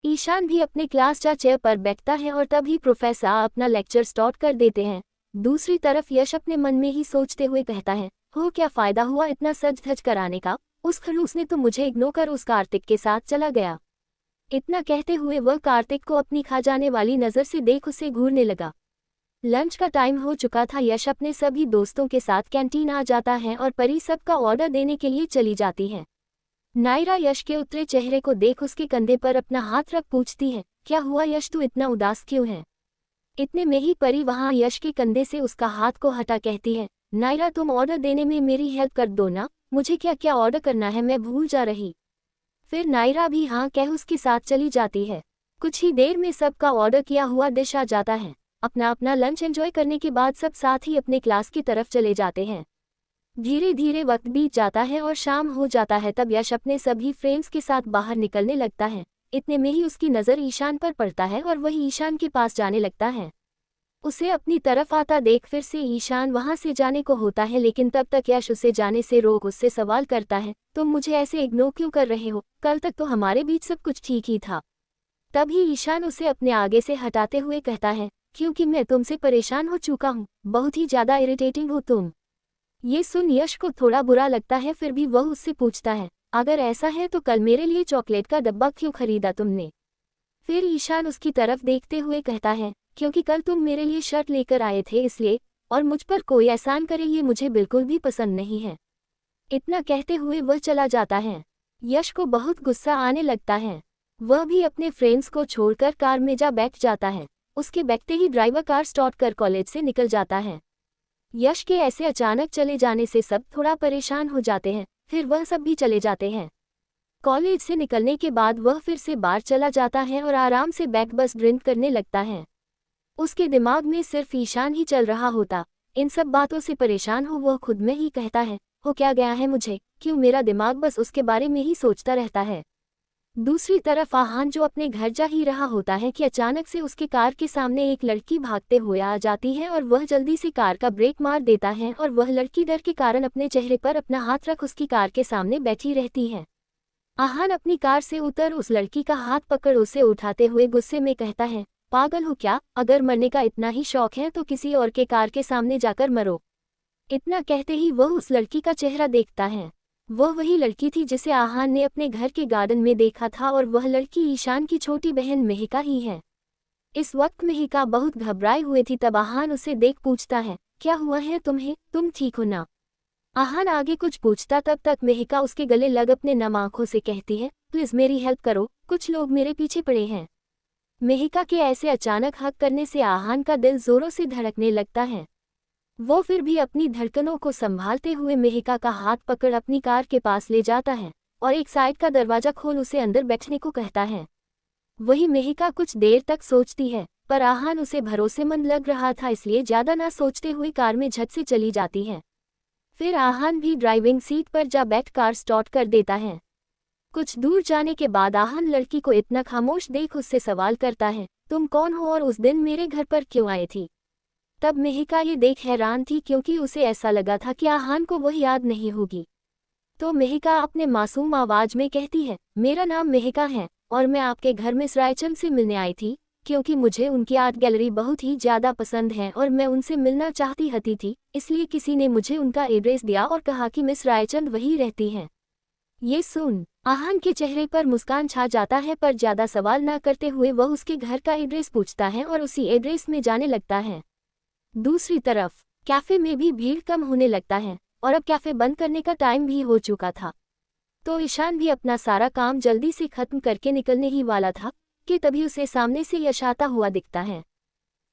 ईशान भी अपने क्लास जा चेयर पर बैठता है और तभी प्रोफेसर अपना लेक्चर स्टार्ट कर देते हैं। दूसरी तरफ यश अपने मन में ही सोचते हुए कहता है, हो क्या फायदा हुआ इतना सज धज कराने का, उस खड़ूस ने तो मुझे इग्नोर कर उस कार्तिक के साथ चला गया। इतना कहते हुए वह कार्तिक को अपनी खा जाने वाली नज़र से देख उसे घूरने लगा। लंच का टाइम हो चुका था। यश अपने सभी दोस्तों के साथ कैंटीन आ जाता है और परी सबका ऑर्डर देने के लिए चली जाती है। नायरा यश के उतरे चेहरे को देख उसके कंधे पर अपना हाथ रख पूछती है, क्या हुआ यश, तू इतना उदास क्यों है? इतने में ही परी वहां यश के कंधे से उसका हाथ को हटा कहती है, नायरा तुम ऑर्डर देने में मेरी हेल्प कर दो ना, मुझे क्या क्या ऑर्डर करना है मैं भूल जा रही। फिर नायरा भी हाँ कह उसके साथ चली जाती है। कुछ ही देर में सबका ऑर्डर किया हुआ डिश आ जाता है। अपना अपना लंच एंजॉय करने के बाद सब साथ ही अपने क्लास की तरफ चले जाते हैं। धीरे धीरे वक्त बीत जाता है और शाम हो जाता है। तब यश अपने सभी फ्रेंड्स के साथ बाहर निकलने लगता है। इतने में ही उसकी नज़र ईशान पर पड़ता है और वही ईशान के पास जाने लगता है। उसे अपनी तरफ आता देख फिर से ईशान वहां से जाने को होता है, लेकिन तब तक यश उसे जाने से रोक उससे सवाल करता है, तुम मुझे ऐसे इग्नोर क्यों कर रहे हो? कल तक तो हमारे बीच सब कुछ ठीक ही था। तभी ईशान उसे अपने आगे से हटाते हुए कहता है, क्योंकि मैं तुमसे परेशान हो चुका हूँ, बहुत ही ज़्यादा इरिटेटिंग हो तुम। ये सुन यश को थोड़ा बुरा लगता है, फिर भी वह उससे पूछता है, अगर ऐसा है तो कल मेरे लिए चॉकलेट का डब्बा क्यों खरीदा तुमने? फिर ईशान उसकी तरफ देखते हुए कहता है, क्योंकि कल तुम मेरे लिए शर्ट लेकर आए थे इसलिए, और मुझ पर कोई एहसान करे ये मुझे बिल्कुल भी पसंद नहीं है। इतना कहते हुए वह चला जाता है। यश को बहुत गुस्सा आने लगता है। वह भी अपने फ्रेंड्स को छोड़कर कार में जा बैठ जाता है। उसके बैठते ही ड्राइवर कार स्टार्ट कर कॉलेज से निकल जाता है। यश के ऐसे अचानक चले जाने से सब थोड़ा परेशान हो जाते हैं। फिर वह सब भी चले जाते हैं। कॉलेज से निकलने के बाद वह फिर से बार चला जाता है और आराम से बैक बस ड्रिंक करने लगता है। उसके दिमाग में सिर्फ ईशान ही चल रहा होता। इन सब बातों से परेशान हो वह खुद में ही कहता है, हो क्या गया है मुझे, क्यों मेरा दिमाग बस उसके बारे में ही सोचता रहता है। दूसरी तरफ आहान जो अपने घर जा ही रहा होता है कि अचानक से उसके कार के सामने एक लड़की भागते हुए आ जाती है और वह जल्दी से कार का ब्रेक मार देता है और वह लड़की डर के कारण अपने चेहरे पर अपना हाथ रख उसकी कार के सामने बैठी रहती है। आहान अपनी कार से उतर उस लड़की का हाथ पकड़ उसे उठाते हुए गुस्से में कहता है, पागल हो क्या, अगर मरने का इतना ही शौक है तो किसी और के कार के सामने जाकर मरो। इतना कहते ही वह उस लड़की का चेहरा देखता है। वह वही लड़की थी जिसे आहान ने अपने घर के गार्डन में देखा था और वह लड़की ईशान की छोटी बहन मेहिका ही है। इस वक्त मेहिका बहुत घबराई हुई थी। तब आहान उसे देख पूछता है, क्या हुआ है तुम्हें, तुम ठीक हो ना? आहान आगे कुछ पूछता तब तक मेहिका उसके गले लग अपने नम आंखों से कहती है, प्लीज मेरी हेल्प करो, कुछ लोग मेरे पीछे पड़े हैं। मेहिका के ऐसे अचानक हक करने से आहान का दिल जोरों से धड़कने लगता है। वो फिर भी अपनी धड़कनों को संभालते हुए मेहिका का हाथ पकड़ अपनी कार के पास ले जाता है और एक साइड का दरवाजा खोल उसे अंदर बैठने को कहता है। वही मेहिका कुछ देर तक सोचती है, पर आहान उसे भरोसेमंद लग रहा था इसलिए ज्यादा ना सोचते हुए कार में झट से चली जाती है। फिर आहान भी ड्राइविंग सीट पर जा बैठ कार स्टार्ट कर देता है। कुछ दूर जाने के बाद आहान लड़की को इतना खामोश देख उससे सवाल करता है, तुम कौन हो और उस दिन मेरे घर पर क्यों आए थी? तब मेहिका ये देख हैरान थी क्योंकि उसे ऐसा लगा था कि आहान को वह याद नहीं होगी। तो मेहिका अपने मासूम आवाज में कहती है, मेरा नाम मेहिका है और मैं आपके घर मिस रायचंद से मिलने आई थी क्योंकि मुझे उनकी आर्ट गैलरी बहुत ही ज़्यादा पसंद है और मैं उनसे मिलना चाहती थी, इसलिए किसी ने मुझे उनका एड्रेस दिया और कहा कि मिस रायचंद वहीं रहती हैं। ये सुन आहान के चेहरे पर मुस्कान छा जाता है, पर ज़्यादा सवाल ना करते हुए वह उसके घर का एड्रेस पूछता है और उसी एड्रेस में जाने लगता है। दूसरी तरफ कैफ़े में भी भीड़ कम होने लगता है और अब कैफ़े बंद करने का टाइम भी हो चुका था। तो ईशान भी अपना सारा काम जल्दी से खत्म करके निकलने ही वाला था कि तभी उसे सामने से यश आता हुआ दिखता है।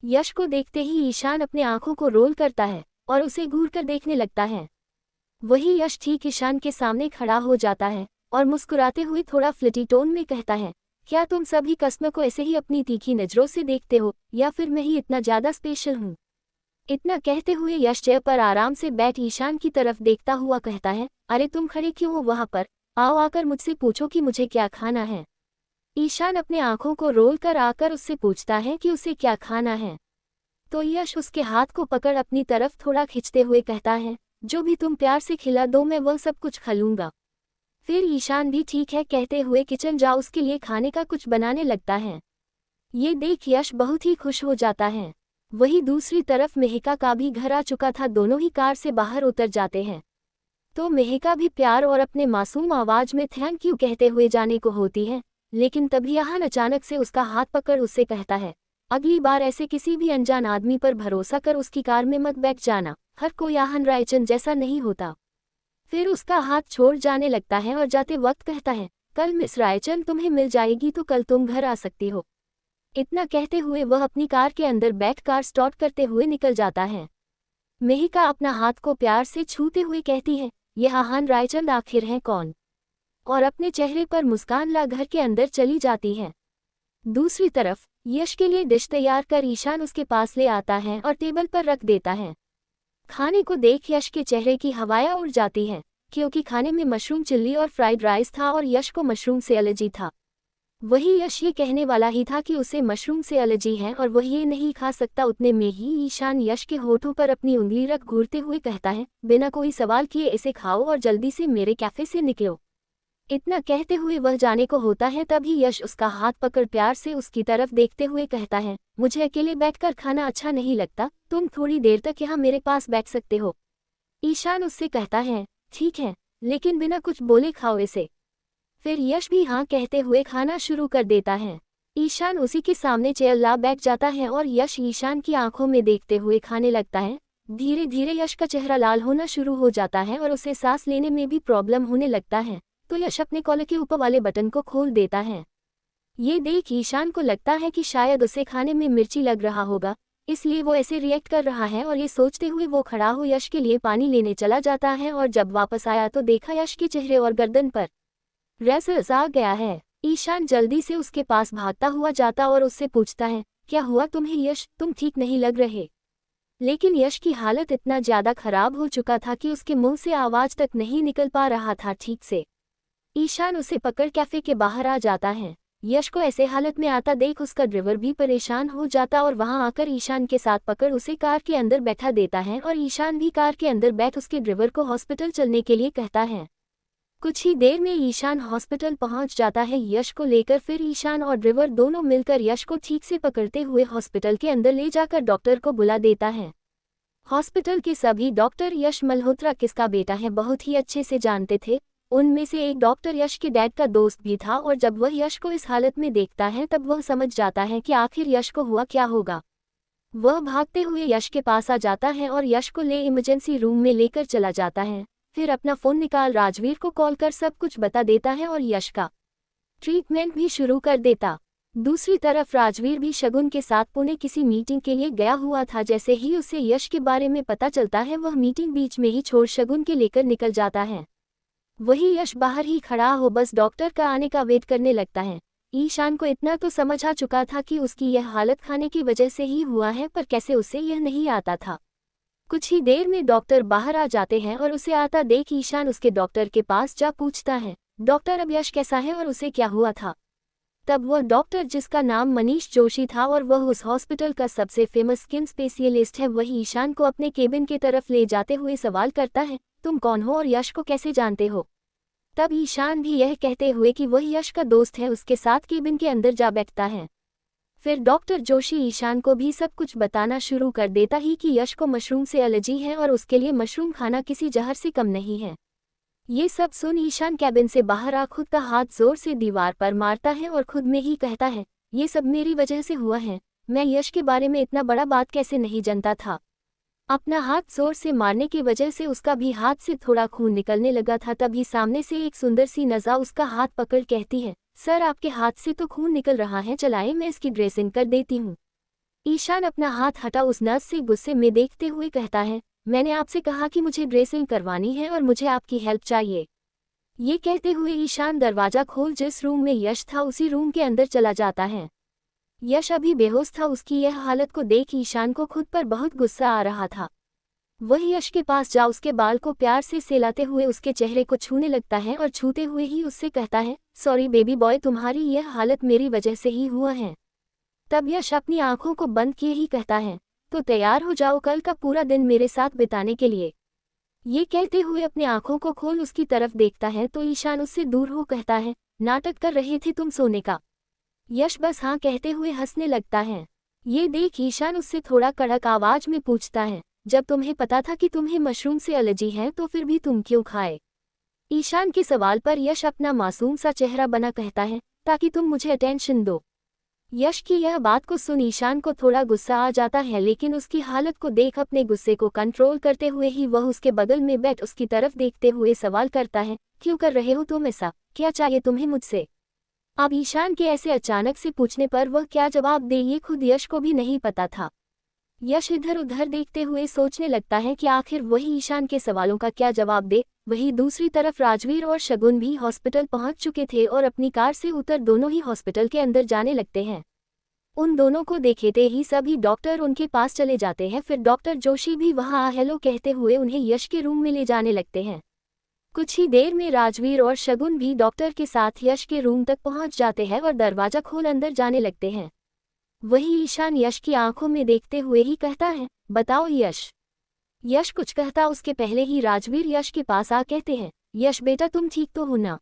यश को देखते ही ईशान अपने आंखों को रोल करता है और उसे घूर कर देखने लगता है। वही यश ठीक ईशान के सामने खड़ा हो जाता है और मुस्कुराते हुए थोड़ा फ्लिटी टोन में कहता है, क्या तुम सभी कस्टमर को ऐसे ही अपनी तीखी नज़रों से देखते हो या फिर मैं ही इतना ज़्यादा स्पेशल हूँ? इतना कहते हुए यश चेयर पर आराम से बैठ ईशान की तरफ देखता हुआ कहता है, अरे तुम खड़े क्यों हो वहाँ पर, आओ आकर मुझसे पूछो कि मुझे क्या खाना है। ईशान अपने आंखों को रोल कर आकर उससे पूछता है कि उसे क्या खाना है। तो यश उसके हाथ को पकड़ अपनी तरफ थोड़ा खींचते हुए कहता है, जो भी तुम प्यार से खिला दो मैं वह सब कुछ खा लूंगा। फिर ईशान भी ठीक है कहते हुए किचन जा उसके लिए खाने का कुछ बनाने लगता है। ये देख यश बहुत ही खुश हो जाता है। वही दूसरी तरफ मेहिका का भी घर आ चुका था। दोनों ही कार से बाहर उतर जाते हैं तो मेहिका भी प्यार और अपने मासूम आवाज में थैंक यू कहते हुए जाने को होती है, लेकिन तभी यहाँ अचानक से उसका हाथ पकड़ उससे कहता है, अगली बार ऐसे किसी भी अनजान आदमी पर भरोसा कर उसकी कार में मत बैठ जाना, हर कोई आहान रायचंद जैसा नहीं होता। फिर उसका हाथ छोड़ जाने लगता है और जाते वक्त कहता है, कल मिस रायचंद तुम्हें मिल जाएगी तो कल तुम घर आ सकती हो। इतना कहते हुए वह अपनी कार के अंदर बैठ कार स्टार्ट करते हुए निकल जाता है। मेहिका अपना हाथ को प्यार से छूते हुए कहती है, यह आहान रायचंद आखिर हैं कौन, और अपने चेहरे पर मुस्कान ला घर के अंदर चली जाती है। दूसरी तरफ यश के लिए डिश तैयार कर ईशान उसके पास ले आता है और टेबल पर रख देता है। खाने को देख यश के चेहरे की हवाएं उड़ जाती हैं, क्योंकि खाने में मशरूम चिल्ली और फ्राइड राइस था और यश को मशरूम से एलर्जी था। वही यश ये कहने वाला ही था कि उसे मशरूम से एलर्जी है और वह ये नहीं खा सकता। उतने में ही ईशान यश के होठों पर अपनी उंगली रख घूरते हुए कहता है, बिना कोई सवाल किए इसे खाओ और जल्दी से मेरे कैफे से निकलो। इतना कहते हुए वह जाने को होता है तभी यश उसका हाथ पकड़ प्यार से उसकी तरफ देखते हुए कहता है, मुझे अकेले बैठकर खाना अच्छा नहीं लगता, तुम थोड़ी देर तक यहाँ मेरे पास बैठ सकते हो। ईशान उससे कहता है, ठीक है, लेकिन बिना कुछ बोले खाओ इसे। फिर यश भी हाँ कहते हुए खाना शुरू कर देता है। ईशान उसी के सामने चेयर ला बैठ जाता है और यश ईशान की आंखों में देखते हुए खाने लगता है। धीरे धीरे यश का चेहरा लाल होना शुरू हो जाता है और उसे सांस लेने में भी प्रॉब्लम होने लगता है, तो यश अपने कॉलर के ऊपर वाले बटन को खोल देता है। ये देख ईशान को लगता है कि शायद उसे खाने में मिर्ची लग रहा होगा, इसलिए वो ऐसे रिएक्ट कर रहा है, और ये सोचते हुए वो खड़ा हो यश के लिए पानी लेने चला जाता है। और जब वापस आया तो देखा यश के चेहरे और गर्दन पर रेज़र्स आ गया है। ईशान जल्दी से उसके पास भागता हुआ जाता और उससे पूछता है, क्या हुआ तुम्हें यश, तुम ठीक नहीं लग रहे। लेकिन यश की हालत इतना ज़्यादा खराब हो चुका था कि उसके मुंह से आवाज़ तक नहीं निकल पा रहा था ठीक से। ईशान उसे पकड़ कैफे के बाहर आ जाता है। यश को ऐसे हालत में आता देख उसका ड्राइवर भी परेशान हो जाता और वहां आकर ईशान के साथ पकड़ उसे कार के अंदर बैठा देता है और ईशान भी कार के अंदर बैठ उसके ड्राइवर को हॉस्पिटल चलने के लिए कहता है। कुछ ही देर में ईशान हॉस्पिटल पहुंच जाता है यश को लेकर। फिर ईशान और ड्राइवर दोनों मिलकर यश को ठीक से पकड़ते हुए हॉस्पिटल के अंदर ले जाकर डॉक्टर को बुला देता है। हॉस्पिटल के सभी डॉक्टर यश मल्होत्रा किसका बेटा है बहुत ही अच्छे से जानते थे। उनमें से एक डॉक्टर यश के डैड का दोस्त भी था, और जब वह यश को इस हालत में देखता है तब वह समझ जाता है कि आखिर यश को हुआ क्या होगा। वह भागते हुए यश के पास आ जाता है और यश को ले इमरजेंसी रूम में लेकर चला जाता है। फिर अपना फ़ोन निकाल राजवीर को कॉल कर सब कुछ बता देता है और यश का ट्रीटमेंट भी शुरू कर देता। दूसरी तरफ राजवीर भी शगुन के साथ पुणे किसी मीटिंग के लिए गया हुआ था। जैसे ही उसे यश के बारे में पता चलता है वह मीटिंग बीच में ही छोड़ शगुन के लेकर निकल जाता है। वही यश बाहर ही खड़ा हो बस डॉक्टर का आने का वेट करने लगता है। ईशान को इतना तो समझ आ चुका था कि उसकी यह हालत खाने की वजह से ही हुआ है, पर कैसे उसे यह नहीं आता था। कुछ ही देर में डॉक्टर बाहर आ जाते हैं और उसे आता देख ईशान उसके डॉक्टर के पास जा पूछता है, डॉक्टर अब यश कैसा है और उसे क्या हुआ था। तब वह डॉक्टर, जिसका नाम मनीष जोशी था और वह उस हॉस्पिटल का सबसे फेमस स्किन स्पेशलिस्ट है, वही ईशान को अपने केबिन की तरफ ले जाते हुए सवाल करता है, तुम कौन हो और यश को कैसे जानते हो। तब ईशान भी यह कहते हुए कि वह यश का दोस्त है उसके साथ केबिन के अंदर जा बैठता है। फिर डॉक्टर जोशी ईशान को भी सब कुछ बताना शुरू कर देता ही कि यश को मशरूम से एलर्जी है और उसके लिए मशरूम खाना किसी जहर से कम नहीं है। ये सब सुन ईशान कैबिन से बाहर आ खुद का हाथ जोर से दीवार पर मारता है और खुद में ही कहता है, ये सब मेरी वजह से हुआ है, मैं यश के बारे में इतना बड़ा बात कैसे नहीं जानता था। अपना हाथ जोर से मारने की वजह से उसका भी हाथ से थोड़ा खून निकलने लगा था। तभी सामने से एक सुंदर सी नज़ा उसका हाथ पकड़ कहती है, सर आपके हाथ से तो खून निकल रहा है, चलाए मैं इसकी ड्रेसिंग कर देती हूँ। ईशान अपना हाथ हटा उस नर्स से गुस्से में देखते हुए कहता है, मैंने आपसे कहा कि मुझे ड्रेसिंग करवानी है और मुझे आपकी हेल्प चाहिए। ये कहते हुए ईशान दरवाज़ा खोल जिस रूम में यश था उसी रूम के अंदर चला जाता है। यश अभी बेहोश था। उसकी यह हालत को देख ईशान को खुद पर बहुत गुस्सा आ रहा था। वह यश के पास जा उसके बाल को प्यार से सहलाते हुए उसके चेहरे को छूने लगता है और छूते हुए ही उससे कहता है, सॉरी बेबी बॉय, तुम्हारी यह हालत मेरी वजह से ही हुआ है। तब यश अपनी आंखों को बंद किए ही कहता है, तो तैयार हो जाओ कल का पूरा दिन मेरे साथ बिताने के लिए। ये कहते हुए अपने आंखों को खोल उसकी तरफ देखता है तो ईशान उससे दूर हो कहता है, नाटक कर रहे थे तुम सोने का। यश बस हाँ कहते हुए हंसने लगता है। ये देख ईशान उससे थोड़ा कड़क आवाज में पूछता है, जब तुम्हें पता था कि तुम्हें मशरूम से एलर्जी है तो फिर भी तुम क्यों खाए? ईशान के सवाल पर यश अपना मासूम सा चेहरा बना कहता है, ताकि तुम मुझे अटेंशन दो। यश की यह बात को सुन ईशान को थोड़ा गुस्सा आ जाता है, लेकिन उसकी हालत को देख अपने गुस्से को कंट्रोल करते हुए ही वह उसके बगल में बैठ उसकी तरफ देखते हुए सवाल करता है, क्यों कर रहे हो तुम ऐसा, क्या चाहिए तुम्हें मुझसे? अब ईशान के ऐसे अचानक से पूछने पर वह क्या जवाब दे ये खुद यश को भी नहीं पता था। यश इधर उधर देखते हुए सोचने लगता है कि आखिर वही ईशान के सवालों का क्या जवाब दे। वहीं दूसरी तरफ राजवीर और शगुन भी हॉस्पिटल पहुंच चुके थे और अपनी कार से उतर दोनों ही हॉस्पिटल के अंदर जाने लगते हैं। उन दोनों को देखते ही सभी डॉक्टर उनके पास चले जाते हैं। फिर डॉक्टर जोशी भी वहां हेलो कहते हुए उन्हें यश के रूम में ले जाने लगते हैं। कुछ ही देर में राजवीर और शगुन भी डॉक्टर के साथ यश के रूम तक पहुंच जाते हैं और दरवाजा खोल अंदर जाने लगते हैं। वही ईशान यश की आंखों में देखते हुए ही कहता है, बताओ यश। यश कुछ कहता उसके पहले ही राजवीर यश के पास आ कहते हैं, यश बेटा तुम ठीक तो हो ना?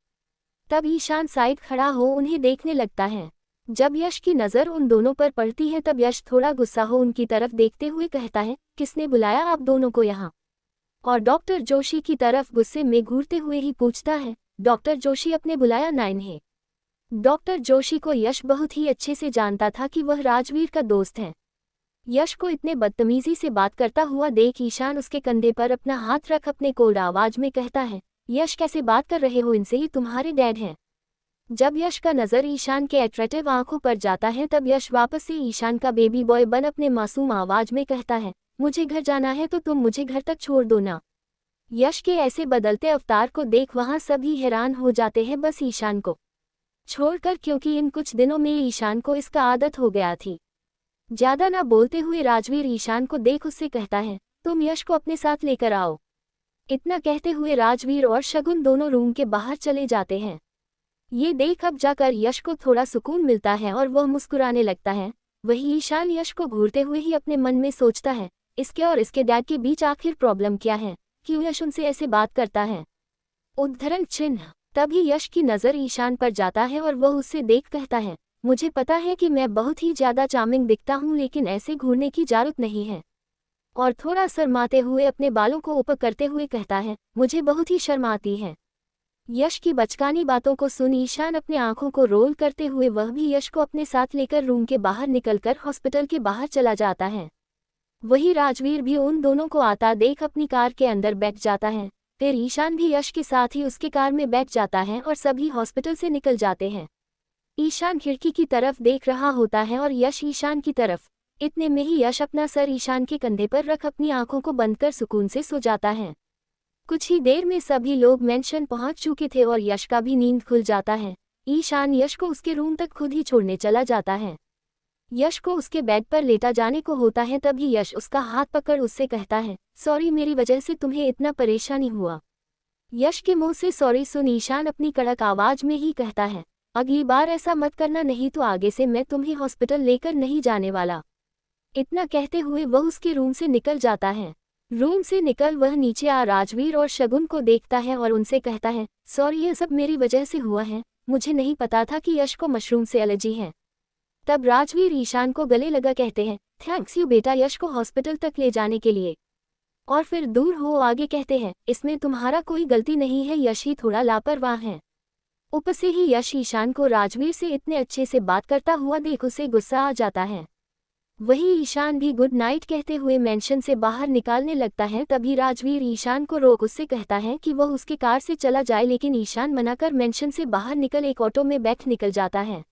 तब ईशान साइड खड़ा हो उन्हें देखने लगता है। जब यश की नज़र उन दोनों पर पड़ती है तब यश थोड़ा गुस्सा हो उनकी तरफ देखते हुए कहता है, किसने बुलाया आप दोनों को यहाँ? और डॉक्टर जोशी की तरफ गुस्से में घूरते हुए ही पूछता है, डॉक्टर जोशी अपने बुलाया ना इन्हें? डॉक्टर जोशी को यश बहुत ही अच्छे से जानता था कि वह राजवीर का दोस्त है। यश को इतने बदतमीजी से बात करता हुआ देख ईशान उसके कंधे पर अपना हाथ रख अपने कोल्ड आवाज में कहता है, यश कैसे बात कर रहे हो इनसे, ये तुम्हारे डैड हैं। जब यश का नज़र ईशान के अट्रैक्टिव आंखों पर जाता है तब यश वापस से ईशान का बेबी बॉय बन अपने मासूम आवाज में कहता है, मुझे घर जाना है तो तुम मुझे घर तक छोड़ दो ना। यश के ऐसे बदलते अवतार को देख वहां सभी हैरान हो जाते हैं बस ईशान को छोड़कर, क्योंकि इन कुछ दिनों में ईशान को इसका आदत हो गया थी। ज्यादा ना बोलते हुए राजवीर ईशान को देख उससे कहता है, तुम यश को अपने साथ लेकर आओ। इतना कहते हुए राजवीर और शगुन दोनों रूम के बाहर चले जाते हैं। ये देख अब जाकर यश को थोड़ा सुकून मिलता है और वह मुस्कुराने लगता है। वही ईशान यश को घूरते हुए ही अपने मन में सोचता है, इसके और इसके डैड के बीच आखिर प्रॉब्लम क्या है, क्यों यश उनसे ऐसे बात करता है? उद्धरण चिन्ह। तभी यश की नज़र ईशान पर जाता है और वह उससे देख कहता है, मुझे पता है कि मैं बहुत ही ज़्यादा चार्मिंग दिखता हूँ, लेकिन ऐसे घूरने की ज़रूरत नहीं है। और थोड़ा शर्माते हुए अपने बालों को ऊपर करते हुए कहता है, मुझे बहुत ही शर्म आती है। यश की बचकानी बातों को सुन ईशान अपने आंखों को रोल करते हुए वह भी यश को अपने साथ लेकर रूम के बाहर निकलकर हॉस्पिटल के बाहर चला जाता है। वही राजवीर भी उन दोनों को आता देख अपनी कार के अंदर बैठ जाता है। फिर ईशान भी यश के साथ ही उसके कार में बैठ जाता है और सभी हॉस्पिटल से निकल जाते हैं। ईशान खिड़की की तरफ देख रहा होता है और यश ईशान की तरफ। इतने में ही यश अपना सर ईशान के कंधे पर रख अपनी आंखों को बंद कर सुकून से सो जाता है। कुछ ही देर में सभी लोग मेंशन पहुंच चुके थे और यश का भी नींद खुल जाता है। ईशान यश को उसके रूम तक खुद ही छोड़ने चला जाता है। यश को उसके बेड पर लेटा जाने को होता है तभी यश उसका हाथ पकड़ उससे कहता है, सॉरी मेरी वजह से तुम्हें इतना परेशानी हुआ। यश के मुंह से सॉरी सुन ईशान अपनी कड़क आवाज में ही कहता है, अगली बार ऐसा मत करना, नहीं तो आगे से मैं तुम्हें हॉस्पिटल लेकर नहीं जाने वाला। इतना कहते हुए वह उसके रूम से निकल जाता है। रूम से निकल वह नीचे आ राजवीर और शगुन को देखता है और उनसे कहता है, सॉरी ये सब मेरी वजह से हुआ है, मुझे नहीं पता था कि यश को मशरूम से एलर्जी है। तब राजवीर ईशान को गले लगा कहते हैं, थैंक्स यू बेटा यश को हॉस्पिटल तक ले जाने के लिए। और फिर दूर हो आगे कहते हैं, इसमें तुम्हारा कोई गलती नहीं है, यश ही थोड़ा लापरवाह है। ऊपर से ही यश ईशान को राजवीर से इतने अच्छे से बात करता हुआ देख उसे गुस्सा आ जाता है। वही ईशान भी गुड नाइट कहते हुए मेंशन से बाहर निकालने लगता है। तभी राजवीर ईशान को रोक उससे कहता है कि वह उसके कार से चला जाए, लेकिन ईशान मना कर मेंशन से बाहर निकल एक ऑटो में बैठ निकल जाता है।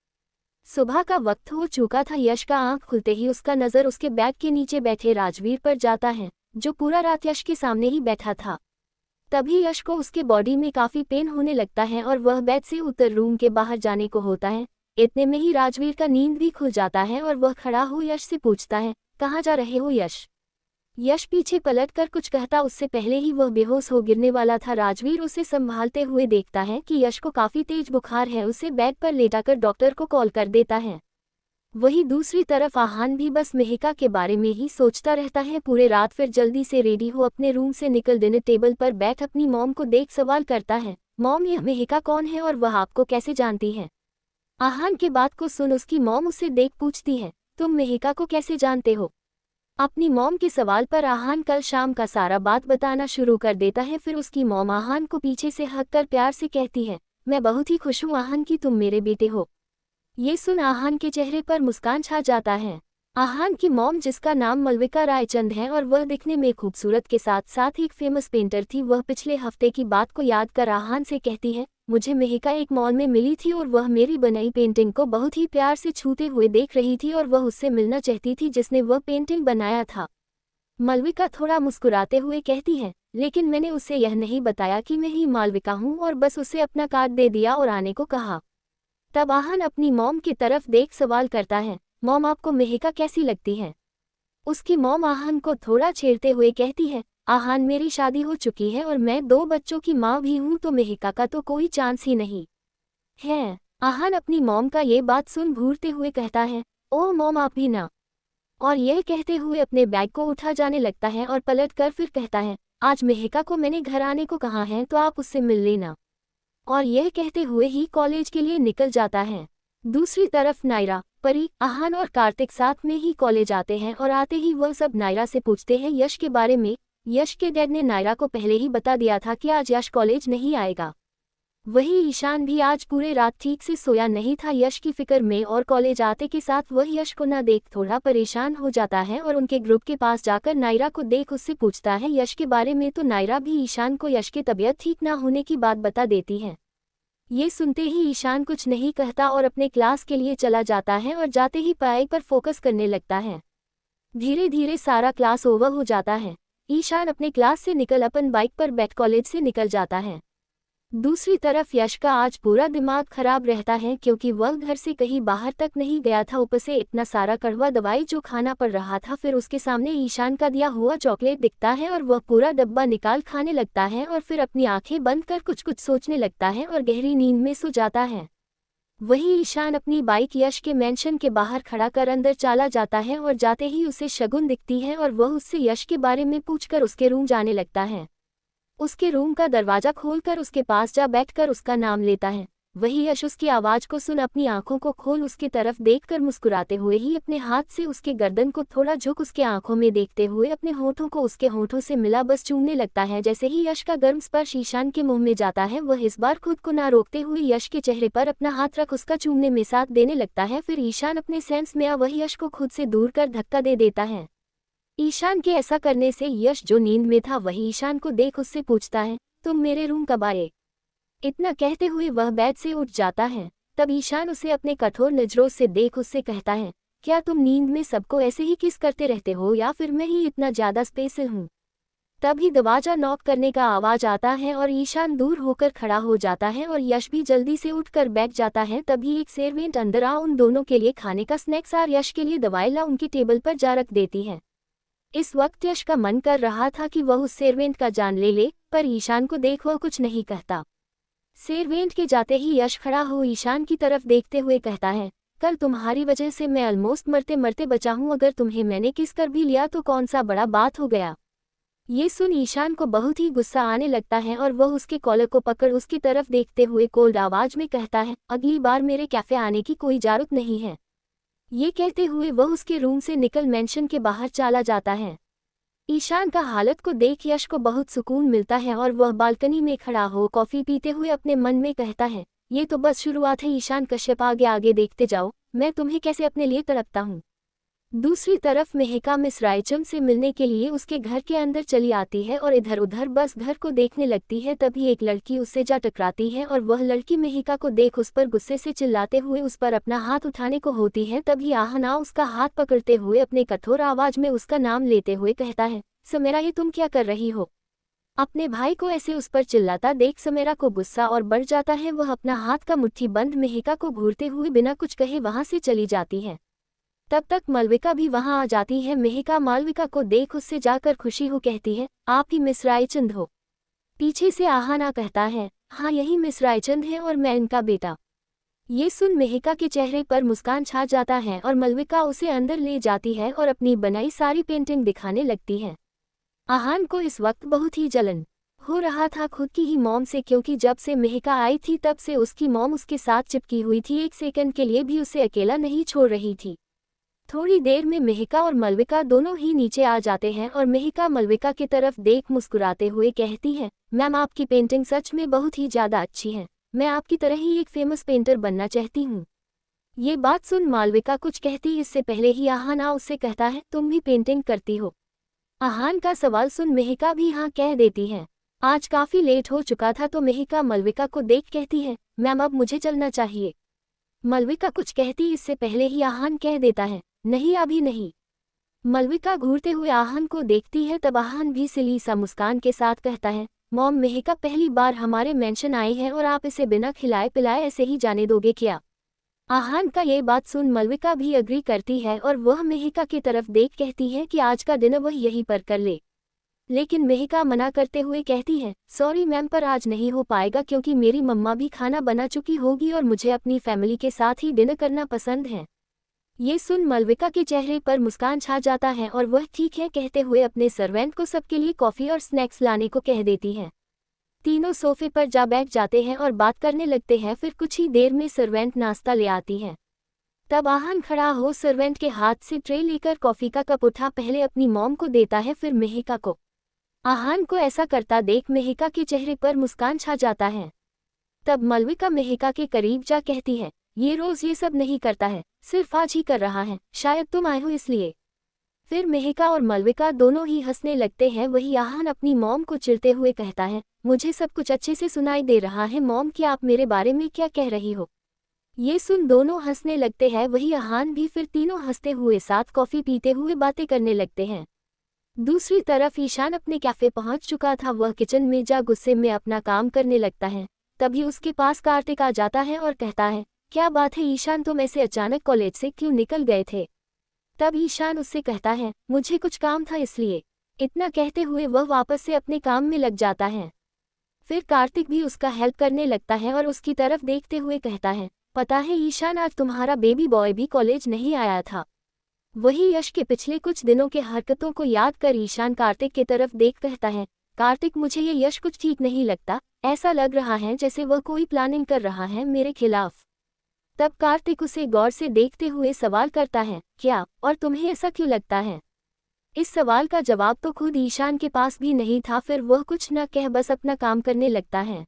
सुबह का वक्त हो चुका था। यश का आंख खुलते ही उसका नज़र उसके बैग के नीचे बैठे राजवीर पर जाता है, जो पूरा रात यश के सामने ही बैठा था। तभी यश को उसके बॉडी में काफ़ी पेन होने लगता है और वह बेड से उतर रूम के बाहर जाने को होता है। इतने में ही राजवीर का नींद भी खुल जाता है और वह खड़ा हो यश से पूछता है, कहाँ जा रहे हो यश? यश पीछे पलट कर कुछ कहता उससे पहले ही वह बेहोश हो गिरने वाला था। राजवीर उसे संभालते हुए देखता है कि यश को काफ़ी तेज बुखार है, उसे बेड पर लेटाकर डॉक्टर को कॉल कर देता है। वही दूसरी तरफ आहान भी बस मेहिका के बारे में ही सोचता रहता है पूरे रात। फिर जल्दी से रेडी हो अपने रूम से निकल डिनर टेबल पर बैठ अपनी मॉम को देख सवाल करता है, मॉम यह मेहिका कौन है और वह आपको कैसे जानती है? आहान के बात को सुन उसकी मॉम उसे देख पूछती है, तुम मेहिका को कैसे जानते हो? अपनी मॉम के सवाल पर आहान कल शाम का सारा बात बताना शुरू कर देता है। फिर उसकी मॉम आहान को पीछे से हक कर प्यार से कहती है, मैं बहुत ही खुश हूँ आहान कि तुम मेरे बेटे हो। ये सुन आहान के चेहरे पर मुस्कान छा जाता है। आहान की मॉम, जिसका नाम मलविका रायचंद है और वह दिखने में खूबसूरत के साथ साथ एक फेमस पेंटर थी, वह पिछले हफ्ते की बात को याद कर आहान से कहती है, मुझे मेहिका एक मॉल में मिली थी और वह मेरी बनाई पेंटिंग को बहुत ही प्यार से छूते हुए देख रही थी और वह उससे मिलना चाहती थी जिसने वह पेंटिंग बनाया था। मालविका थोड़ा मुस्कुराते हुए कहती है, लेकिन मैंने उसे यह नहीं बताया कि मैं ही मालविका हूँ और बस उसे अपना कार्ड दे दिया और आने को कहा। तब आहान अपनी मॉम की तरफ देख सवाल करता है, मॉम आपको मेहिका कैसी लगती है? उसकी मॉम आहान को थोड़ा छेड़ते हुए कहती है, आहान मेरी शादी हो चुकी है और मैं 2 बच्चों की माँ भी हूँ, तो मेहिका का तो कोई चांस ही नहीं है। आहान अपनी मॉम का ये बात सुन घूरते हुए कहता है, ओह मॉम आप भी ना। और यह कहते हुए अपने बैग को उठा जाने लगता है और पलट कर फिर कहता है, आज मेहिका को मैंने घर आने को कहा है तो आप उससे मिल लेना। और यह कहते हुए ही कॉलेज के लिए निकल जाता है। दूसरी तरफ नायरा, परी, आहान और कार्तिक साथ में ही कॉलेज आते हैं और आते ही वह सब नायरा से पूछते हैं यश के बारे में। यश के डैड ने नायरा को पहले ही बता दिया था कि आज यश कॉलेज नहीं आएगा। वही ईशान भी आज पूरे रात ठीक से सोया नहीं था यश की फिक्र में, और कॉलेज आते के साथ वह यश को न देख थोड़ा परेशान हो जाता है और उनके ग्रुप के पास जाकर नायरा को देख उससे पूछता है यश के बारे में, तो नायरा भी ईशान को यश की तबीयत ठीक ना होने की बात बता देती है। ये सुनते ही ईशान कुछ नहीं कहता और अपने क्लास के लिए चला जाता है और जाते ही पढ़ाई पर फोकस करने लगता है। धीरे धीरे सारा क्लास ओवर हो जाता है। ईशान अपने क्लास से निकल अपन बाइक पर बैठ कॉलेज से निकल जाता है। दूसरी तरफ यश का आज पूरा दिमाग खराब रहता है क्योंकि वह घर से कहीं बाहर तक नहीं गया था, ऊपर से इतना सारा कड़वा दवाई जो खाना पड़ रहा था। फिर उसके सामने ईशान का दिया हुआ चॉकलेट दिखता है और वह पूरा डब्बा निकाल खाने लगता है और फिर अपनी आंखें बंद कर कुछ कुछ सोचने लगता है और गहरी नींद में सो जाता है। वही ईशान अपनी बाइक यश के मेंशन के बाहर खड़ा कर अंदर चला जाता है और जाते ही उसे शगुन दिखती है और वह उससे यश के बारे में पूछकर उसके रूम जाने लगता है। उसके रूम का दरवाजा खोलकर उसके पास जा बैठकर उसका नाम लेता है। वही यश उसकी आवाज़ को सुन अपनी आंखों को खोल उसकी तरफ देखकर मुस्कुराते हुए ही अपने हाथ से उसके गर्दन को थोड़ा झुक उसके आंखों में देखते हुए अपने होठों को उसके होठों से मिला बस चूमने लगता है। जैसे ही यश का गर्म स्पर्श ईशान के मुंह में जाता है, वह इस बार खुद को ना रोकते हुए यश के चेहरे पर अपना हाथ रख उसका चूमने में साथ देने लगता है। फिर ईशान अपने सेंस में वही यश को खुद से दूर कर धक्का दे देता है। ईशान के ऐसा करने से यश जो नींद में था वही ईशान को देख उससे पूछता है, तुम मेरे रूम कब आए? इतना कहते हुए वह बेड से उठ जाता है। तब ईशान उसे अपने कठोर नजरों से देख उससे कहता है, क्या तुम नींद में सबको ऐसे ही किस करते रहते हो या फिर मैं ही इतना ज़्यादा स्पेशल हूँ? तभी दरवाजा नॉक करने का आवाज आता है और ईशान दूर होकर खड़ा हो जाता है और यश भी जल्दी से उठकर बैठ जाता है। तभी एक सर्वेंट अंदर आ उन दोनों के लिए खाने का स्नैक्स और यश के लिए दवाई ला उनकी टेबल पर जा रख देती है। इस वक्त यश का मन कर रहा था कि वह उस सर्वेंट का जान ले, पर ईशान को देख वह कुछ नहीं कहता। सर्वेंट के जाते ही यश खड़ा हो ईशान की तरफ देखते हुए कहता है, कल तुम्हारी वजह से मैं ऑलमोस्ट मरते मरते बचा हूँ, अगर तुम्हें मैंने किस कर भी लिया तो कौन सा बड़ा बात हो गया। ये सुन ईशान को बहुत ही गुस्सा आने लगता है और वह उसके कॉलर को पकड़ उसकी तरफ देखते हुए कोल्ड आवाज में कहता है, अगली बार मेरे कैफे आने की कोई जरूरत नहीं है। ये कहते हुए वह उसके रूम से निकल मेंशन के बाहर चला जाता है। ईशान का हालत को देख यश को बहुत सुकून मिलता है और वह बालकनी में खड़ा हो कॉफी पीते हुए अपने मन में कहता है, ये तो बस शुरुआत है ईशान कश्यप, आगे आगे देखते जाओ, मैं तुम्हें कैसे अपने लिए तड़पता हूँ। दूसरी तरफ मेहिका मिस रायचंद से मिलने के लिए उसके घर के अंदर चली आती है और इधर उधर बस घर को देखने लगती है। तभी एक लड़की उससे जा टकराती है और वह लड़की मेहिका को देख उस पर गुस्से से चिल्लाते हुए उस पर अपना हाथ उठाने को होती है। तभी आहना उसका हाथ पकड़ते हुए अपने कठोर आवाज में उसका नाम लेते हुए कहता है, समेरा ये तुम क्या कर रही हो? अपने भाई को ऐसे उस पर चिल्लाता देख समेरा को गुस्सा और बढ़ जाता है। वह अपना हाथ का मुट्ठी बंद मेहिका को घूरते हुए बिना कुछ कहे वहां से चली जाती है। तब तक मालविका भी वहां आ जाती है। मेहिका मालविका को देख उससे जाकर खुशी हो कहती है, आप ही मिस रायचंद हो? पीछे से आहाना कहता है, हाँ यही मिस रायचंद है और मैं इनका बेटा। ये सुन मेहिका के चेहरे पर मुस्कान छा जाता है और मालविका उसे अंदर ले जाती है और अपनी बनाई सारी पेंटिंग दिखाने लगती है। आहान को इस वक्त बहुत ही जलन हो रहा था खुद की ही मॉम से, क्योंकि जब से मेहिका आई थी तब से उसकी मॉम उसके साथ चिपकी हुई थी, एक सेकंड के लिए भी उसे अकेला नहीं छोड़ रही थी। थोड़ी देर में मेहिका और मालविका दोनों ही नीचे आ जाते हैं और मेहिका मालविका की तरफ देख मुस्कुराते हुए कहती है, मैम आपकी पेंटिंग सच में बहुत ही ज़्यादा अच्छी है, मैं आपकी तरह ही एक फेमस पेंटर बनना चाहती हूँ। ये बात सुन मालविका कुछ कहती इससे पहले ही आहान उससे कहता है, तुम भी पेंटिंग करती हो? आहान का सवाल सुन मेहिका भी हाँ कह देती है। आज काफ़ी लेट हो चुका था तो मेहिका मालविका को देख कहती है, मैम अब मुझे चलना चाहिए। मालविका कुछ कहती इससे पहले ही आहान कह देता है, नहीं अभी नहीं। मालविका घूरते हुए आहान को देखती है, तब आहान भी सिली सा मुस्कान के साथ कहता है, मॉम मेहिका पहली बार हमारे मेंशन आई है और आप इसे बिना खिलाए पिलाए ऐसे ही जाने दोगे क्या? आहान का ये बात सुन मालविका भी अग्री करती है और वह मेहिका की तरफ देख कहती है कि आज का डिनर वह यहीं पर कर ले। लेकिन मेहिका मना करते हुए कहती है, सॉरी मैम पर आज नहीं हो पाएगा क्योंकि मेरी मम्मा भी खाना बना चुकी होगी और मुझे अपनी फैमिली के साथ ही डिनर करना पसंद है। ये सुन मालविका के चेहरे पर मुस्कान छा जाता है और वह ठीक है कहते हुए अपने सर्वेंट को सबके लिए कॉफ़ी और स्नैक्स लाने को कह देती है। तीनों सोफे पर जा बैठ जाते हैं और बात करने लगते हैं। फिर कुछ ही देर में सर्वेंट नाश्ता ले आती है। तब आहान खड़ा हो सर्वेंट के हाथ से ट्रे लेकर कॉफ़ी का कप उठा पहले अपनी मॉम को देता है फिर मेहिका को। आहान को ऐसा करता देख मेहिका के चेहरे पर मुस्कान छा जाता है। तब मालविका मेहिका के करीब जा कहती है, ये रोज़ ये सब नहीं करता है, सिर्फ आज ही कर रहा है, शायद तुम आए हो इसलिए। फिर मेहिका और मालविका दोनों ही हंसने लगते हैं। वही आहान अपनी मॉम को चिढ़ते हुए कहता है, मुझे सब कुछ अच्छे से सुनाई दे रहा है मॉम, क्या आप मेरे बारे में क्या कह रही हो? ये सुन दोनों हंसने लगते हैं। वही आहान भी। फिर तीनों हंसते हुए साथ कॉफ़ी पीते हुए बातें करने लगते हैं। दूसरी तरफ ईशान अपने कैफ़े पहुंच चुका था। वह किचन में जा गुस्से में अपना काम करने लगता है। तभी उसके पास कार्तिक आ जाता है और कहता है, क्या बात है ईशान, तुम ऐसे अचानक कॉलेज से क्यों निकल गए थे? तब ईशान उससे कहता है, मुझे कुछ काम था इसलिए। इतना कहते हुए वह वापस से अपने काम में लग जाता है। फिर कार्तिक भी उसका हेल्प करने लगता है और उसकी तरफ देखते हुए कहता है, पता है ईशान, आज तुम्हारा बेबी बॉय भी कॉलेज नहीं आया था। वही यश के पिछले कुछ दिनों के हरकतों को याद कर ईशान कार्तिक की तरफ देख कहता है, कार्तिक मुझे ये यश कुछ ठीक नहीं लगता, ऐसा लग रहा है जैसे वह कोई प्लानिंग कर रहा है मेरे खिलाफ। तब कार्तिक उसे गौर से देखते हुए सवाल करता है, क्या, और तुम्हें ऐसा क्यों लगता है? इस सवाल का जवाब तो खुद ईशान के पास भी नहीं था। फिर वह कुछ न कह बस अपना काम करने लगता है।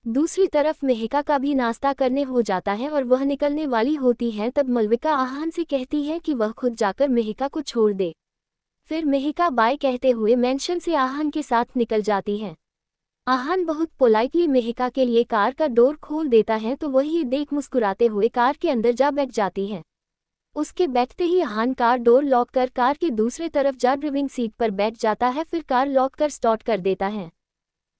दूसरी तरफ मेहिका का भी नाश्ता करने हो जाता है और वह निकलने वाली होती है। तब मालविका आहान से कहती है कि वह खुद जाकर मेहिका को छोड़ दे। फिर मेहिका बाय कहते हुए मेंशन से आहान के साथ निकल जाती है। आहान बहुत पोलाइटली मेहिका के लिए कार का डोर खोल देता है तो वह ये देख मुस्कुराते हुए कार के अंदर जा बैठ जाती है। उसके बैठते ही आहान कार डोर लॉक कर कार के दूसरे तरफ जा ड्राइविंग सीट पर बैठ जाता है। फिर कार लॉक कर स्टार्ट कर देता है।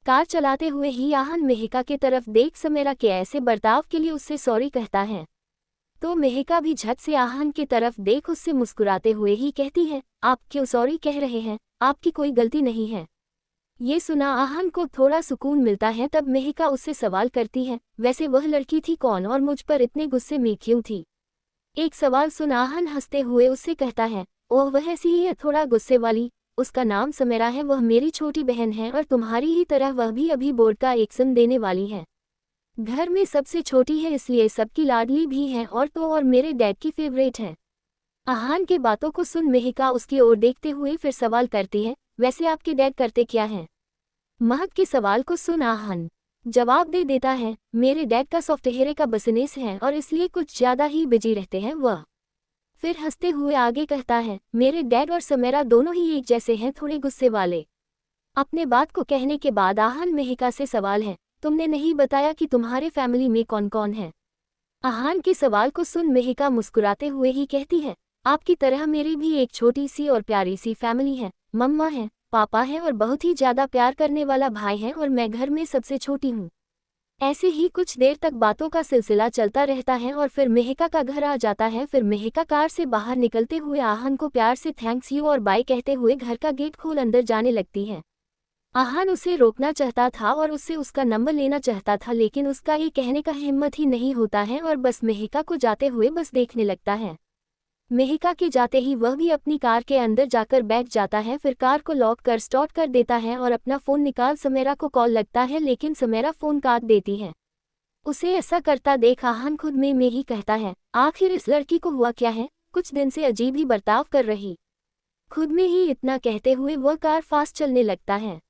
कार चलाते हुए ही आहान मेहिका के तरफ देख समेरा के ऐसे बर्ताव के लिए उससे सॉरी कहता है। तो मेहिका भी झट से आहान की तरफ देख उससे मुस्कुराते हुए ही कहती है, आप क्यों सॉरी कह रहे हैं, आपकी कोई गलती नहीं है। ये सुना आहान को थोड़ा सुकून मिलता है। तब मेहिका उससे सवाल करती है, वैसे वह लड़की थी कौन और मुझ पर इतने गुस्से में क्यों थी? एक सवाल सुन आहान हंसते हुए उससे कहता है, ओह वह ऐसी ही है थोड़ा गुस्से वाली, उसका नाम समेरा है, वह मेरी छोटी बहन है और तुम्हारी ही तरह वह भी अभी बोर्ड का एग्जाम देने वाली है। घर में सबसे छोटी है इसलिए सबकी लाडली भी है और मेरे डैड की फेवरेट है। आहान के बातों को सुन मेहिका उसकी ओर देखते हुए फिर सवाल करती है, वैसे आपके डैड करते क्या हैं? महक के सवाल को सुन आहान जवाब दे देता है, मेरे डैड का सॉफ्टवेयर का बिजनेस है और इसलिए कुछ ज़्यादा ही बिजी रहते हैं वह। फिर हंसते हुए आगे कहता है, मेरे डैड और समेरा दोनों ही एक जैसे हैं, थोड़े गुस्से वाले। अपने बात को कहने के बाद आहान मेहिका से सवाल है, तुमने नहीं बताया कि तुम्हारे फैमिली में कौन कौन है? आहान के सवाल को सुन मेहिका मुस्कुराते हुए ही कहती है, आपकी तरह मेरी भी एक छोटी सी और प्यारी सी फैमिली है, मम्मा है, पापा है और बहुत ही ज़्यादा प्यार करने वाला भाई है और मैं घर में सबसे छोटी हूँ। ऐसे ही कुछ देर तक बातों का सिलसिला चलता रहता है और फिर मेहिका का घर आ जाता है। फिर मेहिका कार से बाहर निकलते हुए आहान को प्यार से थैंक्स यू और बाय कहते हुए घर का गेट खोल अंदर जाने लगती है। आहान उसे रोकना चाहता था और उससे उसका नंबर लेना चाहता था, लेकिन उसका ये कहने का हिम्मत ही नहीं होता है और बस मेहिका को जाते हुए बस देखने लगता है। मेहिका के जाते ही वह भी अपनी कार के अंदर जाकर बैठ जाता है, फिर कार को लॉक कर स्टार्ट कर देता है और अपना फ़ोन निकाल समेरा को कॉल लगता है, लेकिन समेरा फ़ोन काट देती है। उसे ऐसा करता देख आहान खुद में ही कहता है, आखिर इस लड़की को हुआ क्या है, कुछ दिन से अजीब ही बर्ताव कर रही। खुद में ही इतना कहते हुए वह कार फास्ट चलने लगता है।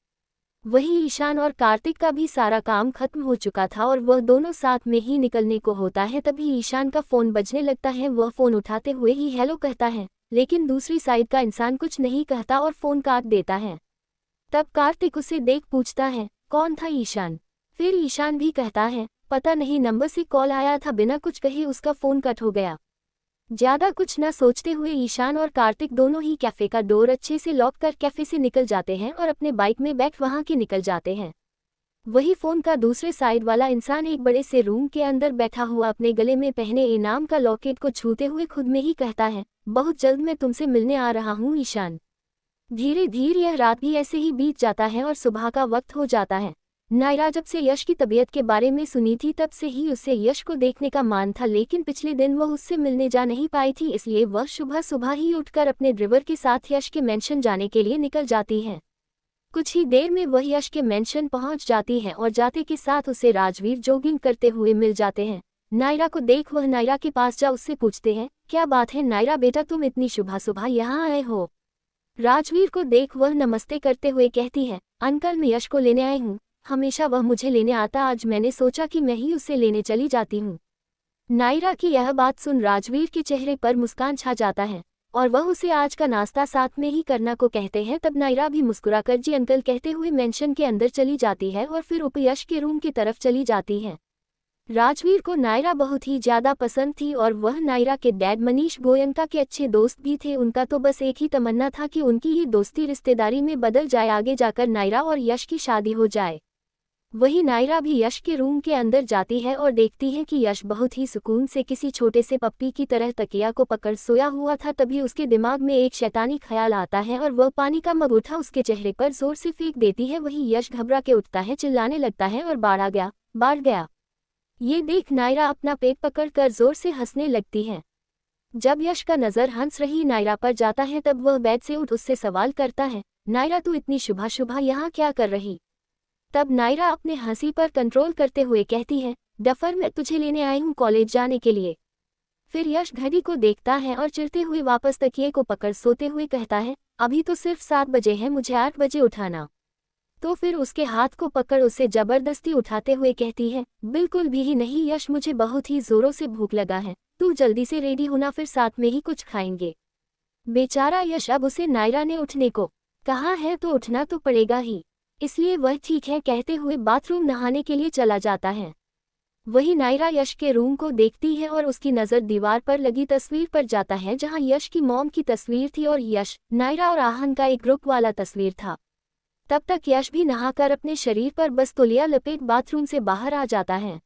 वही ईशान और कार्तिक का भी सारा काम खत्म हो चुका था और वह दोनों साथ में ही निकलने को होता है, तभी ईशान का फ़ोन बजने लगता है। वह फ़ोन उठाते हुए ही हेलो कहता है, लेकिन दूसरी साइड का इंसान कुछ नहीं कहता और फ़ोन काट देता है। तब कार्तिक उसे देख पूछता है, कौन था ईशान? फिर ईशान भी कहता है, पता नहीं, नंबर से कॉल आया था, बिना कुछ कहे उसका फ़ोन कट हो गया। ज़्यादा कुछ न सोचते हुए ईशान और कार्तिक दोनों ही कैफ़े का डोर अच्छे से लॉक कर कैफ़े से निकल जाते हैं और अपने बाइक में बैठ वहाँ के निकल जाते हैं। वही फ़ोन का दूसरे साइड वाला इंसान एक बड़े से रूम के अंदर बैठा हुआ अपने गले में पहने इनाम का लॉकेट को छूते हुए खुद में ही कहता है, बहुत जल्द मैं तुमसे मिलने आ रहा हूँ ईशान। धीरे धीरे यह रात भी ऐसे ही बीत जाता है और सुबह का वक्त हो जाता है। नायरा जब से यश की तबीयत के बारे में सुनी थी तब से ही उसे यश को देखने का मान था, लेकिन पिछले दिन वह उससे मिलने जा नहीं पाई थी, इसलिए वह सुबह सुबह ही उठकर अपने ड्राइवर के साथ यश के मेंशन जाने के लिए निकल जाती है। कुछ ही देर में वह यश के मेंशन पहुंच जाती है और जाते के साथ उसे राजवीर जॉगिंग करते हुए मिल जाते हैं। नायरा को देख वह नायरा के पास जा उससे पूछते हैं, क्या बात है नायरा बेटा, तुम इतनी सुबह सुबह यहाँ आए हो? राजवीर को देख वह नमस्ते करते हुए कहती है, अंकल मैं यश को लेने आई हूँ, हमेशा वह मुझे लेने आता, आज मैंने सोचा कि मैं ही उसे लेने चली जाती हूँ। नायरा की यह बात सुन राजवीर के चेहरे पर मुस्कान छा जाता है और वह उसे आज का नाश्ता साथ में ही करना को कहते हैं। तब नायरा भी मुस्कुराकर जी अंकल कहते हुए मेंशन के अंदर चली जाती है और फिर यश के रूम की तरफ चली जाती है। राजवीर को नायरा बहुत ही ज़्यादा पसंद थी और वह नायरा के डैड मनीष गोयनका के अच्छे दोस्त भी थे। उनका तो बस एक ही तमन्ना था कि उनकी ये दोस्ती रिश्तेदारी में बदल जाए, आगे जाकर नायरा और यश की शादी हो जाए। वही नायरा भी यश के रूम के अंदर जाती है और देखती है कि यश बहुत ही सुकून से किसी छोटे से पप्पी की तरह तकिया को पकड़ सोया हुआ था। तभी उसके दिमाग में एक शैतानी ख्याल आता है और वह पानी का मग उठा उसके चेहरे पर जोर से फेंक देती है। वही यश घबरा के उठता है, चिल्लाने लगता है और बाढ़ गया। ये देख नायरा अपना पेट पकड़कर जोर से हंसने लगती है। जब यश का नज़र हंस रही नायरा पर जाता है तब वह बेड से उठ उससे सवाल करता है, नायरा तू इतनी सुबह सुबह यहाँ क्या कर रही? तब नायरा अपने हंसी पर कंट्रोल करते हुए कहती है, डफर मैं तुझे लेने आई हूँ कॉलेज जाने के लिए। फिर यश घड़ी को देखता है और चिढ़ते हुए वापस तकिए को पकड़ सोते हुए कहता है, अभी तो सिर्फ 7 बजे हैं, मुझे 8 बजे उठाना। तो फिर उसके हाथ को पकड़ उसे जबरदस्ती उठाते हुए कहती है, बिल्कुल भी ही नहीं यश, मुझे बहुत ही जोरों से भूख लगा है, तू जल्दी से रेडी होना, फिर साथ में ही कुछ खाएंगे। बेचारा यश, अब उसे नायरा ने उठने को कहा है तो उठना तो पड़ेगा ही, इसलिए वह ठीक है कहते हुए बाथरूम नहाने के लिए चला जाता है। वही नायरा यश के रूम को देखती है और उसकी नज़र दीवार पर लगी तस्वीर पर जाता है जहां यश की मॉम की तस्वीर थी और यश, नायरा और आहन का एक ग्रुप वाला तस्वीर था। तब तक यश भी नहाकर अपने शरीर पर बस तौलिया लपेट बाथरूम से बाहर आ जाता है।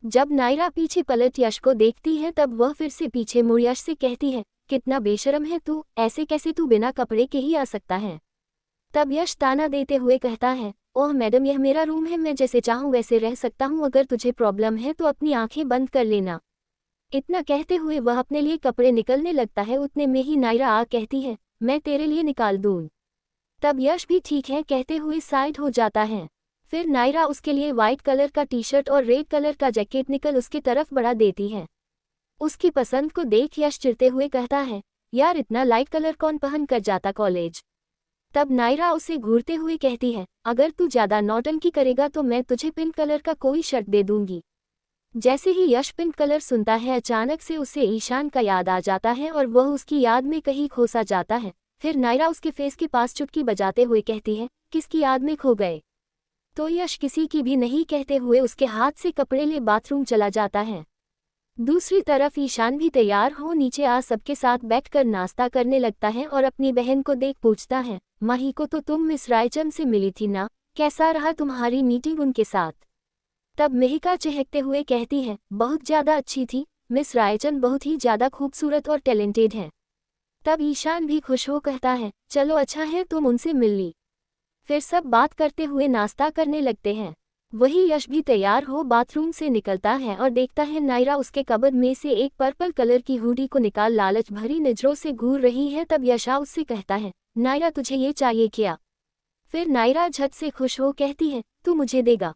जब नायरा पीछे पलट यश को देखती है तब वह फिर से पीछे मुड़ यश से कहती है, कितना बेशरम है तू, ऐसे कैसे तू बिना कपड़े के ही आ सकता है? तब यश ताना देते हुए कहता है, ओह मैडम यह मेरा रूम है, मैं जैसे चाहूँ वैसे रह सकता हूँ, अगर तुझे प्रॉब्लम है तो अपनी आंखें बंद कर लेना। इतना कहते हुए वह अपने लिए कपड़े निकलने लगता है, उतने में ही नायरा आ कहती है, मैं तेरे लिए निकाल दूँ। तब यश भी ठीक है कहते हुए साइड हो जाता है। फिर नायरा उसके लिए वाइट कलर का टी शर्ट और रेड कलर का जैकेट निकल उसकी तरफ बढ़ा देती है। उसकी पसंद को देख यश चिढ़ते हुए कहता है, यार इतना लाइट कलर कौन पहन कर जाता कॉलेज? तब नायरा उसे घूरते हुए कहती है, अगर तू ज़्यादा नौटंकी करेगा तो मैं तुझे पिंक कलर का कोई शर्ट दे दूंगी। जैसे ही यश पिंक कलर सुनता है अचानक से उसे ईशान का याद आ जाता है और वह उसकी याद में कहीं खो सा जाता है। फिर नायरा उसके फेस के पास चुटकी बजाते हुए कहती है, किसकी याद में खो गए? तो यश किसी की भी नहीं कहते हुए उसके हाथ से कपड़े ले बाथरूम चला जाता है। दूसरी तरफ ईशान भी तैयार हो नीचे आ सबके साथ बैठकर नाश्ता करने लगता है और अपनी बहन को देख पूछता है, माही को तो तुम मिस रायचंद से मिली थी ना, कैसा रहा तुम्हारी मीटिंग उनके साथ? तब मेहिका चहकते हुए कहती है, बहुत ज़्यादा अच्छी थी, मिस रायचंद बहुत ही ज़्यादा खूबसूरत और टैलेंटेड हैं। तब ईशान भी खुश हो कहता है, चलो अच्छा है तुम उनसे मिल ली। फिर सब बात करते हुए नाश्ता करने लगते हैं। वही यश भी तैयार हो बाथरूम से निकलता है और देखता है नायरा उसके कबर्ड में से एक पर्पल कलर की हुडी को निकाल लालच भरी नजरों से घूर रही है। तब यशा उससे कहता है, नायरा तुझे ये चाहिए क्या? फिर नायरा झट से खुश हो कहती है, तू मुझे देगा?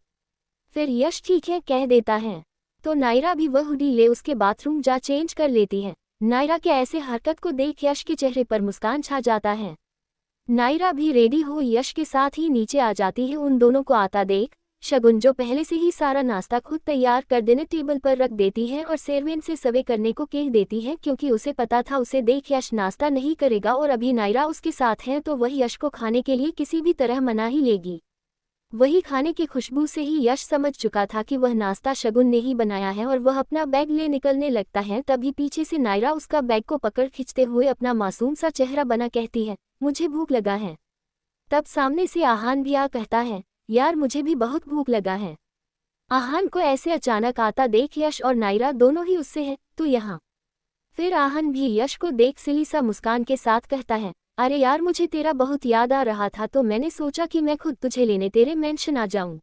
फिर यश ठीक है कह देता है। तो नायरा भी वह हुडी ले उसके बाथरूम जा चेंज कर लेती है। नायरा के ऐसे हरकत को देख यश के चेहरे पर मुस्कान छा जाता है। नायरा भी रेडी हो यश के साथ ही नीचे आ जाती है। उन दोनों को आता देख शगुन, जो पहले से ही सारा नाश्ता खुद तैयार कर देने टेबल पर रख देती है और सेरवेन से सर्व करने को कह देती है, क्योंकि उसे पता था उसे देख यश नाश्ता नहीं करेगा और अभी नायरा उसके साथ है तो वह यश को खाने के लिए किसी भी तरह मना ही लेगी। वही खाने की खुशबू से ही यश समझ चुका था कि वह नाश्ता शगुन ने ही बनाया है और वह अपना बैग ले निकलने लगता है। तभी पीछे से नायरा उसका बैग को पकड़ खींचते हुए अपना मासूम सा चेहरा बना कहती है, मुझे भूख लगा है। तब सामने से आहान भी आ कहता है, यार मुझे भी बहुत भूख लगा है। आहान को ऐसे अचानक आता देख यश और नायरा दोनों ही उससे है, तू यहाँ। फिर आहान भी यश को देख सिली सा मुस्कान के साथ कहता है, अरे यार मुझे तेरा बहुत याद आ रहा था तो मैंने सोचा कि मैं खुद तुझे लेने तेरे मेंशन आ जाऊं।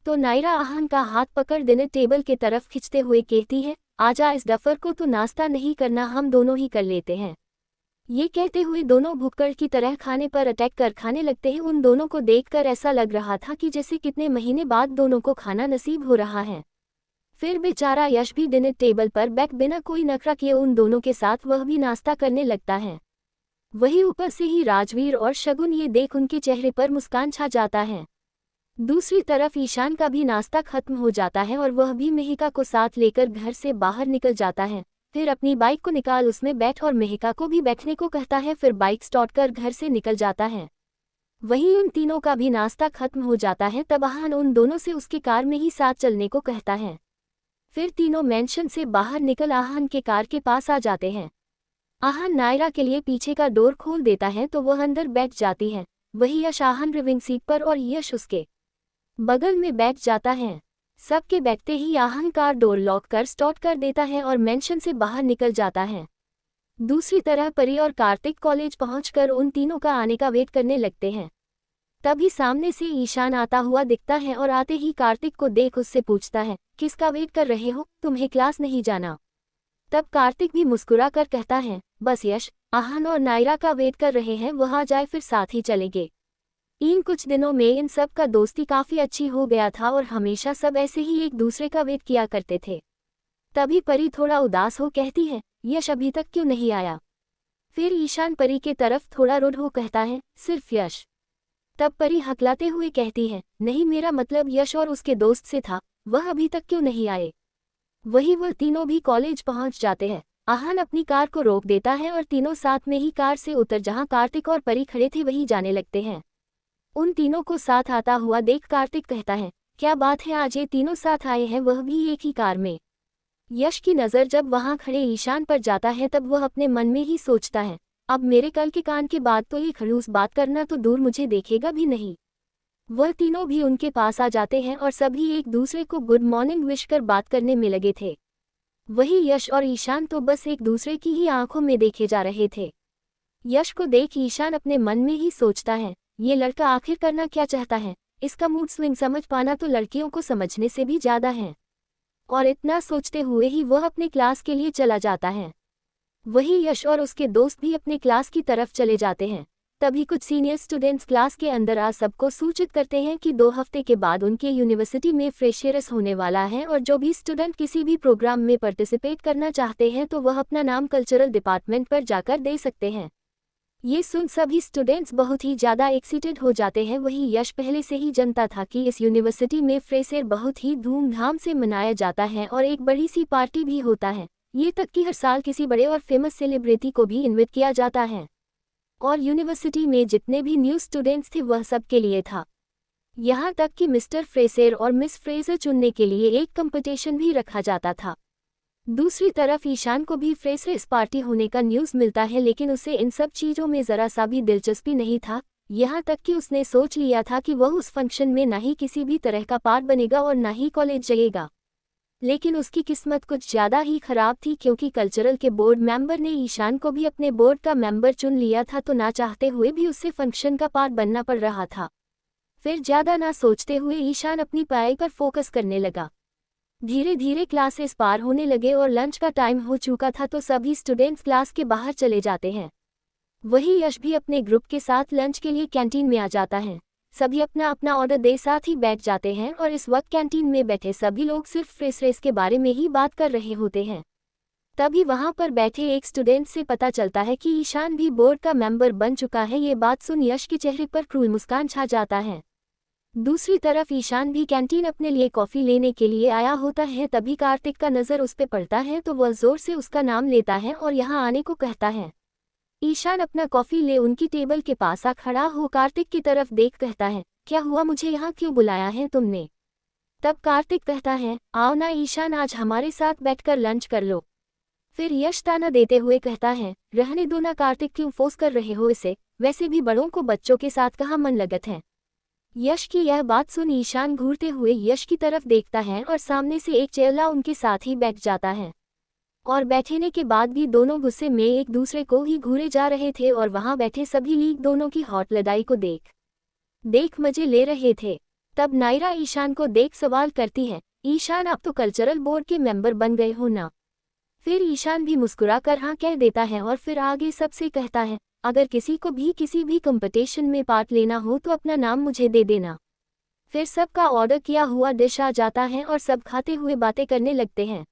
तो नायरा आहान का हाथ पकड़ देने टेबल के तरफ खींचते हुए कहती है, आजा इस डफर को, तो नाश्ता नहीं करना हम दोनों ही कर लेते हैं। ये कहते हुए दोनों भुक्कड़ की तरह खाने पर अटैक कर खाने लगते हैं। उन दोनों को देखकर ऐसा लग रहा था कि जैसे कितने महीने बाद दोनों को खाना नसीब हो रहा है। फिर बेचारा यश भी डिनर टेबल पर बैठ बिना कोई नखरा किए उन दोनों के साथ वह भी नाश्ता करने लगता है। वही ऊपर से ही राजवीर और शगुन ये देख उनके चेहरे पर मुस्कान छा जाता है। दूसरी तरफ ईशान का भी नाश्ता खत्म हो जाता है और वह भी मेहिका को साथ लेकर घर से बाहर निकल जाता है। फिर अपनी बाइक को निकाल उसमें बैठ और मेहिका को भी बैठने को कहता है। फिर बाइक स्टार्ट कर घर से निकल जाता है। वहीं उन तीनों का भी नाश्ता खत्म हो जाता है। तब आहान उन दोनों से उसकी कार में ही साथ चलने को कहता है। फिर तीनों मेंशन से बाहर निकल आहान के कार के पास आ जाते हैं। आहान नायरा के लिए पीछे का डोर खोल देता है तो वह अंदर बैठ जाती है। वही यश आहान ड्राइविंग सीट पर और यश उसके बगल में बैठ जाता है। सबके बैठते ही आहान कार डोर लॉक कर स्टार्ट कर देता है और मेंशन से बाहर निकल जाता है। दूसरी तरह परी और कार्तिक कॉलेज पहुंचकर उन तीनों का आने का वेट करने लगते हैं। तभी सामने से ईशान आता हुआ दिखता है और आते ही कार्तिक को देख उससे पूछता है, किसका वेट कर रहे हो, तुम्हें क्लास नहीं जाना? तब कार्तिक भी मुस्कुरा कर कहता है, बस यश, आहान और नायरा का वेट कर रहे हैं, वह आ जाए फिर साथ ही चलेंगे। इन कुछ दिनों में इन सब का दोस्ती काफ़ी अच्छी हो गया था और हमेशा सब ऐसे ही एक दूसरे का वेट किया करते थे। तभी परी थोड़ा उदास हो कहती है, यश अभी तक क्यों नहीं आया? फिर ईशान परी के तरफ थोड़ा रूड हो कहता है, सिर्फ यश। तब परी हकलाते हुए कहती है, नहीं मेरा मतलब यश और उसके दोस्त से था, वह अभी तक क्यों नहीं आए? वही वह तीनों भी कॉलेज पहुंच जाते हैं। आहान अपनी कार को रोक देता है और तीनों साथ में ही कार से उतर जहां कार्तिक और परी खड़े थे वहीं जाने लगते हैं। उन तीनों को साथ आता हुआ देख कार्तिक कहता है, क्या बात है आज ये तीनों साथ आए हैं, वह भी एक ही कार में? यश की नज़र जब वहां खड़े ईशान पर जाता है तब वह अपने मन में ही सोचता है, अब मेरे कल के कान के बाद तो ये खड़ूस बात करना तो दूर मुझे देखेगा भी नहीं। वह तीनों भी उनके पास आ जाते हैं और सभी एक दूसरे को गुड मॉर्निंग विश कर बात करने में लगे थे। वही यश और ईशान तो बस एक दूसरे की ही आंखों में देखे जा रहे थे। यश को देख ईशान अपने मन में ही सोचता है, ये लड़का आखिर करना क्या चाहता है, इसका मूड स्विंग समझ पाना तो लड़कियों को समझने से भी ज़्यादा है। और इतना सोचते हुए ही वह अपने क्लास के लिए चला जाता है। वही यश और उसके दोस्त भी अपने क्लास की तरफ चले जाते हैं। तभी कुछ सीनियर स्टूडेंट्स क्लास के अंदर आ सबको सूचित करते हैं कि 2 हफ्ते के बाद उनके यूनिवर्सिटी में फ्रेशर्स होने वाला है और जो भी स्टूडेंट किसी भी प्रोग्राम में पार्टिसिपेट करना चाहते हैं तो वह अपना नाम कल्चरल डिपार्टमेंट पर जाकर दे सकते हैं। ये सुन सभी स्टूडेंट्स बहुत ही ज़्यादा एक्साइटेड हो जाते हैं। वही यश पहले से ही जानता था कि इस यूनिवर्सिटी में फ्रेशर बहुत ही धूमधाम से मनाया जाता है और एक बड़ी सी पार्टी भी होता है। ये तक कि हर साल किसी बड़े और फेमस सेलिब्रिटी को भी इन्वाइट किया जाता है। और यूनिवर्सिटी में जितने भी न्यू स्टूडेंट्स थे वह सब के लिए था। यहाँ तक कि मिस्टर फ्रेशर और मिस फ्रेजर चुनने के लिए एक कंपटीशन भी रखा जाता था। दूसरी तरफ ईशान को भी फ्रेशर्स पार्टी होने का न्यूज़ मिलता है, लेकिन उसे इन सब चीज़ों में ज़रा सा भी दिलचस्पी नहीं था। यहाँ तक कि उसने सोच लिया था कि वह उस फंक्शन में ना ही किसी भी तरह का पार्ट बनेगा और ना ही कॉलेज जाएगा। लेकिन उसकी किस्मत कुछ ज़्यादा ही खराब थी, क्योंकि कल्चरल के बोर्ड मेंबर ने ईशान को भी अपने बोर्ड का मेंबर चुन लिया था, तो ना चाहते हुए भी उसे फंक्शन का पार्ट बनना पड़ रहा था। फिर ज्यादा ना सोचते हुए ईशान अपनी पढ़ाई पर फोकस करने लगा। धीरे धीरे क्लासेस पार होने लगे और लंच का टाइम हो चुका था तो सभी स्टूडेंट्स क्लास के बाहर चले जाते हैं। वही यश भी अपने ग्रुप के साथ लंच के लिए कैंटीन में आ जाता है। सभी अपना अपना ऑर्डर दे साथ ही बैठ जाते हैं और इस वक्त कैंटीन में बैठे सभी लोग सिर्फ रेस के बारे में ही बात कर रहे होते हैं। तभी वहां पर बैठे एक स्टूडेंट से पता चलता है कि ईशान भी बोर्ड का मेंबर बन चुका है। ये बात सुन यश के चेहरे पर क्रूर मुस्कान छा जाता है। दूसरी तरफ ईशान भी कैंटीन अपने लिए कॉफ़ी लेने के लिए आया होता है। तभी कार्तिक का नज़र उस पर पड़ता है तो वह ज़ोर से उसका नाम लेता है और यहाँ आने को कहता है। ईशान अपना कॉफ़ी ले उनकी टेबल के पास आ खड़ा हो कार्तिक की तरफ देख कहता है, क्या हुआ, मुझे यहाँ क्यों बुलाया है तुमने? तब कार्तिक कहता है, आओ ना ईशान, आज हमारे साथ बैठकर लंच कर लो। फिर यश ताना देते हुए कहता है, रहने दो ना कार्तिक, क्यों फोर्स कर रहे हो इसे, वैसे भी बड़ों को बच्चों के साथ कहाँ मन लगत है। यश की यह बात सुन ईशान घूरते हुए यश की तरफ देखता है और सामने से एक चेला उनके साथ ही बैठ जाता है। और बैठने के बाद भी दोनों गुस्से में एक दूसरे को ही घूरे जा रहे थे और वहां बैठे सभी लीग दोनों की हॉट लड़ाई को देख मजे ले रहे थे। तब नायरा ईशान को देख सवाल करती है, ईशान आप तो कल्चरल बोर्ड के मेंबर बन गए हो ना? फिर ईशान भी मुस्कुरा कर हाँ कह देता है और फिर आगे सबसे कहता है, अगर किसी को भी किसी भी कंपटीशन में पार्ट लेना हो तो अपना नाम मुझे दे देना। फिर सबका ऑर्डर किया हुआ डिश आ जाता है और सब खाते हुए बातें करने लगते हैं।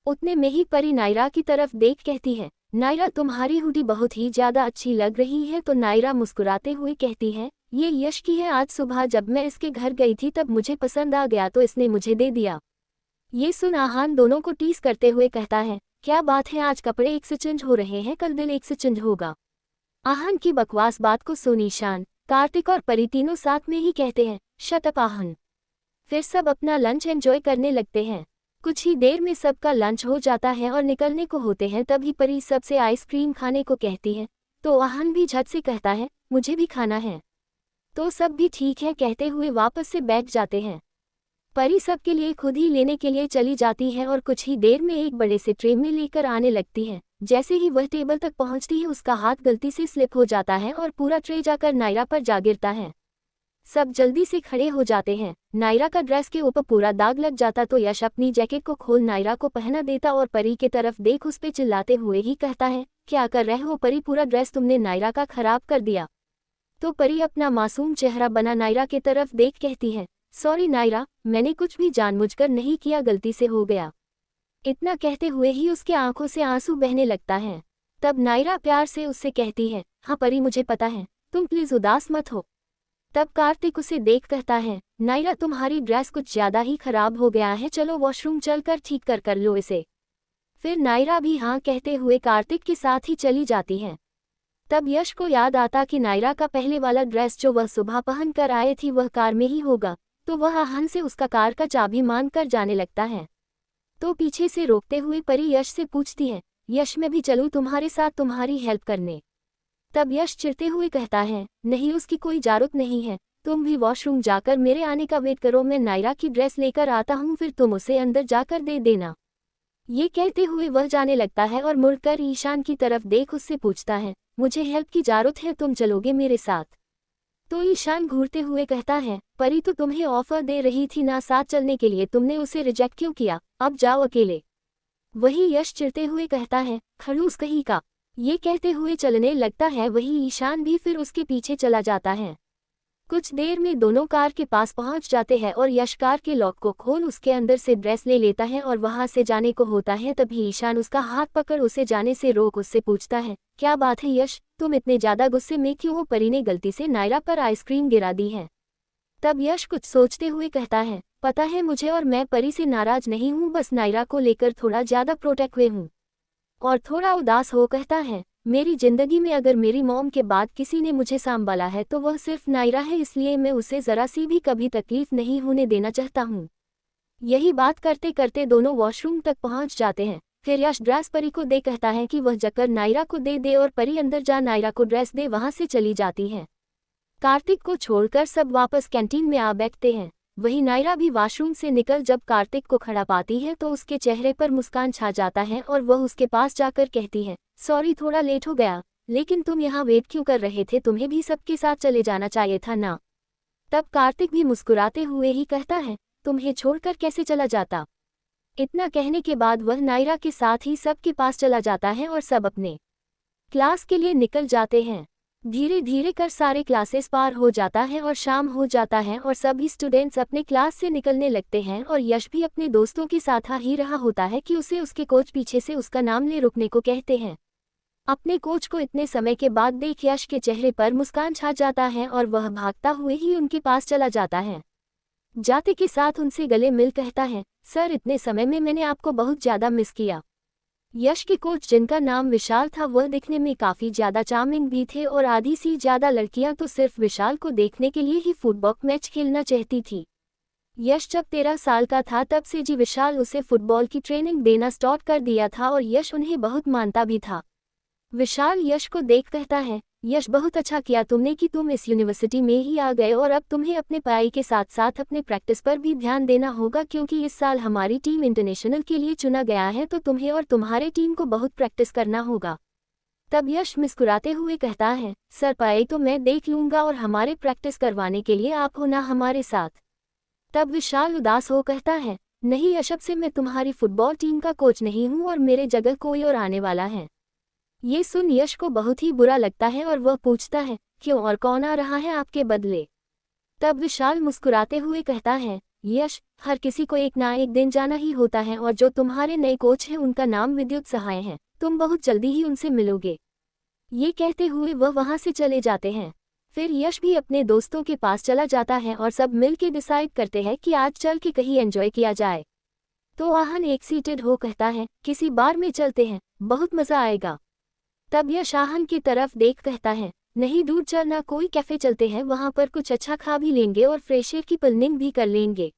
उतने में ही परी नायरा की तरफ देख कहती है, नायरा तुम्हारी हुडी बहुत ही ज़्यादा अच्छी लग रही है। तो नायरा मुस्कुराते हुए कहती है, ये यश की है, आज सुबह जब मैं इसके घर गई थी तब मुझे पसंद आ गया तो इसने मुझे दे दिया। ये सुन आहान दोनों को टीस करते हुए कहता है, क्या बात है, आज कपड़े एक से चेंज हो रहे हैं, कल दिल एक से चेंज होगा। आहान की बकवास बात को सुन ईशान, कार्तिक और परी तीनों साथ में ही कहते हैं, शट अप आहान। फिर सब अपना लंच एंजॉय करने लगते हैं। कुछ ही देर में सबका लंच हो जाता है और निकलने को होते हैं। तभी परी सबसे आइसक्रीम खाने को कहती है तो आहान भी झट से कहता है, मुझे भी खाना है। तो सब भी ठीक है कहते हुए वापस से बैठ जाते हैं। परी सबके लिए खुद ही लेने के लिए चली जाती है और कुछ ही देर में एक बड़े से ट्रे में लेकर आने लगती है। जैसे ही वह टेबल तक पहुंचती है उसका हाथ गलती से स्लिप हो जाता है और पूरा ट्रे जाकर नायरा पर जा गिरता है। सब जल्दी से खड़े हो जाते हैं। नायरा का ड्रेस के ऊपर पूरा दाग लग जाता तो यश अपनी जैकेट को खोल नायरा को पहना देता और परी के तरफ देख उस पे चिल्लाते हुए ही कहता है, क्या कर रहे हो परी, पूरा ड्रेस तुमने नायरा का खराब कर दिया। तो परी अपना मासूम चेहरा बना नायरा के तरफ देख कहती है, सॉरी नायरा, मैंने कुछ भी जानबूझकर नहीं किया, गलती से हो गया। इतना कहते हुए ही उसके आंखों से आंसू बहने लगता है। तब नायरा प्यार से उससे कहती है, हाँ परी मुझे पता है, तुम प्लीज उदास मत हो। तब कार्तिक उसे देख कहता है, नायरा तुम्हारी ड्रेस कुछ ज्यादा ही खराब हो गया है, चलो वॉशरूम चलकर ठीक कर लो इसे। फिर नायरा भी हाँ कहते हुए कार्तिक के साथ ही चली जाती है। तब यश को याद आता कि नायरा का पहले वाला ड्रेस जो वह सुबह पहन कर आए थी वह कार में ही होगा, तो वह आहान से उसका कार का चाबी मांग कर जाने लगता है। तो पीछे से रोकते हुए परी यश से पूछती है, यश मैं भी चलूं तुम्हारे साथ तुम्हारी हेल्प करने? तब यश चिढ़ते हुए कहता है, नहीं उसकी कोई जरूरत नहीं है, तुम भी वॉशरूम जाकर मेरे आने का वेट करो, मैं नायरा की ड्रेस लेकर आता हूँ, फिर तुम उसे अंदर जाकर दे देना। ये कहते हुए वह जाने लगता है और मुड़कर ईशान की तरफ देख उससे पूछता है, मुझे हेल्प की जरूरत है, तुम चलोगे मेरे साथ? तो ईशान घूरते हुए कहता है, परी तो तुम्हें ऑफर दे रही थी ना साथ चलने के लिए, तुमने उसे रिजेक्ट क्यों किया, अब जाओ अकेले। वही यश चिढ़ते हुए कहता है, खड़ूस कहीं का। ये कहते हुए चलने लगता है। वही ईशान भी फिर उसके पीछे चला जाता है। कुछ देर में दोनों कार के पास पहुंच जाते हैं और यश कार के लॉक को खोल उसके अंदर से ड्रेस ले लेता है और वहां से जाने को होता है। तभी ईशान उसका हाथ पकड़ उसे जाने से रोक उससे पूछता है, क्या बात है यश, तुम इतने ज्यादा गुस्से में क्यों हो? परी ने गलती से नायरा पर आइसक्रीम गिरा दी है। तब यश कुछ सोचते हुए कहता है, पता है मुझे, और मैं परी से नाराज नहीं हूँ, बस नायरा को लेकर थोड़ा ज्यादा प्रोटेक्ट हुए हूँ। और थोड़ा उदास हो कहता है, मेरी जिंदगी में अगर मेरी मॉम के बाद किसी ने मुझे संभाला है तो वह सिर्फ नायरा है, इसलिए मैं उसे जरा सी भी कभी तकलीफ नहीं होने देना चाहता हूँ। यही बात करते करते दोनों वॉशरूम तक पहुँच जाते हैं। फिर यश ड्रेस परी को दे कहता है कि वह जाकर नायरा को दे दे और परी अंदर जा नायरा को ड्रेस दे, वहां से चली जाती है। कार्तिक को छोड़कर सब वापस कैंटीन में आ बैठते हैं। वही नायरा भी वॉशरूम से निकल जब कार्तिक को खड़ा पाती है तो उसके चेहरे पर मुस्कान छा जाता है और वह उसके पास जाकर कहती है, सॉरी थोड़ा लेट हो गया, लेकिन तुम यहाँ वेट क्यों कर रहे थे? तुम्हें भी सबके साथ चले जाना चाहिए था ना। तब कार्तिक भी मुस्कुराते हुए ही कहता है, तुम्हें छोड़कर कैसे चला जाता। इतना कहने के बाद वह नायरा के साथ ही सबके पास चला जाता है और सब अपने क्लास के लिए निकल जाते हैं। धीरे धीरे कर सारे क्लासेस पार हो जाता है और शाम हो जाता है और सभी स्टूडेंट्स अपने क्लास से निकलने लगते हैं और यश भी अपने दोस्तों के साथ आ ही रहा होता है कि उसे उसके कोच पीछे से उसका नाम ले रुकने को कहते हैं। अपने कोच को इतने समय के बाद देख यश के चेहरे पर मुस्कान छा जाता है और वह भागता हुए ही उनके पास चला जाता है। जाते के साथ उनसे गले मिल कहता है, सर इतने समय में मैंने आपको बहुत ज़्यादा मिस किया। यश के कोच जिनका नाम विशाल था वह दिखने में काफ़ी ज़्यादा चार्मिंग भी थे और आधी सी ज़्यादा लड़कियां तो सिर्फ विशाल को देखने के लिए ही फुटबॉल मैच खेलना चाहती थी। यश जब 13 साल का था तब से जी विशाल उसे फुटबॉल की ट्रेनिंग देना स्टार्ट कर दिया था और यश उन्हें बहुत मानता भी था। विशाल यश को देख कहता है, यश बहुत अच्छा किया तुमने कि तुम इस यूनिवर्सिटी में ही आ गए और अब तुम्हें अपने पढ़ाई के साथ साथ अपने प्रैक्टिस पर भी ध्यान देना होगा क्योंकि इस साल हमारी टीम इंटरनेशनल के लिए चुना गया है तो तुम्हें और तुम्हारे टीम को बहुत प्रैक्टिस करना होगा। तब यश मुस्कुराते हुए कहता है, सर पढ़ाई तो मैं देख लूँगा और हमारे प्रैक्टिस करवाने के लिए आप हो ना हमारे साथ। तब विशाल उदास हो कहता है, नहीं यश अब से मैं तुम्हारी फुटबॉल टीम का कोच नहीं हूँ और मेरे जगह कोई और आने वाला है। ये सुन यश को बहुत ही बुरा लगता है और वह पूछता है, क्यों और कौन आ रहा है आपके बदले। तब विशाल मुस्कुराते हुए कहता है, यश हर किसी को एक ना एक दिन जाना ही होता है और जो तुम्हारे नए कोच हैं उनका नाम विद्युत सहाय है, तुम बहुत जल्दी ही उनसे मिलोगे। ये कहते हुए वह वहाँ से चले जाते हैं। फिर यश भी अपने दोस्तों के पास चला जाता है और सब मिल के डिसाइड करते हैं कि आज चल के कहीं एंजॉय किया जाए। तो आहन एक्साइटेड हो कहता है, किसी बार में चलते हैं, बहुत मज़ा आएगा। तब यश आहन की तरफ देख कहता है, नहीं दूर चलना, कोई कैफे चलते हैं, वहाँ पर कुछ अच्छा खा भी लेंगे और फ्रेश एयर की पिलनिंग भी कर लेंगे।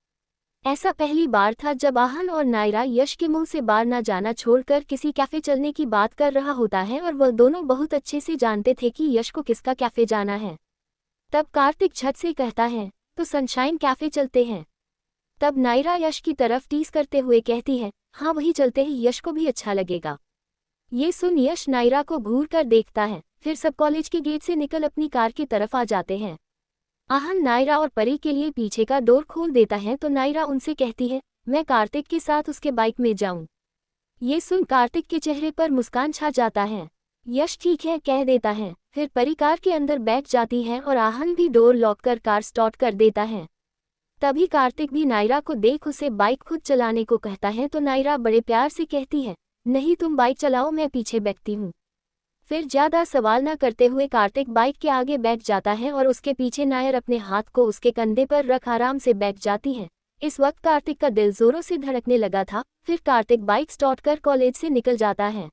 ऐसा पहली बार था जब आहन और नायरा यश के मुंह से बाहर ना जाना छोड़कर किसी कैफे चलने की बात कर रहा होता है और वह दोनों बहुत अच्छे से जानते थे कि यश को किसका कैफे जाना है। तब कार्तिक छत से कहता है, तो सनशाइन कैफे चलते हैं। तब नायरा यश की तरफ टीज करते हुए कहती है, हाँ वही चलते हैं, यश को भी अच्छा लगेगा। ये सुन यश नायरा को घूर कर देखता है। फिर सब कॉलेज के गेट से निकल अपनी कार की तरफ आ जाते हैं। आहन नायरा और परी के लिए पीछे का डोर खोल देता है तो नायरा उनसे कहती है, मैं कार्तिक के साथ उसके बाइक में जाऊं। ये सुन कार्तिक के चेहरे पर मुस्कान छा जाता है। यश ठीक है कह देता है। फिर परी कार के अंदर बैठ जाती है और आहन भी डोर लॉक कर कार स्टार्ट कर देता है। तभी कार्तिक भी नायरा को देख उसे बाइक खुद चलाने को कहता है तो नायरा बड़े प्यार से कहती है, नहीं तुम बाइक चलाओ, मैं पीछे बैठती हूँ। फिर ज़्यादा सवाल न करते हुए कार्तिक बाइक के आगे बैठ जाता है और उसके पीछे नायर अपने हाथ को उसके कंधे पर रख आराम से बैठ जाती है। इस वक्त कार्तिक का दिल जोरों से धड़कने लगा था। फिर कार्तिक बाइक स्टार्ट कर कॉलेज से निकल जाता है।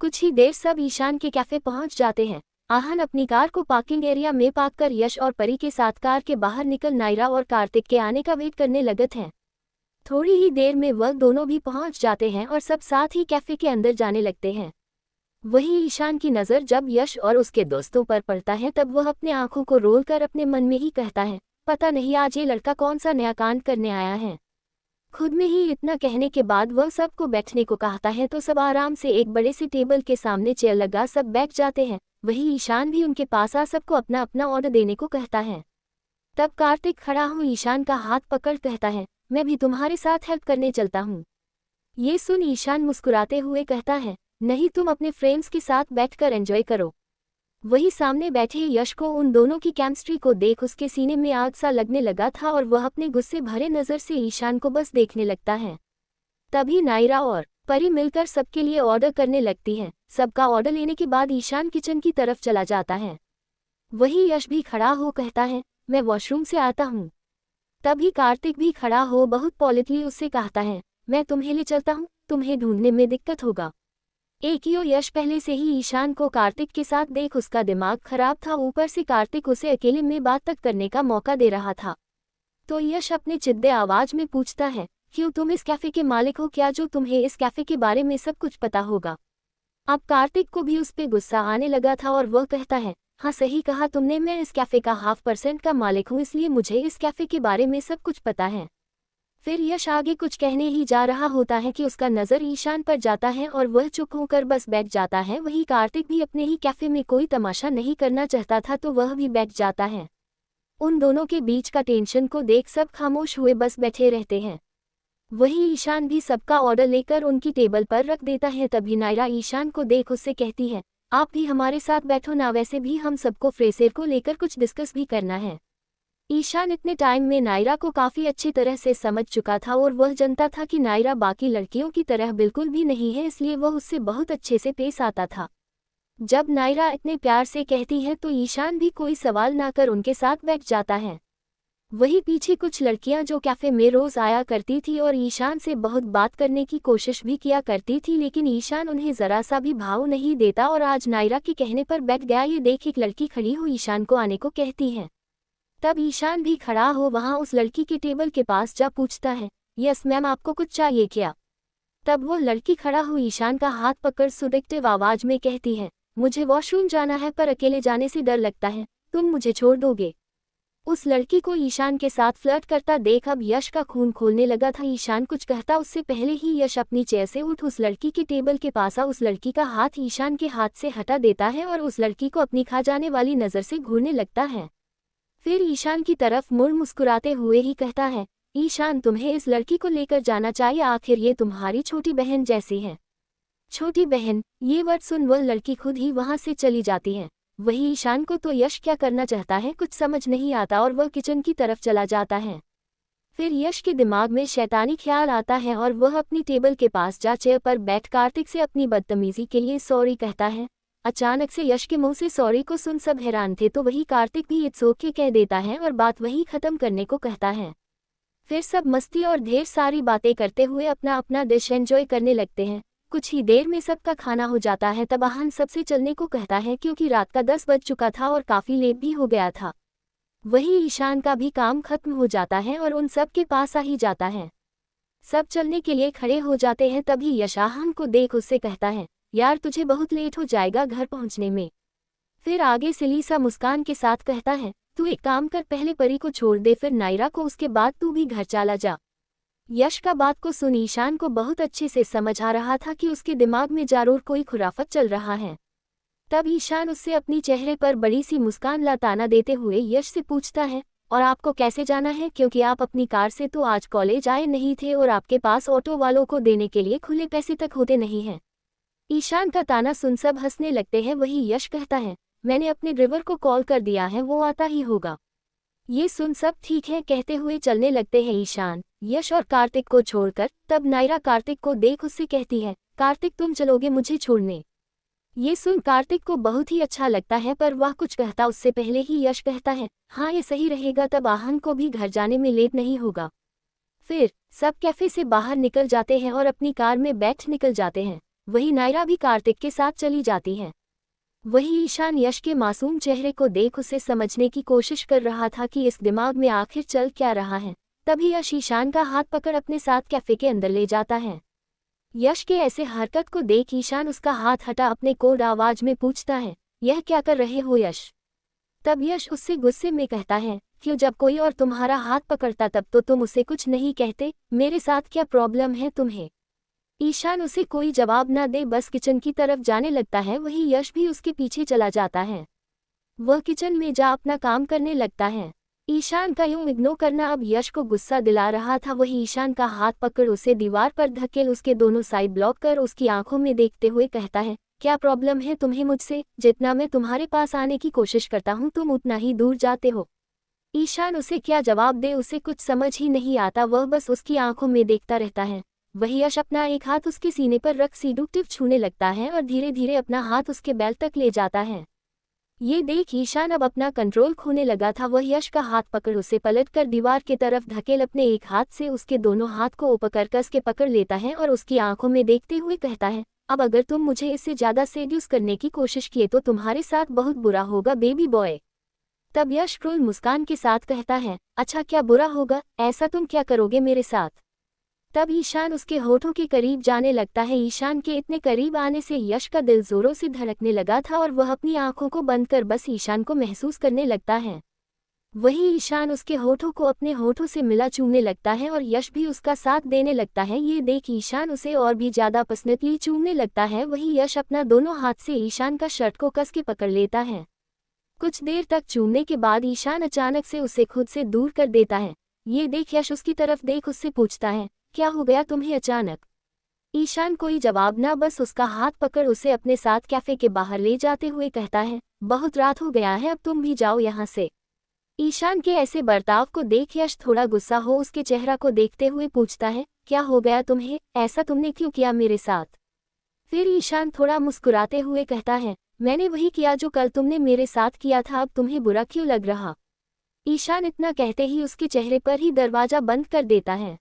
कुछ ही देर सब ईशान के कैफे पहुंच जाते हैं। आहन अपनी कार को पार्किंग एरिया में पार्क कर यश और परी के साथ कार के बाहर निकल नायरा और कार्तिक के आने का वेट करने लगते हैं। थोड़ी ही देर में वह दोनों भी पहुंच जाते हैं और सब साथ ही कैफे के अंदर जाने लगते हैं। वही ईशान की नज़र जब यश और उसके दोस्तों पर पड़ता है तब वह अपने आंखों को रोल कर अपने मन में ही कहता है, पता नहीं आज ये लड़का कौन सा नया कांड करने आया है। खुद में ही इतना कहने के बाद वह सबको बैठने को कहता है तो सब आराम से एक बड़े से टेबल के सामने चेयर लगा सब बैठ जाते हैं। वही ईशान भी उनके पास आ सबको अपना अपना ऑर्डर देने को कहता है। तब कार्तिक खड़ा हो ईशान का हाथ पकड़ कहता है, मैं भी तुम्हारे साथ हेल्प करने चलता हूँ। ये सुन ईशान मुस्कुराते हुए कहता है, नहीं तुम अपने फ्रेंड्स के साथ बैठकर एंजॉय करो। वही सामने बैठे यश को उन दोनों की केमिस्ट्री को देख उसके सीने में आग सा लगने लगा था और वह अपने गुस्से भरे नज़र से ईशान को बस देखने लगता है। तभी नायरा और परी मिलकर सबके लिए ऑर्डर करने लगती है। सबका ऑर्डर लेने के बाद ईशान किचन की तरफ चला जाता है। वही यश भी खड़ा हो कहता है, मैं वॉशरूम से आता हूँ। तभी कार्तिक भी खड़ा हो बहुत पॉलिटली उससे कहता है, मैं तुम्हें ले चलता हूँ, तुम्हें ढूंढने में दिक्कत होगा। एक यो यश पहले से ही ईशान को कार्तिक के साथ देख उसका दिमाग खराब था, ऊपर से कार्तिक उसे अकेले में बात तक करने का मौका दे रहा था। तो यश अपने चिद्दे आवाज में पूछता है, क्यों तुम इस कैफे के मालिक हो क्या जो तुम्हें इस कैफे के बारे में सब कुछ पता होगा। अब कार्तिक को भी उस पर गुस्सा आने लगा था और वह कहता है, हाँ सही कहा तुमने, मैं इस कैफे का 0.5% का मालिक हूँ, इसलिए मुझे इस कैफे के बारे में सब कुछ पता है। फिर यश आगे कुछ कहने ही जा रहा होता है कि उसका नज़र ईशान पर जाता है और वह चुप होकर बस बैठ जाता है। वही कार्तिक भी अपने ही कैफे में कोई तमाशा नहीं करना चाहता था तो वह भी बैठ जाता है। उन दोनों के बीच का टेंशन को देख सब खामोश हुए बस बैठे रहते हैं। वही ईशान भी सबका ऑर्डर लेकर उनकी टेबल पर रख देता है। तभी नायरा ईशान को देख उससे कहती है, आप भी हमारे साथ बैठो ना, वैसे भी हम सबको फ्रेशर को लेकर कुछ डिस्कस भी करना है। ईशान इतने टाइम में नायरा को काफ़ी अच्छी तरह से समझ चुका था और वह जानता था कि नायरा बाकी लड़कियों की तरह बिल्कुल भी नहीं है, इसलिए वह उससे बहुत अच्छे से पेश आता था। जब नायरा इतने प्यार से कहती है तो ईशान भी कोई सवाल ना कर उनके साथ बैठ जाता है। वहीं पीछे कुछ लड़कियां जो कैफ़े में रोज़ आया करती थी और ईशान से बहुत बात करने की कोशिश भी किया करती थी, लेकिन ईशान उन्हें ज़रा सा भी भाव नहीं देता और आज नायरा के कहने पर बैठ गया। ये देख एक लड़की खड़ी हो ईशान को आने को कहती है। तब ईशान भी खड़ा हो वहाँ उस लड़की के टेबल के पास जा पूछता है, यस मैम, आपको कुछ चाहिए क्या? तब वो लड़की खड़ा हो ईशान का हाथ पकड़ सुडिक्टिव आवाज़ में कहती है, मुझे वॉशरूम जाना है पर अकेले जाने से डर लगता है, तुम मुझे छोड़ दोगे? उस लड़की को ईशान के साथ फ्लर्ट करता देख अब यश का खून खोलने लगा था। ईशान कुछ कहता उससे पहले ही यश अपनी चेयर से उठ उस लड़की के टेबल के पास आ उस लड़की का हाथ ईशान के हाथ से हटा देता है और उस लड़की को अपनी खा जाने वाली नज़र से घूरने लगता है। फिर ईशान की तरफ मुड़ मुस्कुराते हुए ही कहता है, ईशान तुम्हें इस लड़की को लेकर जाना चाहिए, आखिर ये तुम्हारी छोटी बहन जैसी है। छोटी बहन, ये वर्ड सुन वह लड़की खुद ही वहाँ से चली जाती है। वही ईशान को तो यश क्या करना चाहता है कुछ समझ नहीं आता और वह किचन की तरफ चला जाता है। फिर यश के दिमाग में शैतानी ख्याल आता है और वह अपनी टेबल के पास जा चेयर पर बैठ कार्तिक से अपनी बदतमीजी के लिए सॉरी कहता है। अचानक से यश के मुंह से सॉरी को सुन सब हैरान थे, तो वही कार्तिक भी इट्स ओके कह देता है और बात वहीं ख़त्म करने को कहता है। फिर सब मस्ती और ढेर सारी बातें करते हुए अपना अपना डिश एंजॉय करने लगते हैं। कुछ ही देर में सबका खाना हो जाता है। तब आहन सबसे चलने को कहता है क्योंकि रात का 10 बज चुका था और काफ़ी लेट भी हो गया था। वही ईशान का भी काम खत्म हो जाता है और उन सब के पास आ ही जाता है। सब चलने के लिए खड़े हो जाते हैं। तभी यश आहन को देख उससे कहता है, यार तुझे बहुत लेट हो जाएगा घर पहुंचने में। फिर आगे से लीसा मुस्कान के साथ कहता है, तू एक काम कर, पहले परी को छोड़ दे फिर नायरा को, उसके बाद तू भी घर चला जा। यश का बात को सुन ईशान को बहुत अच्छे से समझ आ रहा था कि उसके दिमाग में जरूर कोई खुराफत चल रहा है। तब ईशान उससे अपनी चेहरे पर बड़ी सी मुस्कान लाताना देते हुए यश से पूछता है, और आपको कैसे जाना है, क्योंकि आप अपनी कार से तो आज कॉलेज आए नहीं थे और आपके पास ऑटो वालों को देने के लिए खुले पैसे तक होते नहीं हैं। ईशान का ताना सुन सब हंसने लगते हैं। वही यश कहता है, मैंने अपने ड्राइवर को कॉल कर दिया है, वो आता ही होगा। ये सुन सब ठीक है कहते हुए चलने लगते हैं ईशान, यश और कार्तिक को छोड़कर। तब नायरा कार्तिक को देख उससे कहती है, कार्तिक तुम चलोगे मुझे छोड़ने? ये सुन कार्तिक को बहुत ही अच्छा लगता है पर वह कुछ कहता उससे पहले ही यश कहता है, हाँ ये सही रहेगा, तब आहन को भी घर जाने में लेट नहीं होगा। फिर सब कैफे से बाहर निकल जाते हैं और अपनी कार में बैठ निकल जाते हैं। वही नायरा भी कार्तिक के साथ चली जाती है। वही ईशान यश के मासूम चेहरे को देख उसे समझने की कोशिश कर रहा था कि इस दिमाग में आखिर चल क्या रहा है। तभी यश ईशान का हाथ पकड़ अपने साथ कैफे के अंदर ले जाता है। यश के ऐसे हरकत को देख ईशान उसका हाथ हटा अपने कोड आवाज में पूछता है, यह क्या कर रहे हो यश? तब यश उससे गुस्से में कहता है, क्यों, जब कोई और तुम्हारा हाथ पकड़ता तब तो तुम उसे कुछ नहीं कहते, मेरे साथ क्या प्रॉब्लम है तुम्हें? ईशान उसे कोई जवाब न दे बस किचन की तरफ जाने लगता है। वही यश भी उसके पीछे चला जाता है। वह किचन में जा अपना काम करने लगता है। ईशान का यूं इग्नोर करना अब यश को गुस्सा दिला रहा था। वही ईशान का हाथ पकड़ उसे दीवार पर धकेल उसके दोनों साइड ब्लॉक कर उसकी आंखों में देखते हुए कहता है, क्या प्रॉब्लम है तुम्हें मुझसे? जितना मैं तुम्हारे पास आने की कोशिश करता हूँ तुम उतना ही दूर जाते हो। ईशान उसे क्या जवाब दे उसे कुछ समझ ही नहीं आता, वह बस उसकी आंखों में देखता रहता है। वही यश अपना एक हाथ उसके सीने पर रख सीडक्टिव छूने लगता है और धीरे धीरे अपना हाथ उसके बैल तक ले जाता है। ये देख ईशान अब अपना कंट्रोल खोने लगा था। वह यश का हाथ पकड़ उसे पलटकर दीवार के तरफ धकेल अपने एक हाथ से उसके दोनों हाथ को ऊपर कस के पकड़ लेता है और उसकी आंखों में देखते हुए कहता है, अब अगर तुम मुझे इससे ज़्यादा सेड्यूस करने की कोशिश किए तो तुम्हारे साथ बहुत बुरा होगा बेबी बॉय। तब यश क्रूर मुस्कान के साथ कहता है, अच्छा क्या बुरा होगा, ऐसा तुम क्या करोगे मेरे साथ? तब ईशान उसके होठों के करीब जाने लगता है। ईशान के इतने करीब आने से यश का दिल जोरों से धड़कने लगा था और वह अपनी आंखों को बंद कर बस ईशान को महसूस करने लगता है। वही ईशान उसके होठों को अपने होठों से मिला चूमने लगता है और यश भी उसका साथ देने लगता है। ये देख ईशान उसे और भी ज़्यादा पसंदली चूमने लगता है। वही यश अपना दोनों हाथ से ईशान का शर्ट को कस के पकड़ लेता है। कुछ देर तक चूमने के बाद ईशान अचानक से उसे खुद से दूर कर देता है। ये देख यश उसकी तरफ देख उससे पूछता है, क्या हो गया तुम्हें अचानक? ईशान कोई जवाब ना बस उसका हाथ पकड़ उसे अपने साथ कैफे के बाहर ले जाते हुए कहता है, बहुत रात हो गया है, अब तुम भी जाओ यहाँ से। ईशान के ऐसे बर्ताव को देख यश थोड़ा गुस्सा हो उसके चेहरा को देखते हुए पूछता है, क्या हो गया तुम्हें, ऐसा तुमने क्यों किया मेरे साथ? फिर ईशान थोड़ा मुस्कुराते हुए कहता है, मैंने वही किया जो कल तुमने मेरे साथ किया था, अब तुम्हें बुरा क्यों लग रहा? ईशान इतना कहते ही उसके चेहरे पर ही दरवाजा बंद कर देता है।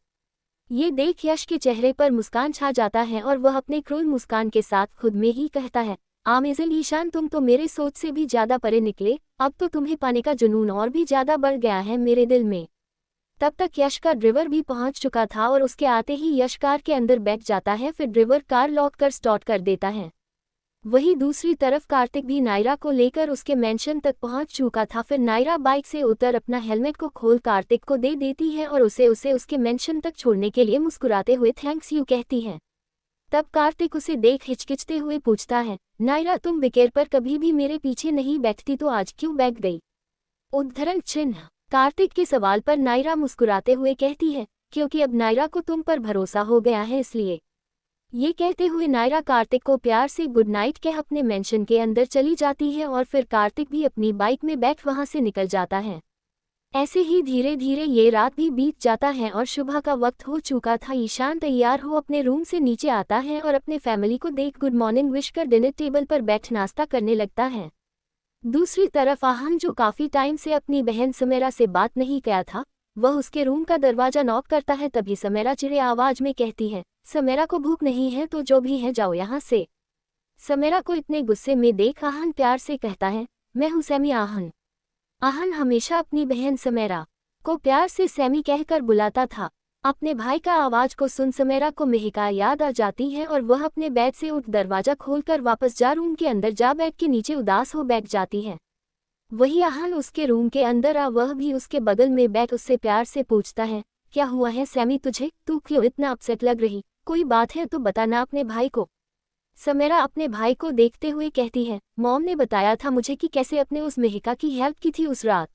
ये देख यश के चेहरे पर मुस्कान छा जाता है और वह अपने क्रूर मुस्कान के साथ खुद में ही कहता है, अमेजिंग ईशान, तुम तो मेरे सोच से भी ज्यादा परे निकले, अब तो तुम्हें पाने का जुनून और भी ज्यादा बढ़ गया है मेरे दिल में। तब तक यश का ड्राइवर भी पहुंच चुका था और उसके आते ही यश कार के अंदर बैठ जाता है। फिर ड्राइवर कार लॉक कर स्टार्ट कर देता है। वहीं दूसरी तरफ कार्तिक भी नायरा को लेकर उसके मेंशन तक पहुंच चुका था। फिर नायरा बाइक से उतर अपना हेलमेट को खोल कार्तिक को दे देती है और उसे उसके मेंशन तक छोड़ने के लिए मुस्कुराते हुए थैंक्स यू कहती है। तब कार्तिक उसे देख हिचकिचते हुए पूछता है, नायरा तुम विकेर पर कभी भी मेरे पीछे नहीं बैठती तो आज क्यों बैठ गई? उद्धरण चिन्ह। कार्तिक के सवाल पर नायरा मुस्कुराते हुए कहती है, क्योंकि अब नायरा को तुम पर भरोसा हो गया है इसलिए। ये कहते हुए नायरा कार्तिक को प्यार से गुड नाइट कह अपने मेंशन के अंदर चली जाती है और फिर कार्तिक भी अपनी बाइक में बैठ वहां से निकल जाता है। ऐसे ही धीरे धीरे ये रात भी बीत जाता है और सुबह का वक्त हो चुका था। ईशान तैयार हो अपने रूम से नीचे आता है और अपने फैमिली को देख गुड मॉर्निंग विश कर डिनर टेबल पर बैठ नाश्ता करने लगता है। दूसरी तरफ आहन जो काफी टाइम से अपनी बहन समेरा से बात नहीं किया था, वह उसके रूम का दरवाजा नॉक करता है। तभी समेरा चिड़े आवाज में कहती है, समेरा को भूख नहीं है तो जो भी है जाओ यहाँ से। समेरा को इतने गुस्से में देख आहन प्यार से कहता है, मैं हूँ सैमी आहन। आहन हमेशा अपनी बहन समेरा को प्यार से सैमी कहकर बुलाता था। अपने भाई का आवाज को सुन समेरा को मेहिका याद आ जाती है और वह अपने बेड से उठ दरवाजा खोलकर वापस जा रूम के अंदर जा बेड के नीचे उदास हो बैठ जाती है। वही आहन उसके रूम के अंदर आ वह भी उसके बगल में बैठ उससे प्यार से पूछता है, क्या हुआ है सैमी तुझे, तू क्यों इतना अपसेट लग रही, कोई बात है तो बताना अपने भाई को। समेरा अपने भाई को देखते हुए कहती है, मॉम ने बताया था मुझे कि कैसे अपने उस मेहिका की हेल्प की थी उस रात।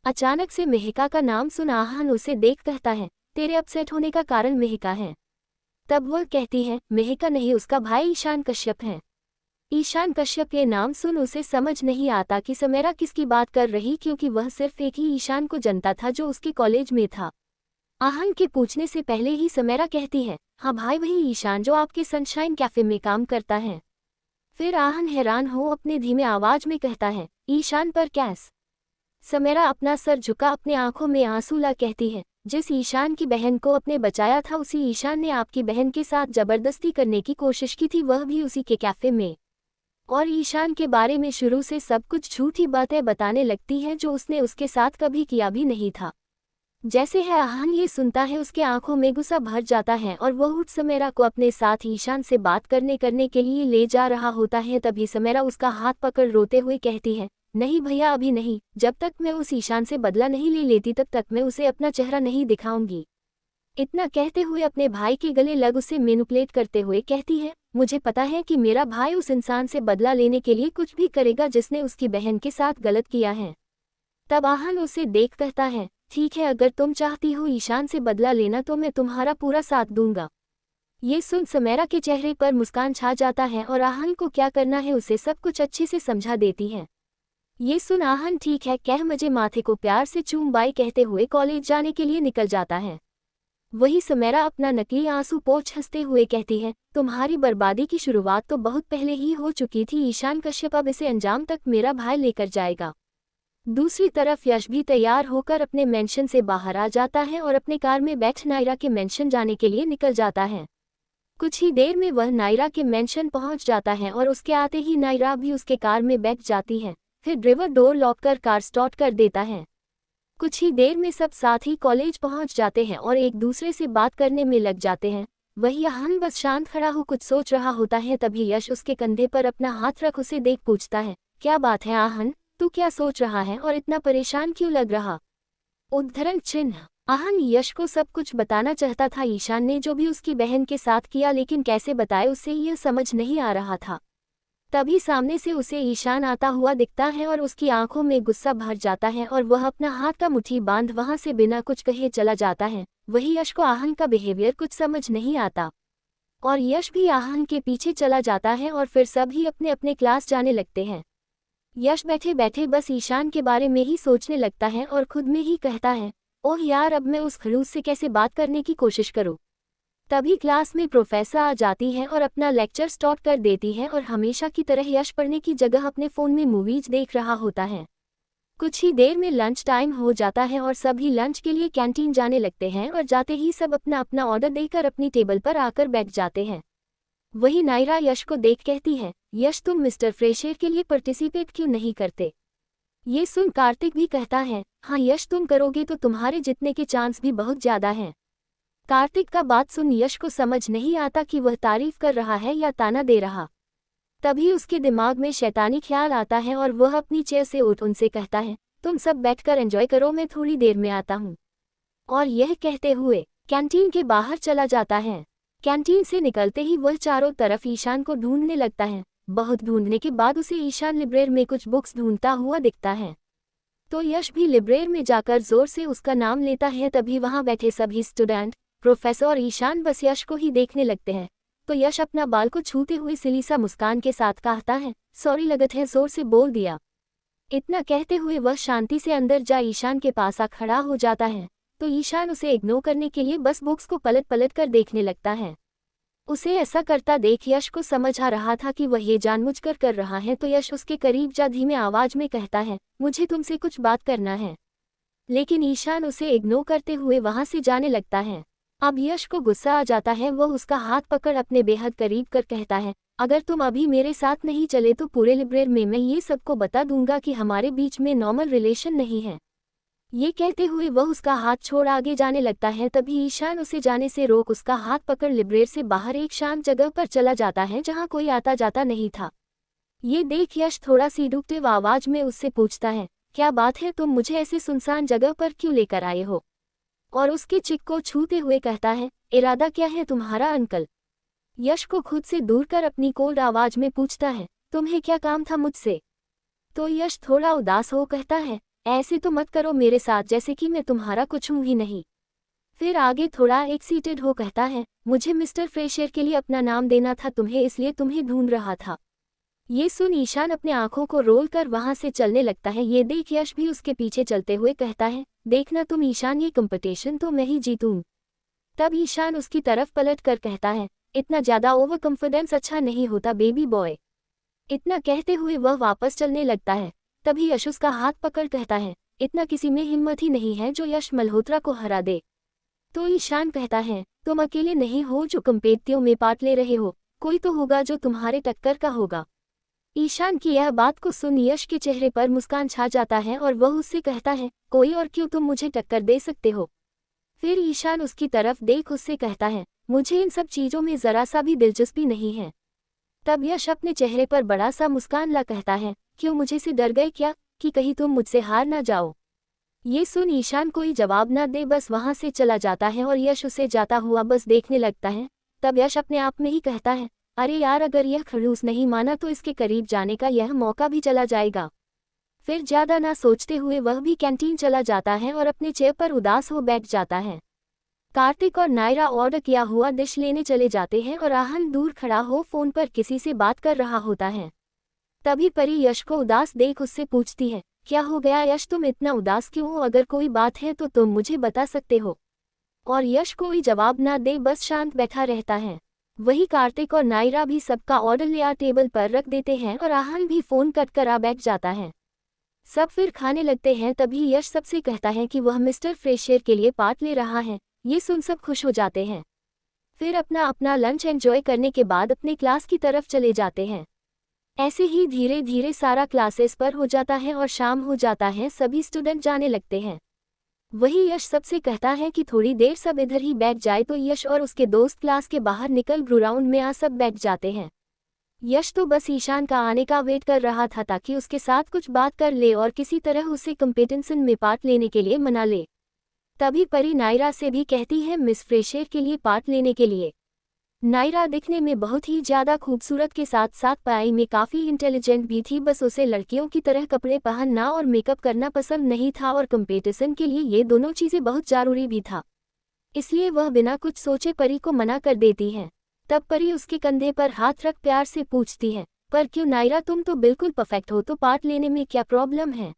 अचानक से मेहिका का नाम सुन आहन उसे देख कहता है, तेरे अपसेट होने का कारण मेहिका है। तब वह कहती है, मेहिका नहीं उसका भाई ईशान कश्यप है। ईशान कश्यप ये नाम सुन उसे समझ नहीं आता कि समेरा किसकी बात कर रही, क्योंकि वह सिर्फ एक ही ईशान को जानता था जो उसके कॉलेज में था। आहन के पूछने से पहले ही समेरा कहती है, हाँ भाई वही ईशान जो आपके सनशाइन कैफे में काम करता है। फिर आहन हैरान हो अपने धीमे आवाज में कहता है, ईशान पर कैस? समेरा अपना सर झुका अपने आंखों में आंसू ला कहती है, जिस ईशान की बहन को अपने बचाया था उसी ईशान ने आपकी बहन के साथ जबरदस्ती करने की कोशिश की थी, वह भी उसी के कैफे में। और ईशान के बारे में शुरू से सब कुछ झूठी बातें बताने लगती हैं जो उसने उसके साथ कभी किया भी नहीं था। जैसे है आहन ये सुनता है उसके आंखों में गुस्सा भर जाता है और वह उठ समेरा को अपने साथ ईशान से बात करने के लिए ले जा रहा होता है। तभी समेरा उसका हाथ पकड़ रोते हुए कहती है, नहीं भैया अभी नहीं, जब तक मैं उस ईशान से बदला नहीं ले लेती तब तक मैं उसे अपना चेहरा नहीं दिखाऊंगी। इतना कहते हुए अपने भाई के गले लग उसे मैनिपुलेट करते हुए कहती है, मुझे पता है कि मेरा भाई उस इंसान से बदला लेने के लिए कुछ भी करेगा जिसने उसकी बहन के साथ गलत किया है। तब आहन उसे देख कहता है, ठीक है अगर तुम चाहती हो ईशान से बदला लेना तो मैं तुम्हारा पूरा साथ दूंगा। ये सुन समेरा के चेहरे पर मुस्कान छा जाता है और आहन को क्या करना है उसे सब कुछ अच्छे से समझा देती है। ये सुन आहन ठीक है कह मुझे माथे को प्यार से चूम बाय कहते हुए कॉलेज जाने के लिए निकल जाता है। वही समेरा अपना नकली आंसू पोंछ हंसते हुए कहती है, तुम्हारी बर्बादी की शुरुआत तो बहुत पहले ही हो चुकी थी ईशान कश्यप, अब इसे अंजाम तक मेरा भाई लेकर जाएगा। दूसरी तरफ यश भी तैयार होकर अपने मेंशन से बाहर आ जाता है और अपने कार में बैठ नायरा के मेंशन जाने के लिए निकल जाता है। कुछ ही देर में वह नायरा के मेंशन पहुंच जाता है और उसके आते ही नायरा भी उसके कार में बैठ जाती है। फिर ड्राइवर डोर लॉक कर कार स्टार्ट कर देता है। कुछ ही देर में सब साथ ही कॉलेज पहुंच जाते हैं और एक दूसरे से बात करने में लग जाते हैं। वही आहन बस शांत खड़ा हो कुछ सोच रहा होता है। तभी यश उसके कंधे पर अपना हाथ रख उसे देख पूछता है, क्या बात है आहन, तू क्या सोच रहा है और इतना परेशान क्यों लग रहा? उद्धरण चिन्ह। आहन यश को सब कुछ बताना चाहता था ईशान ने जो भी उसकी बहन के साथ किया, लेकिन कैसे बताए उसे यह समझ नहीं आ रहा था। तभी सामने से उसे ईशान आता हुआ दिखता है और उसकी आंखों में गुस्सा भर जाता है और वह अपना हाथ का मुट्ठी बांध वहां से बिना कुछ कहे चला जाता है। वही यश को आहन का बिहेवियर कुछ समझ नहीं आता और यश भी आहन के पीछे चला जाता है और फिर सभी अपने अपने क्लास जाने लगते हैं। यश बैठे बैठे बस ईशान के बारे में ही सोचने लगता है और खुद में ही कहता है, ओह यार, अब मैं उस खड़ूस से कैसे बात करने की कोशिश करूं। तभी क्लास में प्रोफेसर आ जाती है और अपना लेक्चर स्टार्ट कर देती है और हमेशा की तरह यश पढ़ने की जगह अपने फ़ोन में मूवीज देख रहा होता है। कुछ ही देर में लंच टाइम हो जाता है और सभी लंच के लिए कैंटीन जाने लगते हैं और जाते ही सब अपना अपना ऑर्डर देकर अपनी टेबल पर आकर बैठ जाते हैं। वही नायरा यश को देख कहती है, यश तुम मिस्टर फ्रेशर के लिए पार्टिसिपेट क्यों नहीं करते। ये सुन कार्तिक भी कहता है, हाँ यश, तुम करोगे तो तुम्हारे जीतने के चांस भी बहुत ज़्यादा हैं। कार्तिक का बात सुन यश को समझ नहीं आता कि वह तारीफ कर रहा है या ताना दे रहा। तभी उसके दिमाग में शैतानी ख्याल आता है और वह अपनी चेयर से उठ उनसे कहता है, तुम सब बैठकर एंजॉय करो, मैं थोड़ी देर में आता हूँ। और यह कहते हुए कैंटीन के बाहर चला जाता है। कैंटीन से निकलते ही वह चारों तरफ ईशान को ढूंढने लगता है। बहुत ढूंढने के बाद उसे ईशान लिब्रेर में कुछ बुक्स ढूंढता हुआ दिखता है। तो यश भी लिब्रेर में जाकर जोर से उसका नाम लेता है। तभी वहां बैठे सभी स्टूडेंट, प्रोफेसर और ईशान बस यश को ही देखने लगते हैं। तो यश अपना बाल को छूते हुए सिली सा मुस्कान के साथ कहता है, सॉरी लगत है, जोर से बोल दिया। इतना कहते हुए वह शांति से अंदर जा ईशान के पास आ खड़ा हो जाता है। तो ईशान उसे इग्नोर करने के लिए बस बुक्स को पलट पलट कर देखने लगता है। उसे ऐसा करता देख यश को समझ आ रहा था कि वह ये जानबूझकर कर रहा है। तो यश उसके करीब जा धीमे आवाज में कहता है, मुझे तुमसे कुछ बात करना है। लेकिन ईशान उसे इग्नोर करते हुए वहां से जाने लगता है। अब यश को गुस्सा आ जाता है। वह उसका हाथ पकड़ अपने बेहद करीब कर कहता है, अगर तुम अभी मेरे साथ नहीं चले तो पूरे लिब्रेर में मैं ये सबको बता दूंगा कि हमारे बीच में नॉर्मल रिलेशन नहीं है। ये कहते हुए वह उसका हाथ छोड़ आगे जाने लगता है। तभी ईशान उसे जाने से रोक उसका हाथ पकड़ लिब्रेर से बाहर एक शांत जगह पर चला जाता है जहां कोई आता जाता नहीं था। ये देख यश थोड़ा सीडुक्टिव आवाज में उससे पूछता है, क्या बात है, तुम मुझे ऐसे सुनसान जगह पर क्यों लेकर आए हो। और उसके चिक को छूते हुए कहता है, इरादा क्या है तुम्हारा अंकल। यश को खुद से दूर कर अपनी कोल्ड आवाज में पूछता है, तुम्हें क्या काम था मुझसे। तो यश थोड़ा उदास हो कहता है, ऐसे तो मत करो मेरे साथ जैसे कि मैं तुम्हारा कुछ हूं ही नहीं। फिर आगे थोड़ा एक्साइटेड हो कहता है, मुझे मिस्टर फ्रेशर के लिए अपना नाम देना था तुम्हें, इसलिए तुम्हें ढूंढ रहा था। ये सुन ईशान अपने आंखों को रोल कर वहां से चलने लगता है। ये देख यश भी उसके पीछे चलते हुए कहता है, देखना तुम ईशान, ये कंपटीशन तो मैं ही जीतूं। तब ईशान उसकी तरफ पलट कर कहता है, इतना ज्यादा ओवर कॉन्फिडेंस अच्छा नहीं होता बेबी बॉय। इतना कहते हुए वह वापस चलने लगता है। तभी यश उसका हाथ पकड़ कहता है, इतना किसी में हिम्मत ही नहीं है जो यश मल्होत्रा को हरा दे। तो ईशान कहता है, तुम अकेले नहीं हो जो कंपेटियों में पार्ट ले रहे हो, कोई तो होगा जो तुम्हारे टक्कर का होगा। ईशान की यह बात को सुन यश के चेहरे पर मुस्कान छा जाता है और वह उससे कहता है, कोई और क्यों, तुम मुझे टक्कर दे सकते हो। फिर ईशान उसकी तरफ देख उससे कहता है, मुझे इन सब चीज़ों में ज़रा सा भी दिलचस्पी नहीं है। तब यश अपने चेहरे पर बड़ा सा मुस्कान ला कहता है, क्यों, मुझे से डर गए क्या कि कहीं तुम मुझसे हार ना जाओ। ये सुन ईशान कोई जवाब न दे बस वहां से चला जाता है और यश उसे जाता हुआ बस देखने लगता है। तब यश अपने आप में ही कहता है, अरे यार, अगर यह खड़ूस नहीं माना तो इसके करीब जाने का यह मौका भी चला जाएगा। फिर ज्यादा ना सोचते हुए वह भी कैंटीन चला जाता है और अपने चेयर पर उदास हो बैठ जाता है। कार्तिक और नायरा ऑर्डर किया हुआ डिश लेने चले जाते हैं और आहन दूर खड़ा हो फोन पर किसी से बात कर रहा होता है। तभी परी यश को उदास देख उससे पूछती है, क्या हो गया यश, तुम इतना उदास क्यों हो, अगर कोई बात है तो तुम मुझे बता सकते हो। और यश कोई जवाब ना दे बस शांत बैठा रहता है। वही कार्तिक और नायरा भी सबका ऑर्डर ले टेबल पर रख देते हैं और आहन भी फोन कट कर आ बैठ जाता है। सब फिर खाने लगते हैं। तभी यश सबसे कहता है कि वह मिस्टर फ्रेशर के लिए पार्ट ले रहा है। ये सुन सब खुश हो जाते हैं। फिर अपना अपना लंच एंजॉय करने के बाद अपने क्लास की तरफ चले जाते हैं। ऐसे ही धीरे धीरे सारा क्लासेस पर हो जाता है और शाम हो जाता है, सभी स्टूडेंट जाने लगते हैं। वही यश सबसे कहता है कि थोड़ी देर सब इधर ही बैठ जाए। तो यश और उसके दोस्त क्लास के बाहर निकल ग्राउंड में आ सब बैठ जाते हैं। यश तो बस ईशान का आने का वेट कर रहा था ताकि उसके साथ कुछ बात कर ले और किसी तरह उसे कंपटीशन में पार्ट लेने के लिए मना ले। तभी परी नायरा से भी कहती है मिस फ्रेशर के लिए पार्ट लेने के लिए। नायरा दिखने में बहुत ही ज्यादा खूबसूरत के साथ साथ पढ़ाई में काफी इंटेलिजेंट भी थी, बस उसे लड़कियों की तरह कपड़े पहनना और मेकअप करना पसंद नहीं था और कंपटीशन के लिए ये दोनों चीजें बहुत जरूरी भी था। इसलिए वह बिना कुछ सोचे परी को मना कर देती है। तब परी उसके कंधे पर हाथ रख प्यार से पूछती है, पर क्यों नायरा, तुम तो बिल्कुल परफेक्ट हो, तो पार्ट लेने में क्या प्रॉब्लम है।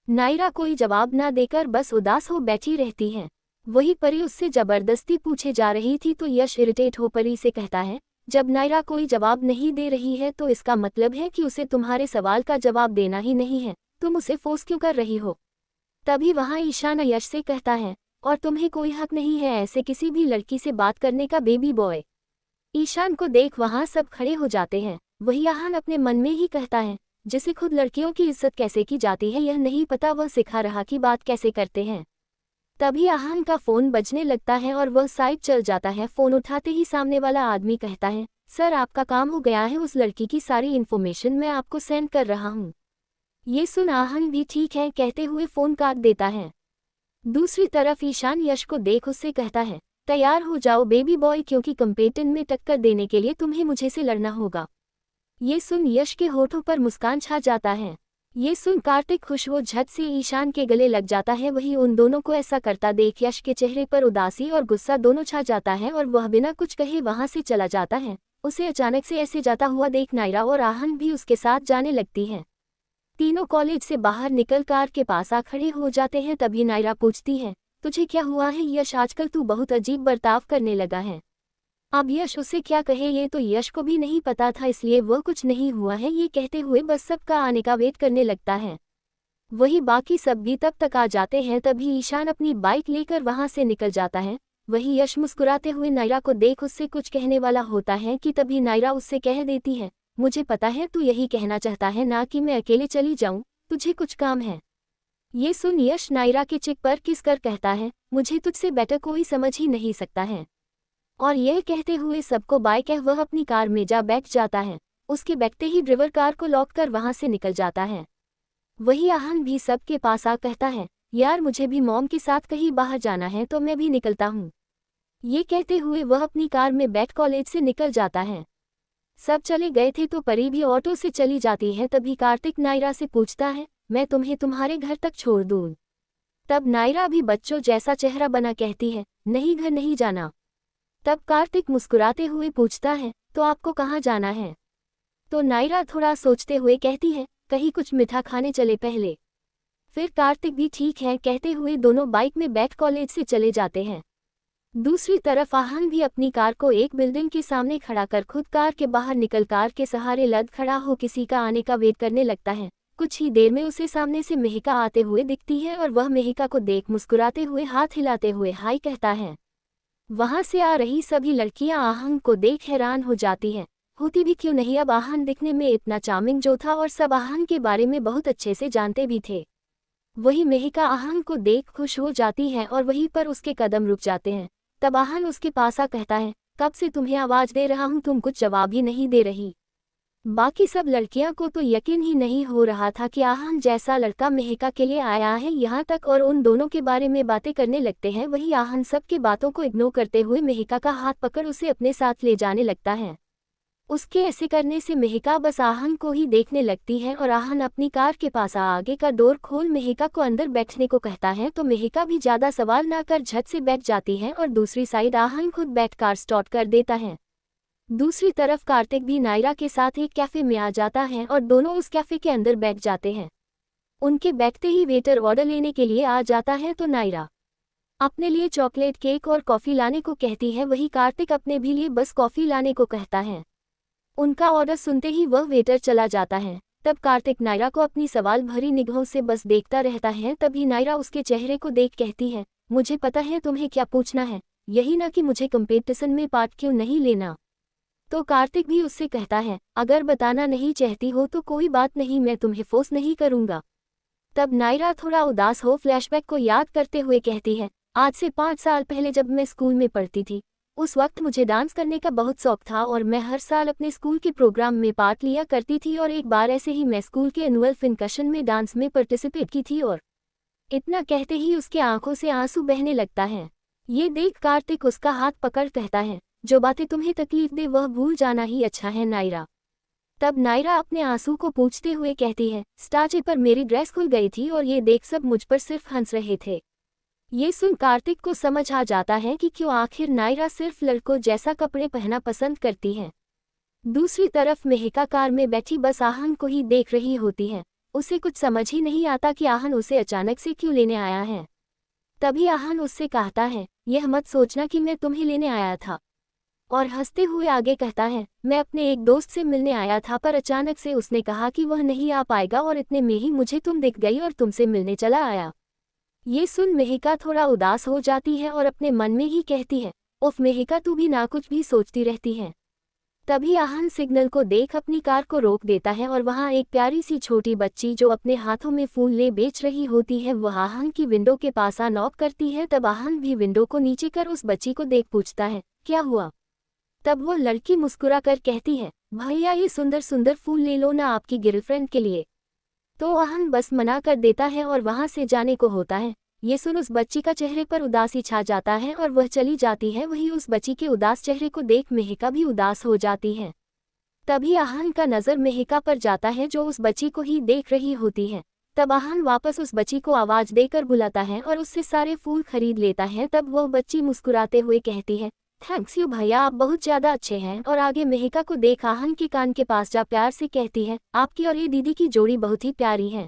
नायरा कोई जवाब ना देकर बस उदास हो बैठी रहती है। वही परी उससे जबरदस्ती पूछे जा रही थी तो यश इरिटेट हो परी से कहता है, जब नायरा कोई जवाब नहीं दे रही है तो इसका मतलब है कि उसे तुम्हारे सवाल का जवाब देना ही नहीं है, तुम उसे फोर्स क्यों कर रही हो। तभी वहाँ ईशान यश से कहता है, और तुम्हें कोई हक नहीं है ऐसे किसी भी लड़की से बात करने का, बेबी बॉय। ईशान को देख वहाँ सब खड़े हो जाते हैं। वही आहान अपने मन में ही कहता है, जिसे खुद लड़कियों की इज्जत कैसे की जाती है यह नहीं पता, वह सिखा रहा कि बात कैसे करते हैं। तभी आहान का फोन बजने लगता है और वह साइड चल जाता है। फोन उठाते ही सामने वाला आदमी कहता है, सर आपका काम हो गया है, उस लड़की की सारी इन्फॉर्मेशन मैं आपको सेंड कर रहा हूँ। ये सुन आहान भी ठीक है कहते हुए फोन काट देता है। दूसरी तरफ ईशान यश को देख उससे कहता है, तैयार हो जाओ बेबी बॉय, क्योंकि कंपेटिशन में टक्कर देने के लिए तुम्हें मुझे से लड़ना होगा। ये सुन यश के होठों पर मुस्कान छा जाता है। ये सुन कार्तिक खुश हो झट से ईशान के गले लग जाता है। वही उन दोनों को ऐसा करता देख यश के चेहरे पर उदासी और गुस्सा दोनों छा जाता है और वह बिना कुछ कहे वहां से चला जाता है। उसे अचानक से ऐसे जाता हुआ देख नायरा और आहान भी उसके साथ जाने लगती है। तीनों कॉलेज से बाहर निकल कार के पास आ खड़े हो जाते हैं। तभी नायरा पूछती है, तुझे क्या हुआ है यश, आजकल तू बहुत अजीब बर्ताव करने लगा है। अब यश उसे क्या कहे ये तो यश को भी नहीं पता था, इसलिए वह कुछ नहीं हुआ है ये कहते हुए बस सबका आने का वेट करने लगता है। वही बाकी सब भी तब तक आ जाते हैं। तभी ईशान अपनी बाइक लेकर वहां से निकल जाता है। वही यश मुस्कुराते हुए नायरा को देख उससे कुछ कहने वाला होता है कि तभी नायरा उससे कह देती है, मुझे पता है तू यही कहना चाहता है ना कि मैं अकेले चली जाऊं, तुझे कुछ काम है। ये सुन यश नायरा के चिक पर किस कर कहता है, मुझे तुझसे बेटर कोई समझ ही नहीं सकता है। और यह कहते हुए सबको बाय कह वह अपनी कार में जा बैठ जाता है। उसके बैठते ही ड्राइवर कार को लॉक कर वहां से निकल जाता है। वही आहान भी सबके पास आ कहता है, यार मुझे भी मॉम के साथ कहीं बाहर जाना है तो मैं भी निकलता हूँ। ये कहते हुए वह अपनी कार में बैठ कॉलेज से निकल जाता है। सब चले गए थे तो परी भी ऑटो से चली जाती है। तभी कार्तिक नायरा से पूछता है, मैं तुम्हें तुम्हारे घर तक छोड़ दूँ। तब नायरा भी बच्चों जैसा चेहरा बना कहती है, नहीं घर नहीं जाना। तब कार्तिक मुस्कुराते हुए पूछता है, तो आपको कहाँ जाना है। तो नायरा थोड़ा सोचते हुए कहती है, कहीं कुछ मीठा खाने चले पहले। फिर कार्तिक भी ठीक है कहते हुए दोनों बाइक में बैठ कॉलेज से चले जाते हैं। दूसरी तरफ आहान भी अपनी कार को एक बिल्डिंग के सामने खड़ा कर खुद कार के बाहर निकल कार के सहारे लद खड़ा हो किसी का आने का वेट करने लगता है। कुछ ही देर में उसे सामने से मेहिका आते हुए दिखती है और वह मेहिका को देख मुस्कुराते हुए हाथ हिलाते हुए हाय कहता है। वहां से आ रही सभी लड़कियां आहान को देख हैरान हो जाती हैं। होती भी क्यों नहीं, अब आहान दिखने में इतना चार्मिंग जो था और सब आहान के बारे में बहुत अच्छे से जानते भी थे। वही मेहिका आहान को देख खुश हो जाती है और वहीं पर उसके कदम रुक जाते हैं। तब आहान उसके पास आ कहता है, कब से तुम्हें आवाज दे रहा हूँ तुम कुछ जवाब ही नहीं दे रही। बाकी सब लड़कियां को तो यकीन ही नहीं हो रहा था कि आहान जैसा लड़का मेहिका के लिए आया है यहाँ तक, और उन दोनों के बारे में बातें करने लगते हैं। वही आहान सबके बातों को इग्नोर करते हुए मेहिका का हाथ पकड़ उसे अपने साथ ले जाने लगता है। उसके ऐसे करने से मेहिका बस आहान को ही देखने लगती है और आहान अपनी कार के पास आगे का डोर खोल मेहिका को अंदर बैठने को कहता है तो मेहिका भी ज्यादा सवाल ना कर झट से बैठ जाती है और दूसरी साइड आहान खुद बैठ कार स्टार्ट कर देता है। दूसरी तरफ कार्तिक भी नायरा के साथ एक कैफे में आ जाता है और दोनों उस कैफे के अंदर बैठ जाते हैं। उनके बैठते ही वेटर ऑर्डर लेने के लिए आ जाता है तो नायरा अपने लिए चॉकलेट केक और कॉफी लाने को कहती है। वही कार्तिक अपने भी लिए बस कॉफी लाने को कहता है। उनका ऑर्डर सुनते ही वह वेटर चला जाता है। तब कार्तिक नायरा को अपनी सवाल भरी निगाहों से बस देखता रहता है। तभी नायरा उसके चेहरे को देख कहती है, मुझे पता है तुम्हें क्या पूछना है, यही ना कि मुझे कंपटीशन में पार्ट क्यों नहीं लेना। तो कार्तिक भी उससे कहता है, अगर बताना नहीं चाहती हो तो कोई बात नहीं, मैं तुम्हें फोर्स नहीं करूंगा। तब नायरा थोड़ा उदास हो फ्लैशबैक को याद करते हुए कहती है, आज से 5 साल पहले जब मैं स्कूल में पढ़ती थी उस वक्त मुझे डांस करने का बहुत शौक था और मैं हर साल अपने स्कूल के प्रोग्राम में पार्ट लिया करती थी। और एक बार ऐसे ही मैं स्कूल के एनुअल फंक्शन में डांस में पार्टिसिपेट की थी। और इतना कहते ही उसके आंखों से आंसू बहने लगता है। ये देख कार्तिक उसका हाथ पकड़ कहता है, जो बातें तुम्हें तकलीफ दे वह भूल जाना ही अच्छा है नायरा। तब नायरा अपने आंसू को पोंछते हुए कहती है, स्टाचे पर मेरी ड्रेस खुल गई थी और ये देख सब मुझ पर सिर्फ हंस रहे थे। ये सुन कार्तिक को समझ आ जाता है कि क्यों आखिर नायरा सिर्फ लड़कों जैसा कपड़े पहनना पसंद करती है। दूसरी तरफ मेहिका कार में बैठी बस आहन को ही देख रही होती है। उसे कुछ समझ ही नहीं आता कि आहन उसे अचानक से क्यों लेने आया है। तभी आहन उससे कहता है, यह मत सोचना कि मैं तुम्हें लेने आया था। और हंसते हुए आगे कहता है, मैं अपने एक दोस्त से मिलने आया था पर अचानक से उसने कहा कि वह नहीं आ पाएगा और इतने में ही मुझे तुम दिख गई और तुमसे मिलने चला आया। ये सुन मेहिका थोड़ा उदास हो जाती है और अपने मन में ही कहती है, उफ मेहिका तू भी ना कुछ भी सोचती रहती है। तभी आहन सिग्नल को देख अपनी कार को रोक देता है और वहाँ एक प्यारी सी छोटी बच्ची जो अपने हाथों में फूल ले बेच रही होती है वह आहन की विंडो के पास आ नॉक करती है। तब आहन भी विंडो को नीचे कर उस बच्ची को देख पूछता है, क्या हुआ। तब वो लड़की मुस्कुरा कर कहती है, भैया ये सुंदर सुंदर फूल ले लो ना आपकी गर्लफ्रेंड के लिए। तो आहन बस मना कर देता है और वहाँ से जाने को होता है। ये सुन उस बच्ची का चेहरे पर उदासी छा जाता है और वह चली जाती है। वही उस बच्ची के उदास चेहरे को देख मेहिका भी उदास हो जाती है। तभी आहन का नज़र मेहिका पर जाता है जो उस बच्ची को ही देख रही होती है। तब आहन वापस उस बच्ची को आवाज़ देकर बुलाता है और उससे सारे फूल खरीद लेता है। तब वह बच्ची मुस्कुराते हुए कहती है, थैंक्स यू भैया आप बहुत ज़्यादा अच्छे हैं। और आगे मेहिका को देख आहन के कान के पास जा प्यार से कहती है, आपकी और ये दीदी की जोड़ी बहुत ही प्यारी है।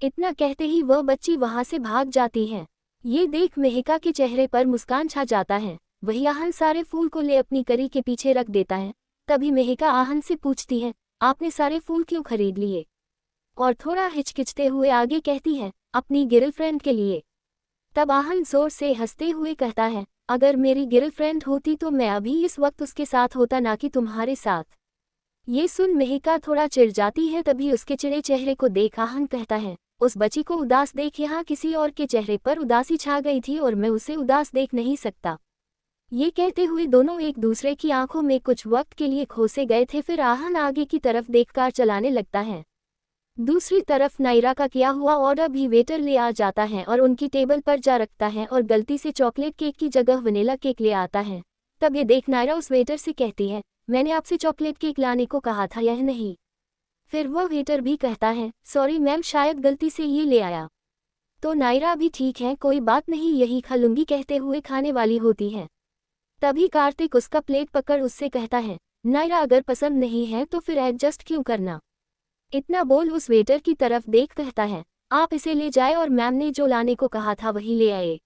इतना कहते ही वह बच्ची वहां से भाग जाती है। ये देख मेहिका के चेहरे पर मुस्कान छा जाता है। वही आहन सारे फूल को ले अपनी करी के पीछे रख देता है। तभी मेहिका आहन से पूछती है, आपने सारे फूल क्यों खरीद लिए। और थोड़ा हिचकिचते हुए आगे कहती है, अपनी गर्लफ्रेंड के लिए। तब आहन जोर से हंसते हुए कहता है, अगर मेरी गर्लफ्रेंड होती तो मैं अभी इस वक्त उसके साथ होता ना कि तुम्हारे साथ। ये सुन मेहिका थोड़ा चिढ़ जाती है। तभी उसके चिढ़े चेहरे को देख आहन कहता है, उस बच्ची को उदास देख यहाँ किसी और के चेहरे पर उदासी छा गई थी और मैं उसे उदास देख नहीं सकता। ये कहते हुए दोनों एक दूसरे की आंखों में कुछ वक्त के लिए खो से गए थे। फिर आहन आगे की तरफ देख कार चलाने लगता है। दूसरी तरफ नायरा का किया हुआ ऑर्डर भी वेटर ले आ जाता है और उनकी टेबल पर जा रखता है और गलती से चॉकलेट केक की जगह वनीला केक ले आता है। तब ये देख नायरा उस वेटर से कहती है, मैंने आपसे चॉकलेट केक लाने को कहा था यह नहीं। फिर वह वेटर भी कहता है, सॉरी मैम शायद गलती से ये ले आया। तो नायरा भी ठीक है कोई बात नहीं यही खा लूंगी कहते हुए खाने वाली होती है। तभी कार्तिक उसका प्लेट पकड़ उससे कहता है, नायरा अगर पसंद नहीं है तो फिर एडजस्ट क्यों करना। इतना बोल उस वेटर की तरफ देख कहता है, आप इसे ले जाए और मैम ने जो लाने को कहा था वही ले आए।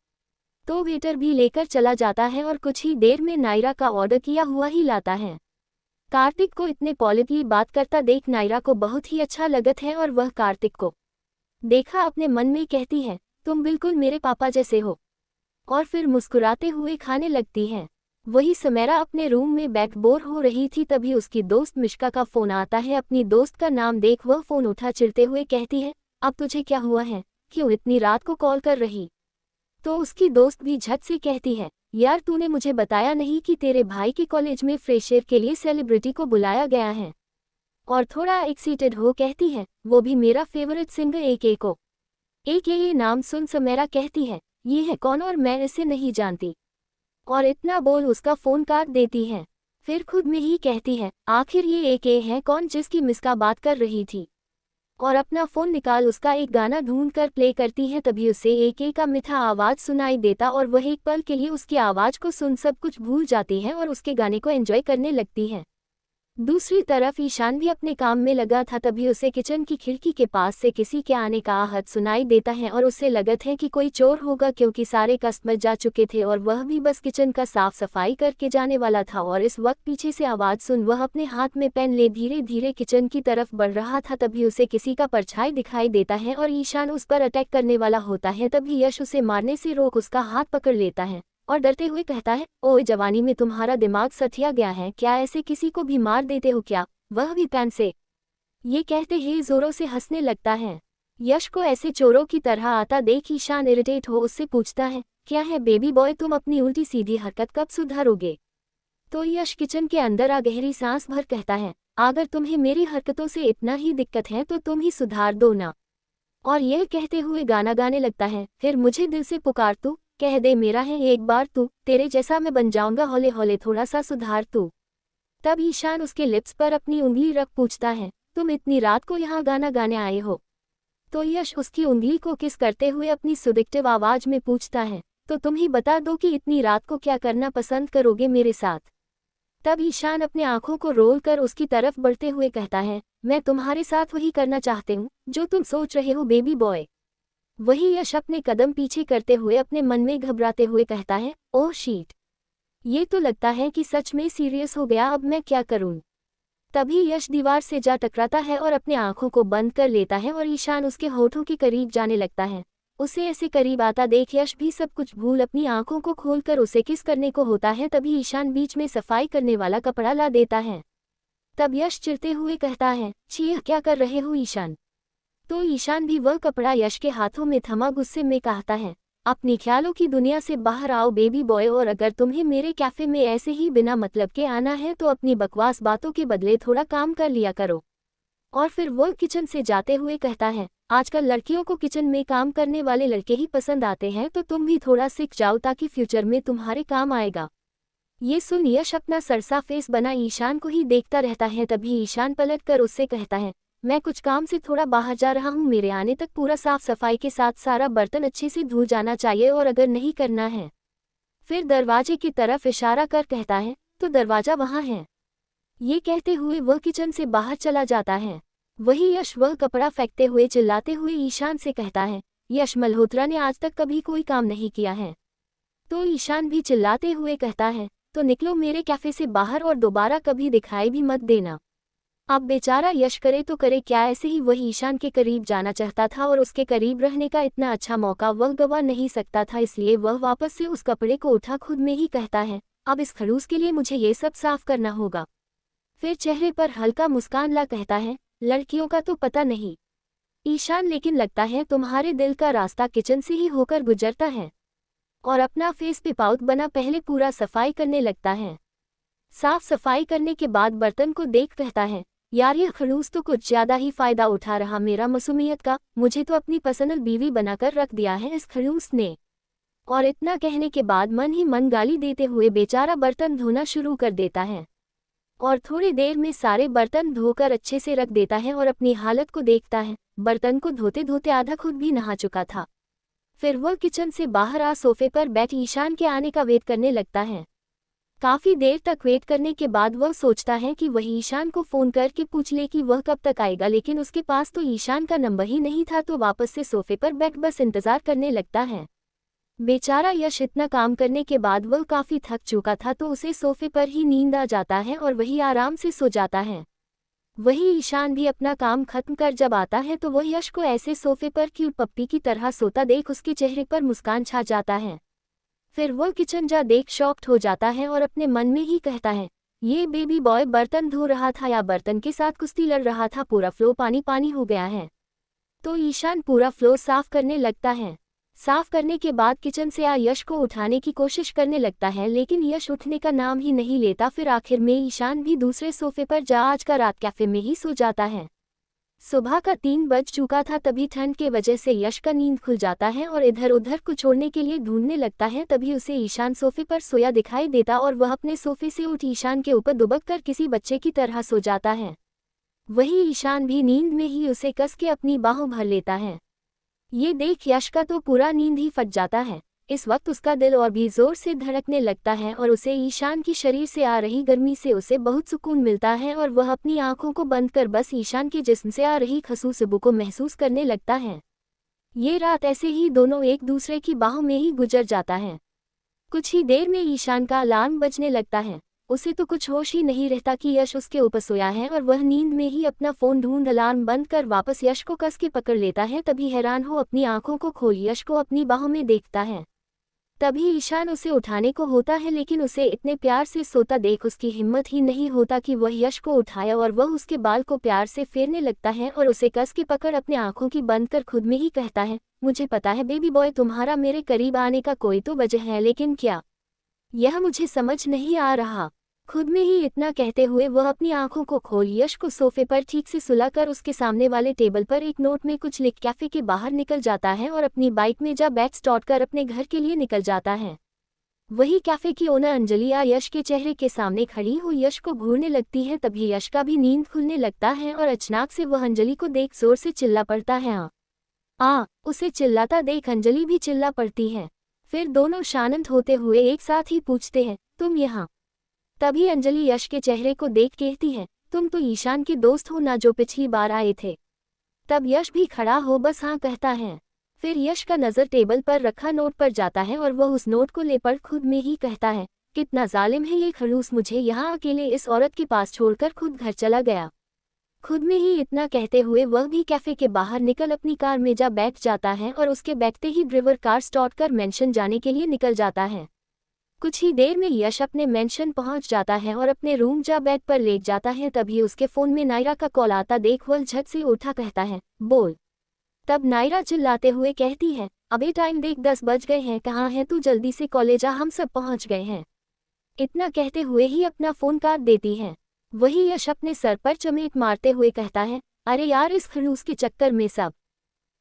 तो वेटर भी लेकर चला जाता है और कुछ ही देर में नायरा का ऑर्डर किया हुआ ही लाता है। कार्तिक को इतने पॉलिटली बात करता देख नायरा को बहुत ही अच्छा लगत है और वह कार्तिक को देखा अपने मन में कहती है, तुम बिल्कुल मेरे पापा जैसे हो। और फिर मुस्कुराते हुए खाने लगती है। वही समेरा अपने रूम में बैठ बोर हो रही थी। तभी उसकी दोस्त मिश्का का फोन आता है। अपनी दोस्त का नाम देख वह फोन उठा चिढ़ते हुए कहती है, अब तुझे क्या हुआ है, क्यों इतनी रात को कॉल कर रही। तो उसकी दोस्त भी झट से कहती है, यार तूने मुझे बताया नहीं कि तेरे भाई के कॉलेज में फ्रेशर के लिए सेलिब्रिटी को बुलाया गया है। और थोड़ा एक्साइटेड हो कहती है, वो भी मेरा फेवरेट सिंगर एके को। एके नाम सुन समेरा कहती है, ये है कौन और मैं इसे नहीं जानती। और इतना बोल उसका फोन काट देती है। फिर खुद में ही कहती है, आखिर ये एके है कौन जिसकी मिस्का बात कर रही थी। और अपना फोन निकाल उसका एक गाना ढूंढ कर प्ले करती है। तभी उसे एके का मीठा आवाज सुनाई देता और वह एक पल के लिए उसकी आवाज को सुन सब कुछ भूल जाती है और उसके गाने को एंजॉय करने लगती है। दूसरी तरफ ईशान भी अपने काम में लगा था। तभी उसे किचन की खिड़की के पास से किसी के आने का आहट सुनाई देता है और उसे लगत है कि कोई चोर होगा क्योंकि सारे कस्टमर जा चुके थे और वह भी बस किचन का साफ सफाई करके जाने वाला था। और इस वक्त पीछे से आवाज सुन वह अपने हाथ में पेन ले धीरे धीरे किचन की तरफ बढ़ रहा था। तभी उसे किसी का परछाई दिखाई देता है और ईशान उस पर अटैक करने वाला होता है। तभी यश उसे मारने से रोक उसका हाथ पकड़ लेता है और डरते हुए कहता है, ओए जवानी में तुम्हारा दिमाग सठिया गया है क्या, ऐसे किसी को भी मार देते हो क्या, वह भी पेन से। ये कहते ही जोरों से हंसने लगता है। यश को ऐसे चोरों की तरह आता देख ईशान इरिटेट हो उससे पूछता है, क्या है बेबी बॉय तुम अपनी उल्टी सीधी हरकत कब सुधारोगे। तो यश किचन के अंदर आ गहरी सांस भर कहता है, अगर तुम्हें मेरी हरकतों से इतना ही दिक्कत है तो तुम ही सुधार दो ना। और यह कहते हुए गाना गाने लगता है, फिर मुझे दिल से पुकार तू, कह दे मेरा है एक बार तू, तेरे जैसा मैं बन जाऊंगा, हौले हौले थोड़ा सा सुधार तू। तब ईशान उसके लिप्स पर अपनी उंगली रख पूछता है, तुम इतनी रात को यहाँ गाना गाने आए हो? तो यश उसकी उंगली को किस करते हुए अपनी सुदिक्टिव आवाज में पूछता है, तो तुम ही बता दो कि इतनी रात को क्या करना पसंद करोगे मेरे साथ। तब ईशान अपने आंखों को रोल कर उसकी तरफ बढ़ते हुए कहता है, मैं तुम्हारे साथ वही करना चाहते हूँ जो तुम सोच रहे हो बेबी बॉय। वही यश अपने कदम पीछे करते हुए अपने मन में घबराते हुए कहता है, ओह शीट, ये तो लगता है कि सच में सीरियस हो गया, अब मैं क्या करूं। तभी यश दीवार से जा टकराता है और अपने आंखों को बंद कर लेता है और ईशान उसके होठों के करीब जाने लगता है। उसे ऐसे करीब आता देख यश भी सब कुछ भूल अपनी आंखों को खोलकर उसे किस करने को होता है। तभी ईशान बीच में सफाई करने वाला कपड़ा ला देता है। तब यश चिढ़ते हुए कहता है, छी क्या कर रहे हो ईशान। तो ईशान भी वह कपड़ा यश के हाथों में थमा गुस्से में कहता है, अपनी ख्यालों की दुनिया से बाहर आओ बेबी बॉय, और अगर तुम्हें मेरे कैफे में ऐसे ही बिना मतलब के आना है तो अपनी बकवास बातों के बदले थोड़ा काम कर लिया करो। और फिर वो किचन से जाते हुए कहता है, आजकल लड़कियों को किचन में काम करने वाले लड़के ही पसंद आते हैं, तो तुम भी थोड़ा सीख जाओ ताकि फ्यूचर में तुम्हारे काम आएगा। ये सुन यश अपना सरसा फेस बना ईशान को ही देखता रहता है। तभी ईशान पलट कर उससे कहता है, मैं कुछ काम से थोड़ा बाहर जा रहा हूँ, मेरे आने तक पूरा साफ सफाई के साथ सारा बर्तन अच्छे से धुल जाना चाहिए, और अगर नहीं करना है। फिर दरवाजे की तरफ इशारा कर कहता है, तो दरवाजा वहाँ है। ये कहते हुए वह किचन से बाहर चला जाता है। वही यश वह कपड़ा फेंकते हुए चिल्लाते हुए ईशान से कहता है, यश मल्होत्रा ने आज तक कभी कोई काम नहीं किया है। तो ईशान भी चिल्लाते हुए कहता है, तो निकलो मेरे कैफे से बाहर और दोबारा कभी दिखाई भी मत देना। अब बेचारा यश करे तो करे क्या, ऐसे ही वह ईशान के करीब जाना चाहता था और उसके करीब रहने का इतना अच्छा मौका वह गंवा नहीं सकता था, इसलिए वह वापस से उस कपड़े को उठा खुद में ही कहता है, अब इस खड़ूस के लिए मुझे ये सब साफ करना होगा। फिर चेहरे पर हल्का मुस्कान ला कहता है, लड़कियों का तो पता नहीं ईशान, लेकिन लगता है तुम्हारे दिल का रास्ता किचन से ही होकर गुजरता है। और अपना फेस पे पाउत बना पहले पूरा सफाई करने लगता है। साफ सफाई करने के बाद बर्तन को देख कहता है, यार ये खड़ूस तो कुछ ज्यादा ही फायदा उठा रहा मेरा मासूमियत का, मुझे तो अपनी पर्सनल बीवी बनाकर रख दिया है इस खड़ूस ने। और इतना कहने के बाद मन ही मन गाली देते हुए बेचारा बर्तन धोना शुरू कर देता है। और थोड़ी देर में सारे बर्तन धोकर अच्छे से रख देता है और अपनी हालत को देखता है। बर्तन को धोते धोते आधा खुद भी नहा चुका था। फिर वह किचन से बाहर आ सोफे पर बैठ ईशान के आने का वेट करने लगता है। काफी देर तक वेट करने के बाद वह सोचता है कि वह ईशान को फोन करके पूछ ले कि वह कब तक आएगा, लेकिन उसके पास तो ईशान का नंबर ही नहीं था। तो वापस से सोफे पर बैठ बस इंतजार करने लगता है। बेचारा यश इतना काम करने के बाद वह काफी थक चुका था, तो उसे सोफे पर ही नींद आ जाता है और वही आराम से सो जाता है। वही ईशान भी अपना काम खत्म कर जब आता है तो वह यश को ऐसे सोफे पर क्यूट पप्पी की तरह सोता देख उसके चेहरे पर मुस्कान छा जाता है। फिर वह किचन जा देख शॉक्ड हो जाता है और अपने मन में ही कहता है, ये बेबी बॉय बर्तन धो रहा था या बर्तन के साथ कुश्ती लड़ रहा था, पूरा फ्लोर पानी पानी हो गया है। तो ईशान पूरा फ्लोर साफ करने लगता है। साफ करने के बाद किचन से आ यश को उठाने की कोशिश करने लगता है, लेकिन यश उठने का नाम ही नहीं लेता। फिर आखिर में ईशान भी दूसरे सोफे पर जा आज का रात कैफे में ही सो जाता है। सुबह का 3 बज चुका था, तभी ठंड के वजह से यश का नींद खुल जाता है और इधर उधर को छोड़ने के लिए ढूंढने लगता है। तभी उसे ईशान सोफे पर सोया दिखाई देता और वह अपने सोफे से उठ ईशान के ऊपर दुबक कर किसी बच्चे की तरह सो जाता है। वही ईशान भी नींद में ही उसे कस के अपनी बाहों भर लेता है। ये देख यश का तो पूरा नींद ही फट जाता है। इस वक्त उसका दिल और भी जोर से धड़कने लगता है और उसे ईशान की शरीर से आ रही गर्मी से उसे बहुत सुकून मिलता है और वह अपनी आंखों को बंद कर बस ईशान के जिस्म से आ रही खुशबू को महसूस करने लगता है। ये रात ऐसे ही दोनों एक दूसरे की बाहों में ही गुजर जाता है। कुछ ही देर में ईशान का अलार्म बजने लगता है। उसे तो कुछ होश ही नहीं रहता कि यश उसके ऊपर सोया है और वह नींद में ही अपना फोन ढूंढ अलार्म बंद कर वापस यश को कस के पकड़ लेता है। तभी हैरान हो अपनी आंखों को खोल यश को अपनी बाहों में देखता है। तभी ईशान उसे उठाने को होता है, लेकिन उसे इतने प्यार से सोता देख उसकी हिम्मत ही नहीं होता कि वह यश को उठाए और वह उसके बाल को प्यार से फेरने लगता है और उसे कस के पकड़ अपने आंखों की बंद कर खुद में ही कहता है, मुझे पता है बेबी बॉय तुम्हारा मेरे करीब आने का कोई तो वजह है, लेकिन क्या, यह मुझे समझ नहीं आ रहा। खुद में ही इतना कहते हुए वह अपनी आंखों को खोल यश को सोफे पर ठीक से सुलाकर उसके सामने वाले टेबल पर एक नोट में कुछ लिख कैफे के बाहर निकल जाता है और अपनी बाइक में जा बैग स्टॉर्ट कर अपने घर के लिए निकल जाता है। वही कैफे की ओनर अंजलि यश के चेहरे के सामने खड़ी हो यश को घूरने लगती है। तभी यश का भी नींद खुलने लगता है और अचानक से वह अंजलि को देख जोर से चिल्ला पड़ता है। उसे चिल्लाता देख अंजलि भी चिल्ला पड़ती है। फिर दोनों शांत होते हुए एक साथ ही पूछते हैं, तुम यहाँ? तभी अंजलि यश के चेहरे को देख कहती है, तुम तो ईशान के दोस्त हो ना, जो पिछली बार आए थे। तब यश भी खड़ा हो बस हाँ कहता है। फिर यश का नज़र टेबल पर रखा नोट पर जाता है और वह उस नोट को ले पढ़ खुद में ही कहता है, कितना जालिम है ये खड़ूस, मुझे यहाँ अकेले इस औरत के पास छोड़कर खुद घर चला गया। खुद में ही इतना कहते हुए वह भी कैफे के बाहर निकल अपनी कार में जा बैठ जाता है और उसके बैठते ही ड्राइवर कार स्टार्ट कर मेंशन जाने के लिए निकल जाता है। कुछ ही देर में यश अपने मेंशन पहुंच जाता है और अपने रूम जा बेड पर लेट जाता है। तभी उसके फ़ोन में नायरा का कॉल आता देख वह झट से उठा कहता है, बोल। तब नायरा चिल्लाते हुए कहती है, अबे टाइम देख 10 बज गए हैं, कहाँ है तू, जल्दी से कॉलेज आ, हम सब पहुंच गए हैं। इतना कहते हुए ही अपना फ़ोन काट देती है। वही यश अपने सर पर चमेट मारते हुए कहता है, अरे यार इस खड़ूस के चक्कर में सब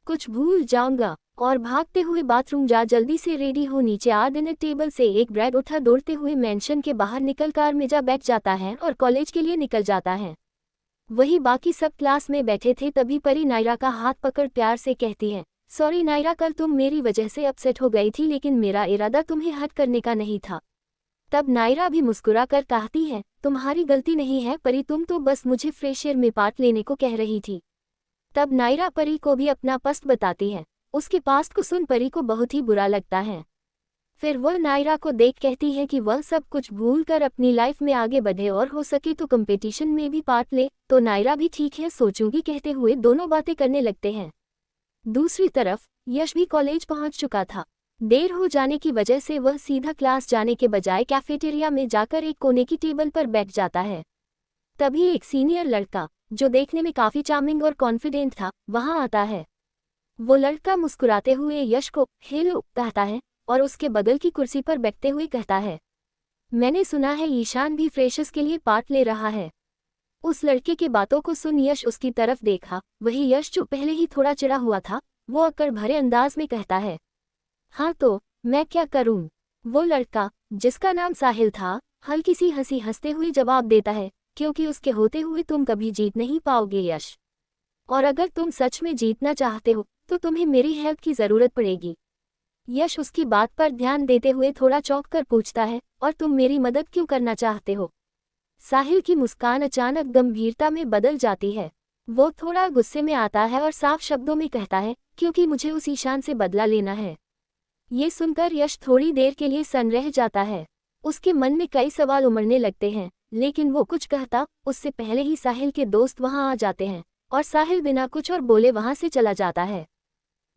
कुछ भूल जाऊंगा। और भागते हुए बाथरूम जा जल्दी से रेडी हो नीचे आ डिनर टेबल से एक ब्रेड उठा दौड़ते हुए मेंशन के बाहर निकल कार में जा बैठ जाता है और कॉलेज के लिए निकल जाता है। वही बाकी सब क्लास में बैठे थे। तभी परी नायरा का हाथ पकड़ प्यार से कहती है, सॉरी नायरा, कल तुम मेरी वजह से अपसेट हो गई थी, लेकिन मेरा इरादा तुम्हें हर्ट करने का नहीं था। तब नायरा भी मुस्कुरा कर कहती है, तुम्हारी गलती नहीं है परी, तुम तो बस मुझे फ्रेशर में पार्ट लेने को कह रही थी। तब नायरा परी को भी अपना पास्ट बताती है। उसके पास्ट को सुन परी को बहुत ही बुरा लगता है। फिर वह नायरा को देख कहती है कि वह सब कुछ भूल कर अपनी लाइफ में आगे बढ़े और हो सके तो कंपटीशन में भी पार्ट ले। तो नायरा भी ठीक है सोचूंगी कहते हुए दोनों बातें करने लगते हैं। दूसरी तरफ यश भी कॉलेज पहुंच चुका था। देर हो जाने की वजह से वह सीधा क्लास जाने के बजाय कैफेटेरिया में जाकर एक कोने की टेबल पर बैठ जाता है। तभी एक सीनियर लड़का, जो देखने में काफी चार्मिंग और कॉन्फिडेंट था, वहां आता है। वो लड़का मुस्कुराते हुए यश को हेलो कहता है और उसके बगल की कुर्सी पर बैठते हुए कहता है, मैंने सुना है ईशान भी फ्रेशर्स के लिए पार्ट ले रहा है। उस लड़के की बातों को सुन यश उसकी तरफ देखा। वही यश जो पहले ही थोड़ा चिढ़ा हुआ था, वो अक्कड़ भरे अंदाज में कहता है, हाँ तो मैं क्या करूं? वो लड़का, जिसका नाम साहिल था, हल्की सी हंसी हंसते हुए जवाब देता है, क्योंकि उसके होते हुए तुम कभी जीत नहीं पाओगे यश। और अगर तुम सच में जीतना चाहते हो तो तुम्हें मेरी हेल्प की ज़रूरत पड़ेगी। यश उसकी बात पर ध्यान देते हुए थोड़ा चौंक कर पूछता है, और तुम मेरी मदद क्यों करना चाहते हो? साहिल की मुस्कान अचानक गंभीरता में बदल जाती है। वो थोड़ा गुस्से में आता है और साफ शब्दों में कहता है, क्योंकि मुझे उस ईशान से बदला लेना है। ये सुनकर यश थोड़ी देर के लिए सन्न रह जाता है। उसके मन में कई सवाल उमड़ने लगते हैं, लेकिन वो कुछ कहता उससे पहले ही साहिल के दोस्त वहां आ जाते हैं और साहिल बिना कुछ और बोले वहां से चला जाता है।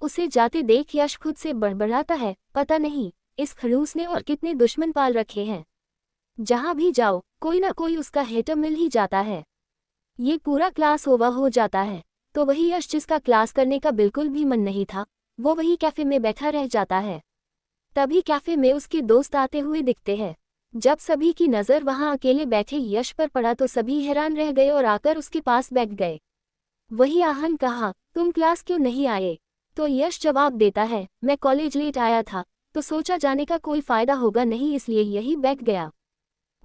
उसे जाते देख यश खुद से बड़बड़ाता है, पता नहीं इस खड़ूस ने और कितने दुश्मन पाल रखे हैं। जहां भी जाओ कोई ना कोई उसका हेटर मिल ही जाता है। ये पूरा क्लास ओवर हो जाता है तो वही यश, जिसका क्लास करने का बिल्कुल भी मन नहीं था, वो वही कैफे में बैठा रह जाता है। तभी कैफे में उसके दोस्त आते हुए दिखते हैं। जब सभी की नज़र वहां अकेले बैठे यश पर पड़ा तो सभी हैरान रह गए और आकर उसके पास बैठ गए। वही आहन कहा, तुम क्लास क्यों नहीं आए? तो यश जवाब देता है, मैं कॉलेज लेट आया था तो सोचा जाने का कोई फायदा होगा नहीं, इसलिए यही बैठ गया।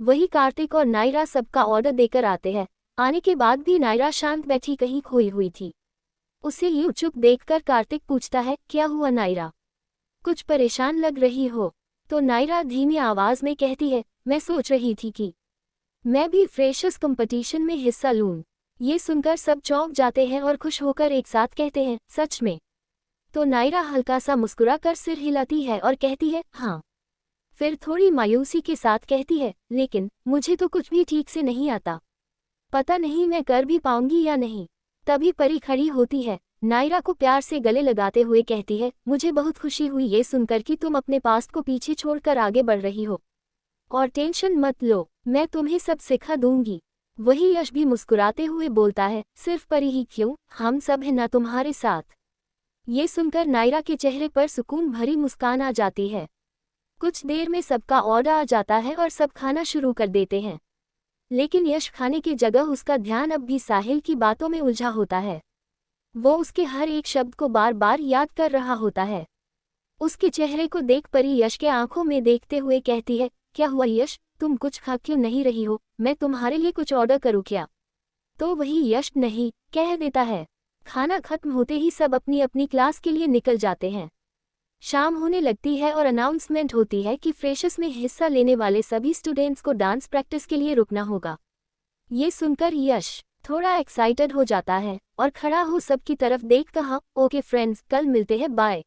वही कार्तिक और नायरा सबका ऑर्डर देकर आते हैं। आने के बाद भी नायरा शांत बैठी कहीं खोई हुई थी। उसे यूं चुप देखकर कार्तिक पूछता है, क्या हुआ नायरा, कुछ परेशान लग रही हो? तो नायरा धीमी आवाज में कहती है, मैं सोच रही थी कि मैं भी फ्रेशर्स कंपटीशन में हिस्सा लूं। ये सुनकर सब चौंक जाते हैं और खुश होकर एक साथ कहते हैं, सच में? तो नायरा हल्का सा मुस्कुराकर सिर हिलाती है और कहती है, हाँ। फिर थोड़ी मायूसी के साथ कहती है, लेकिन मुझे तो कुछ भी ठीक से नहीं आता, पता नहीं मैं कर भी पाऊंगी या नहीं। तभी परी खड़ी होती है, नायरा को प्यार से गले लगाते हुए कहती है, मुझे बहुत खुशी हुई ये सुनकर कि तुम अपने पास्ट को पीछे छोड़कर आगे बढ़ रही हो, और टेंशन मत लो, मैं तुम्हें सब सिखा दूंगी। वही यश भी मुस्कुराते हुए बोलता है, सिर्फ परी ही क्यों, हम सब हैं ना तुम्हारे साथ। ये सुनकर नायरा के चेहरे पर सुकून भरी मुस्कान आ जाती है। कुछ देर में सबका ऑर्डर आ जाता है और सब खाना शुरू कर देते हैं। लेकिन यश खाने की जगह उसका ध्यान अब भी साहिल की बातों में उलझा होता है। वो उसके हर एक शब्द को बार बार याद कर रहा होता है। उसके चेहरे को देख परी यश के आंखों में देखते हुए कहती है, क्या हुआ यश, तुम कुछ खा क्यों नहीं रही हो, मैं तुम्हारे लिए कुछ ऑर्डर करूँ क्या? तो वही यश नहीं कह देता है। खाना खत्म होते ही सब अपनी अपनी क्लास के लिए निकल जाते हैं। शाम होने लगती है और अनाउंसमेंट होती है कि फ्रेशर्स में हिस्सा लेने वाले सभी स्टूडेंट्स को डांस प्रैक्टिस के लिए रुकना होगा। ये सुनकर यश थोड़ा एक्साइटेड हो जाता है और खड़ा हो सबकी तरफ देख कहा, ओके फ्रेंड्स, कल मिलते हैं, बाय।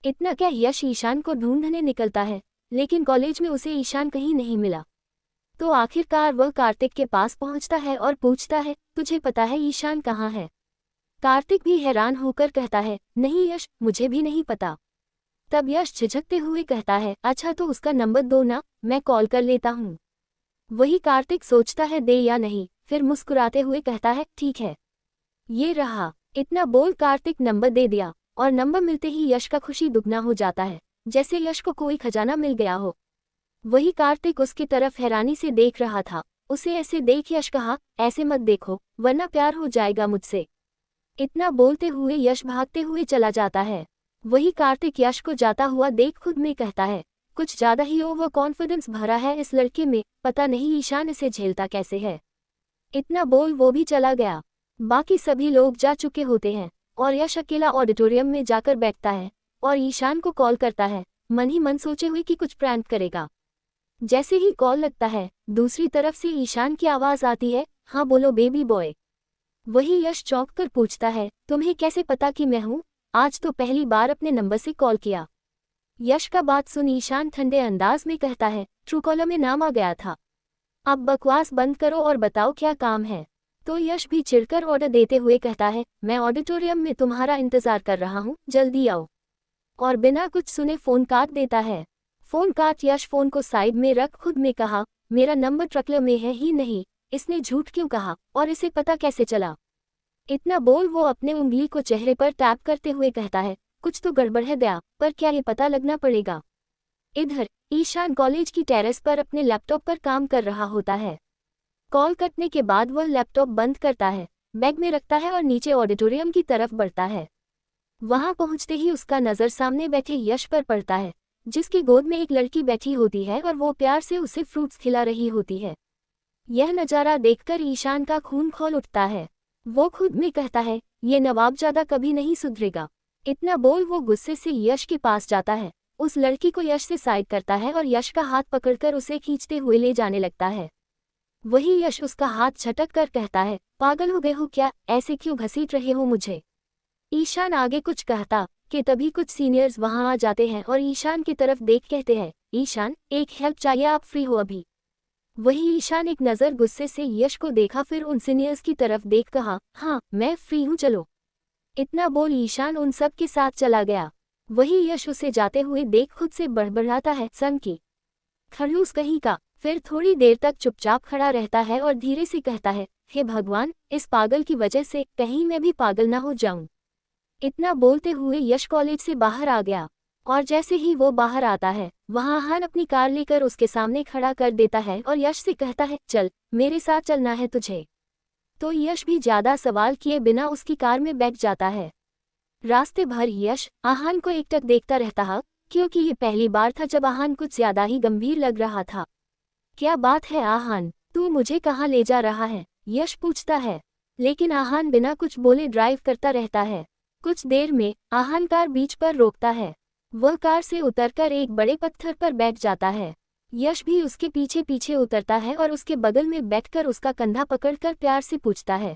इतना क्या, यश ईशान को ढूंढने निकलता है, लेकिन कॉलेज में उसे ईशान कहीं नहीं मिला। तो आखिरकार वह कार्तिक के पास पहुंचता है और पूछता है, तुझे पता है ईशान कहाँ है? कार्तिक भी हैरान होकर कहता है, नहीं यश, मुझे भी नहीं पता। तब यश झिझकते हुए कहता है, अच्छा तो उसका नंबर दो ना, मैं कॉल कर लेता हूँ। वही कार्तिक सोचता है दे या नहीं, फिर मुस्कुराते हुए कहता है, ठीक है, ये रहा। इतना बोल कार्तिक नंबर दे दिया और नंबर मिलते ही यश का खुशी दुगना हो जाता है, जैसे यश को कोई खजाना मिल गया हो। वही कार्तिक उसकी तरफ हैरानी से देख रहा था। उसे ऐसे देख यश कहा, ऐसे मत देखो वरना प्यार हो जाएगा मुझसे। इतना बोलते हुए यश भागते हुए चला जाता है। वही कार्तिक यश को जाता हुआ देख खुद में कहता है, कुछ ज्यादा ही ओवर कॉन्फिडेंस भरा है इस लड़के में, पता नहीं ईशान इसे झेलता कैसे है। इतना बोल वो भी चला गया। बाकी सभी लोग जा चुके होते हैं और यश अकेला ऑडिटोरियम में जाकर बैठता है और ईशान को कॉल करता है, मन ही मन सोचे हुए कि कुछ प्रैंक करेगा। जैसे ही कॉल लगता है, दूसरी तरफ से ईशान की आवाज आती है, हाँ बोलो बेबी बॉय। वही यश चौंक कर पूछता है, तुम्हें कैसे पता कि मैं हूँ? आज तो पहली बार अपने नंबर से कॉल किया। यश का बात सुन ईशान ठंडे अंदाज में कहता है, ट्रू कॉलर में नाम आ गया था। अब बकवास बंद करो और बताओ क्या काम है। तो यश भी चिढ़कर ऑर्डर देते हुए कहता है, मैं ऑडिटोरियम में तुम्हारा इंतजार कर रहा हूँ, जल्दी आओ। और बिना कुछ सुने फोन काट देता है। फोन काट यश फोन को साइड में रख खुद में कहा, मेरा नंबर ट्रकलर में है ही नहीं, इसने झूठ क्यों कहा और इसे पता कैसे चला? इतना बोल वो अपने उंगली को चेहरे पर टैप करते हुए कहता है, कुछ तो गड़बड़ है दया, पर क्या ये पता लगना पड़ेगा। इधर ईशान कॉलेज की टेरेस पर अपने लैपटॉप पर काम कर रहा होता है। कॉल कटने के बाद वह लैपटॉप बंद करता है, बैग में रखता है और नीचे ऑडिटोरियम की तरफ बढ़ता है। वहां पहुंचते ही उसका नज़र सामने बैठे यश पर पड़ता है, जिसकी गोद में एक लड़की बैठी होती है और वो प्यार से उसे फ्रूट्स खिला रही होती है। यह नज़ारा देखकर ईशान का खून खौल उठता है। वो खुद में कहता है, ये नवाबजादा कभी नहीं सुधरेगा। इतना बोल वो गुस्से से यश के पास जाता है, उस लड़की को यश से साइड करता है और यश का हाथ पकड़कर उसे खींचते हुए ले जाने लगता है। वही यश उसका हाथ झटक कर कहता है, पागल हो गए हो क्या, ऐसे क्यों घसीट रहे हो मुझे? ईशान आगे कुछ कहता कि तभी कुछ सीनियर्स वहां आ जाते हैं और ईशान की तरफ देख कहते हैं, ईशान एक हेल्प चाहिए, आप फ्री हो अभी? वही ईशान एक नज़र गुस्से से यश को देखा, फिर उन सीनियर्स की तरफ देख कहा, हाँ मैं फ्री हूँ, चलो। इतना बोल ईशान उन सब के साथ चला गया। वही यश उसे जाते हुए देख खुद से बड़बड़ाता है, सन की खड़ूस कहीं का। फिर थोड़ी देर तक चुपचाप खड़ा रहता है और धीरे से कहता है, हे भगवान, इस पागल की वजह से कहीं मैं भी पागल ना हो जाऊं। इतना बोलते हुए यश कॉलेज से बाहर आ गया और जैसे ही वो बाहर आता है, वहां आहान अपनी कार लेकर उसके सामने खड़ा कर देता है और यश से कहता है, चल मेरे साथ चलना है तुझे। तो यश भी ज्यादा सवाल किए बिना उसकी कार में बैठ जाता है। रास्ते भर यश आहान को एकटक देखता रहता है, क्योंकि ये पहली बार था जब आहान कुछ ज्यादा ही गंभीर लग रहा था। क्या बात है आहान, तू मुझे कहाँ ले जा रहा है? यश पूछता है। लेकिन आहान बिना कुछ बोले ड्राइव करता रहता है। कुछ देर में आहान कार बीच पर रोकता है। वह कार से उतरकर एक बड़े पत्थर पर बैठ जाता है। यश भी उसके पीछे पीछे उतरता है और उसके बगल में बैठकर उसका कंधा पकड़कर प्यार से पूछता है,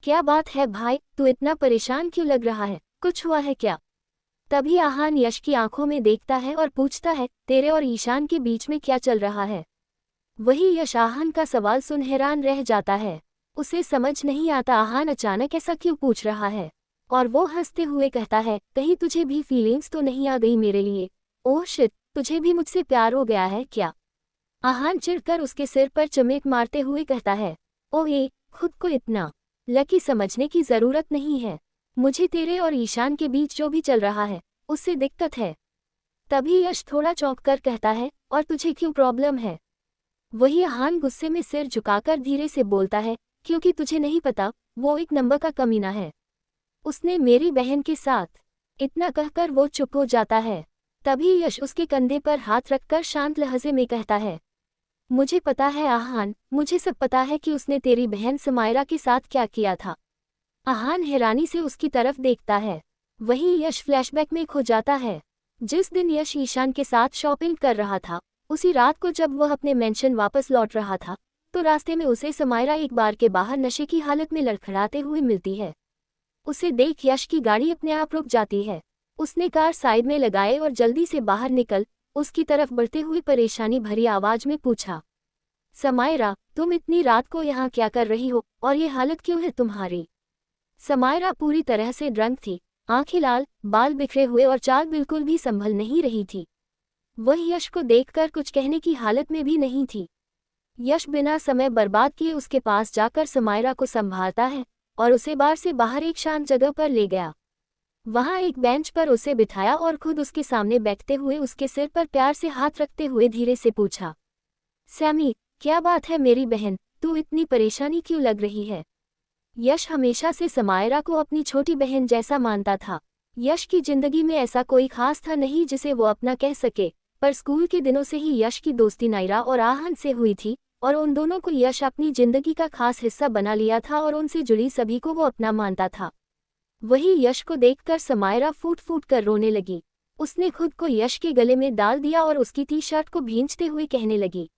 क्या बात है भाई, तू इतना परेशान क्यों लग रहा है, कुछ हुआ है क्या? तभी आहान यश की आंखों में देखता है और पूछता है, तेरे और ईशान के बीच में क्या चल रहा है? वही यश आहान का सवाल सुन हैरान रह जाता है। उसे समझ नहीं आता आहान अचानक ऐसा क्यों पूछ रहा है, और वो हंसते हुए कहता है, कहीं तुझे भी फीलिंग्स तो नहीं आ गई मेरे लिए? ओह शिट, तुझे भी मुझसे प्यार हो गया है क्या? आहान चिढ़कर उसके सिर पर चमेट मारते हुए कहता है, ओह ये खुद को इतना लकी समझने की जरूरत नहीं है। मुझे तेरे और ईशान के बीच जो भी चल रहा है उससे दिक्कत है। तभी यश थोड़ा चौंक कर कहता है, और तुझे क्यों प्रॉब्लम है? वही आहान गुस्से में सिर झुकाकर धीरे से बोलता है, क्योंकि तुझे नहीं पता, वो एक नंबर का कमीना है। उसने मेरी बहन के साथ। इतना कहकर वो चुप हो जाता है। तभी यश उसके कंधे पर हाथ रखकर शांत लहजे में कहता है, मुझे पता है आहान, मुझे सब पता है कि उसने तेरी बहन समायरा के साथ क्या किया था। आहान हैरानी से उसकी तरफ देखता है। वहीं यश फ्लैशबैक में खो जाता है। जिस दिन यश ईशान के साथ शॉपिंग कर रहा था, उसी रात को जब वह अपने मेंशन वापस लौट रहा था, तो रास्ते में उसे समायरा एक बार के बाहर नशे की हालत में लड़खड़ाते हुए मिलती है। उसे देख यश की गाड़ी अपने आप रुक जाती है। उसने कार साइड में लगाए और जल्दी से बाहर निकल उसकी तरफ बढ़ते हुए परेशानी भरी आवाज में पूछा, समायरा, तुम इतनी रात को यहाँ क्या कर रही हो और ये हालत क्यों है तुम्हारी? समायरा पूरी तरह से ड्रंक थी, आंखें लाल, बाल बिखरे हुए और चाल बिल्कुल भी संभल नहीं रही थी। वह यश को देखकर कुछ कहने की हालत में भी नहीं थी। यश बिना समय बर्बाद किए उसके पास जाकर समायरा को संभालता है और उसे बार से बाहर एक शांत जगह पर ले गया। वहां एक बेंच पर उसे बिठाया और खुद उसके सामने बैठते हुए उसके सिर पर प्यार से हाथ रखते हुए धीरे से पूछा, सैमी, क्या बात है मेरी बहन, तू इतनी परेशानी क्यों लग रही है? यश हमेशा से समायरा को अपनी छोटी बहन जैसा मानता था। यश की जिंदगी में ऐसा कोई खास था नहीं जिसे वो अपना कह सके, पर स्कूल के दिनों से ही यश की दोस्ती नायरा और आहान से हुई थी और उन दोनों को यश अपनी जिंदगी का खास हिस्सा बना लिया था और उनसे जुड़ी सभी को वो अपना मानता था। वही यश को देखकर समायरा फूट फूट कर रोने लगी। उसने खुद को यश के गले में डाल दिया और उसकी टी शर्ट को भींचते हुए कहने लगी,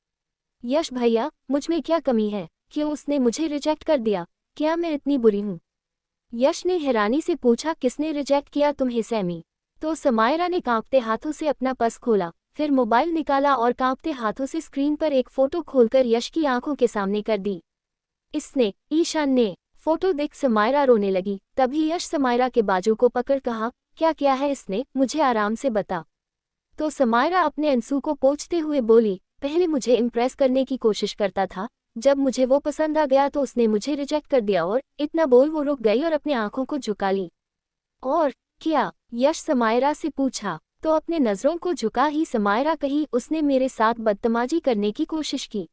यश भैया, मुझ में क्या कमी है? क्यों उसने मुझे रिजेक्ट कर दिया? क्या मैं इतनी बुरी हूँ? यश ने हैरानी से पूछा, किसने रिजेक्ट किया तुम्हें सैमी? तो समायरा ने कांपते हाथों से अपना पर्स खोला, फिर मोबाइल निकाला और कांपते हाथों से स्क्रीन पर एक फोटो खोलकर यश की आंखों के सामने कर दी। इसने, ईशान ने। फोटो देख समायरा रोने लगी। तभी यश समायरा के बाजू को पकड़ कहा, क्या किया है इसने, मुझे आराम से बता। तो समायरा अपने आंसू को पोंछते हुए बोली, पहले मुझे इम्प्रेस करने की कोशिश करता था, जब मुझे वो पसंद आ गया तो उसने मुझे रिजेक्ट कर दिया और इतना बोल वो रुक गई और अपनी आंखों को झुका ली। और क्या? यश समायरा से पूछा। तो अपने नजरों को झुका ही समायरा कही, उसने मेरे साथ बदतमीजी करने की कोशिश की।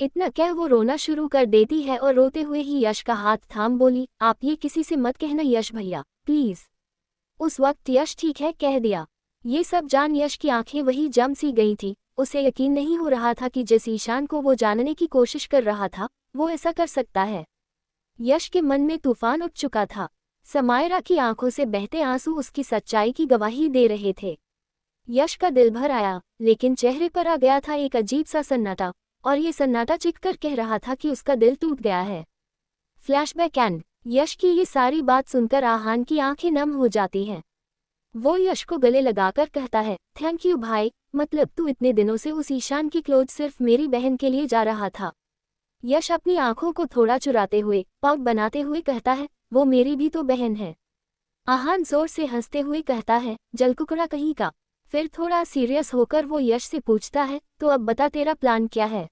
इतना कह वो रोना शुरू कर देती है और रोते हुए ही यश का हाथ थाम बोली, आप ये किसी से मत कहना यश भैया, प्लीज। उस वक्त यश ठीक है कह दिया। ये सब जान यश की आंखें वही जम सी गई थी। उसे यकीन नहीं हो रहा था कि जिस ईशान को वो जानने की कोशिश कर रहा था, वो ऐसा कर सकता है। यश के मन में तूफान उठ चुका था। समायरा की आंखों से बहते आंसू उसकी सच्चाई की गवाही दे रहे थे। यश का दिल भर आया, लेकिन चेहरे पर आ गया था एक अजीब सा सन्नाटा, और ये सन्नाटा चिढ़कर कह रहा था कि उसका दिल टूट गया है। Flashback and. यश की ये सारी बात सुनकर आहान की आंखें नम हो जाती हैं। वो यश को गले लगाकर कहता है, थैंक यू भाई, मतलब तू इतने दिनों से उस ईशान की क्लोथ सिर्फ मेरी बहन के लिए जा रहा था। यश अपनी आंखों को थोड़ा चुराते हुए, पाउट बनाते हुए कहता है, वो मेरी भी तो बहन है। आहान जोर से हंसते हुए कहता है, जलकुकड़ा कहीं का। फिर थोड़ा सीरियस होकर वो यश से पूछता है, तो अब बता तेरा प्लान क्या है?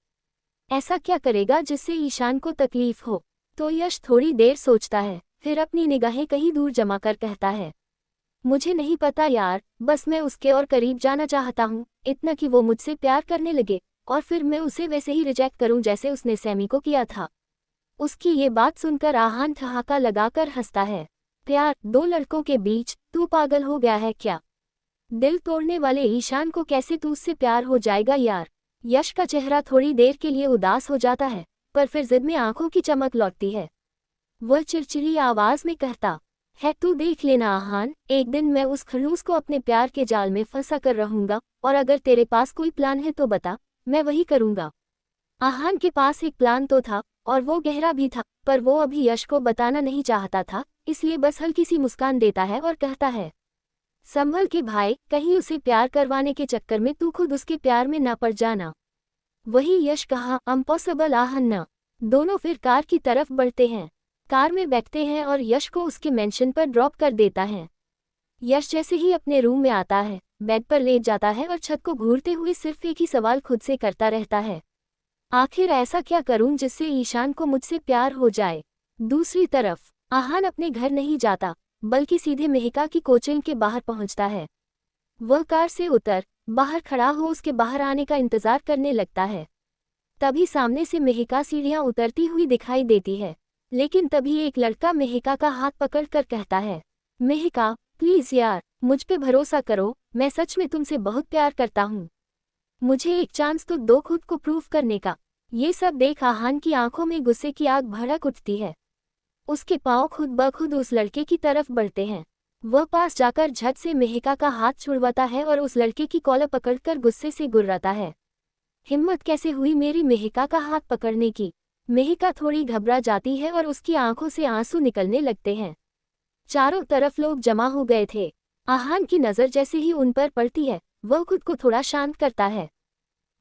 ऐसा क्या करेगा जिससे ईशान को तकलीफ हो? तो यश थोड़ी देर सोचता है, फिर अपनी निगाहें कहीं दूर जमा कर कहता है, मुझे नहीं पता यार, बस मैं उसके और करीब जाना चाहता हूँ, इतना कि वो मुझसे प्यार करने लगे और फिर मैं उसे वैसे ही रिजेक्ट करूँ जैसे उसने सैमी को किया था। उसकी ये बात सुनकर आहान ठहाका लगाकर हंसता है। प्यार, दो लड़कों के बीच, तू पागल हो गया है क्या? दिल तोड़ने वाले ईशान को कैसे तू उससे प्यार हो जाएगा यार? यश का चेहरा थोड़ी देर के लिए उदास हो जाता है, पर फिर जिद में आंखों की चमक लौटती है। वह चिड़चिड़ी आवाज में कहता है, तू देख लेना आहान, एक दिन मैं उस खड़ूस को अपने प्यार के जाल में फंसा कर रहूंगा, और अगर तेरे पास कोई प्लान है तो बता, मैं वही करूंगा। आहान के पास एक प्लान तो था, और वो गहरा भी था, पर वो अभी यश को बताना नहीं चाहता था, इसलिए बस हल्की सी मुस्कान देता है और कहता है, संभल के भाई, कहीं उसे प्यार करवाने के चक्कर में तू खुद उसके प्यार में ना पड़ जाना। वही यश कहा, इम्पॉसिबल आहान न। दोनों फिर कार की तरफ बढ़ते हैं। कार में बैठते हैं और यश को उसके मेंशन पर ड्रॉप कर देता है। यश जैसे ही अपने रूम में आता है, बेड पर लेट जाता है और छत को घूरते हुए सिर्फ एक ही सवाल खुद से करता रहता है, आखिर ऐसा क्या करूं जिससे ईशान को मुझसे प्यार हो जाए? दूसरी तरफ आहान अपने घर नहीं जाता, बल्कि सीधे मेहिका की कोचिंग के बाहर पहुंचता है। वह कार से उतर बाहर खड़ा हो उसके बाहर आने का इंतजार करने लगता है। तभी सामने से मेहिका सीढ़ियां उतरती हुई दिखाई देती है। लेकिन तभी एक लड़का मेहिका का हाथ पकड़कर कहता है, मेहिका प्लीज यार, मुझ पे भरोसा करो, मैं सच में तुमसे बहुत प्यार करता हूँ। मुझे एक चांस तो दो खुद को प्रूव करने का। ये सब देख आहान की आंखों में गुस्से की आग भड़क उठती है। उसके पांव खुद ब खुद उस लड़के की तरफ बढ़ते हैं। वह पास जाकर झट से मेहिका का हाथ छुड़वाता है और उस लड़के की कॉलर पकड़कर गुस्से से गुर्राता है। हिम्मत कैसे हुई मेरी मेहिका का हाथ पकड़ने की। मेहिका थोड़ी घबरा जाती है और उसकी आंखों से आंसू निकलने लगते हैं। चारों तरफ लोग जमा हो गए थे। आहान की नज़र जैसे ही उन पर पड़ती है, वह खुद को थोड़ा शांत करता है।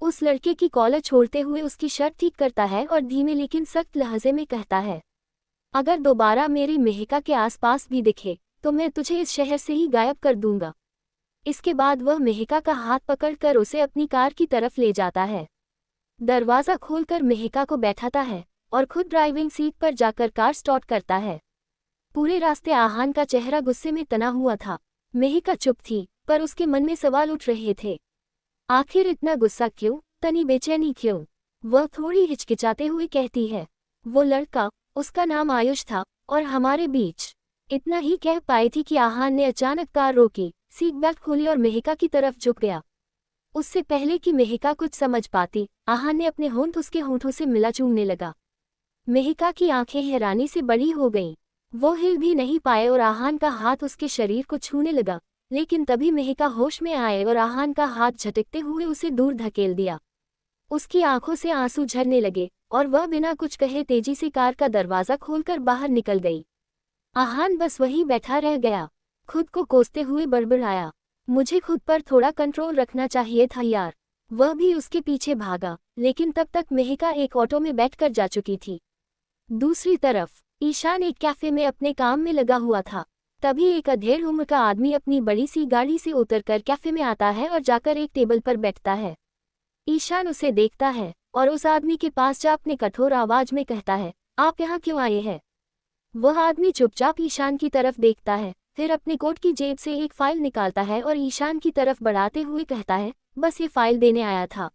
उस लड़के की कॉलर छोड़ते हुए उसकी शर्ट ठीक करता है और धीमे लेकिन सख्त लहजे में कहता है, अगर दोबारा मेरी मेहिका के आसपास भी दिखे तो मैं तुझे इस शहर से ही गायब कर दूंगा। इसके बाद वह मेहिका का हाथ पकड़कर उसे अपनी कार की तरफ ले जाता है। दरवाज़ा खोलकर मेहिका को बैठाता है और खुद ड्राइविंग सीट पर जाकर कार स्टार्ट करता है। पूरे रास्ते आहान का चेहरा गुस्से में तना हुआ था। मेहिका चुप थी, पर उसके मन में सवाल उठ रहे थे। आखिर इतना गुस्सा क्यों, तनी बेचैनी क्यों? वह थोड़ी हिचकिचाते हुए कहती है, वो लड़का, उसका नाम आयुष था, और हमारे बीच। इतना ही कह पाई थी कि आहान ने अचानक कार रोकी, सीट बेल्ट खोली और मेहिका की तरफ झुक गया। उससे पहले कि मेहिका कुछ समझ पाती, आहान ने अपने होंठ उसके होंठों से मिला चूमने लगा। मेहिका की आंखें हैरानी से बड़ी हो गईं। वो हिल भी नहीं पाए और आहान का हाथ उसके शरीर को छूने लगा। लेकिन तभी मेहिका होश में आए और आहान का हाथ झटकते हुए उसे दूर धकेल दिया। उसकी आंखों से आंसू झरने लगे और वह बिना कुछ कहे तेजी से कार का दरवाज़ा खोलकर बाहर निकल गई। आहान बस वहीं बैठा रह गया, खुद को कोसते हुए बड़बड़ाया, मुझे खुद पर थोड़ा कंट्रोल रखना चाहिए था यार। वह भी उसके पीछे भागा, लेकिन तब तक मेहिका एक ऑटो में बैठकर जा चुकी थी। दूसरी तरफ ईशान एक कैफे में अपने काम में लगा हुआ था। तभी एक अधेड़ उम्र का आदमी अपनी बड़ी सी गाड़ी से उतरकर कैफे में आता है और जाकर एक टेबल पर बैठता है। ईशान उसे देखता है और उस आदमी के पास जा अपने कठोर आवाज में कहता है, आप यहाँ क्यों आए हैं? वह आदमी चुपचाप ईशान की तरफ देखता है, फिर अपने कोट की जेब से एक फाइल निकालता है और ईशान की तरफ बढ़ाते हुए कहता है, बस ये फाइल देने आया था।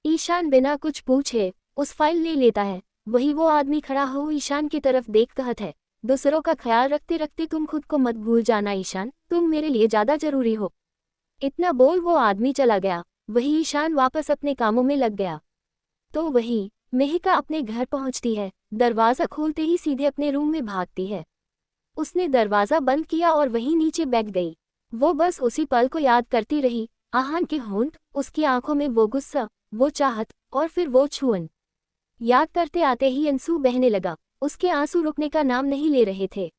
ईशान बिना कुछ पूछे उस फाइल ले लेता है। वही वो आदमी खड़ा हो ईशान की तरफ देख कहता है, दूसरों का ख्याल रखते रखते तुम खुद को मत भूल जाना ईशान, तुम मेरे लिए ज़्यादा जरूरी हो। इतना बोल वो आदमी चला गया। वही ईशान वापस अपने कामों में लग गया। तो वही मेहिका अपने घर पहुंचती है। दरवाज़ा खोलते ही सीधे अपने रूम में भागती है। उसने दरवाज़ा बंद किया और वहीं नीचे बैठ गई। वो बस उसी पल को याद करती रही, आहान के होंठ, उसकी आंखों में वो गुस्सा, वो चाहत, और फिर वो छुअन। याद करते आते ही आंसू बहने लगा। उसके आंसू रुकने का नाम नहीं ले रहे थे।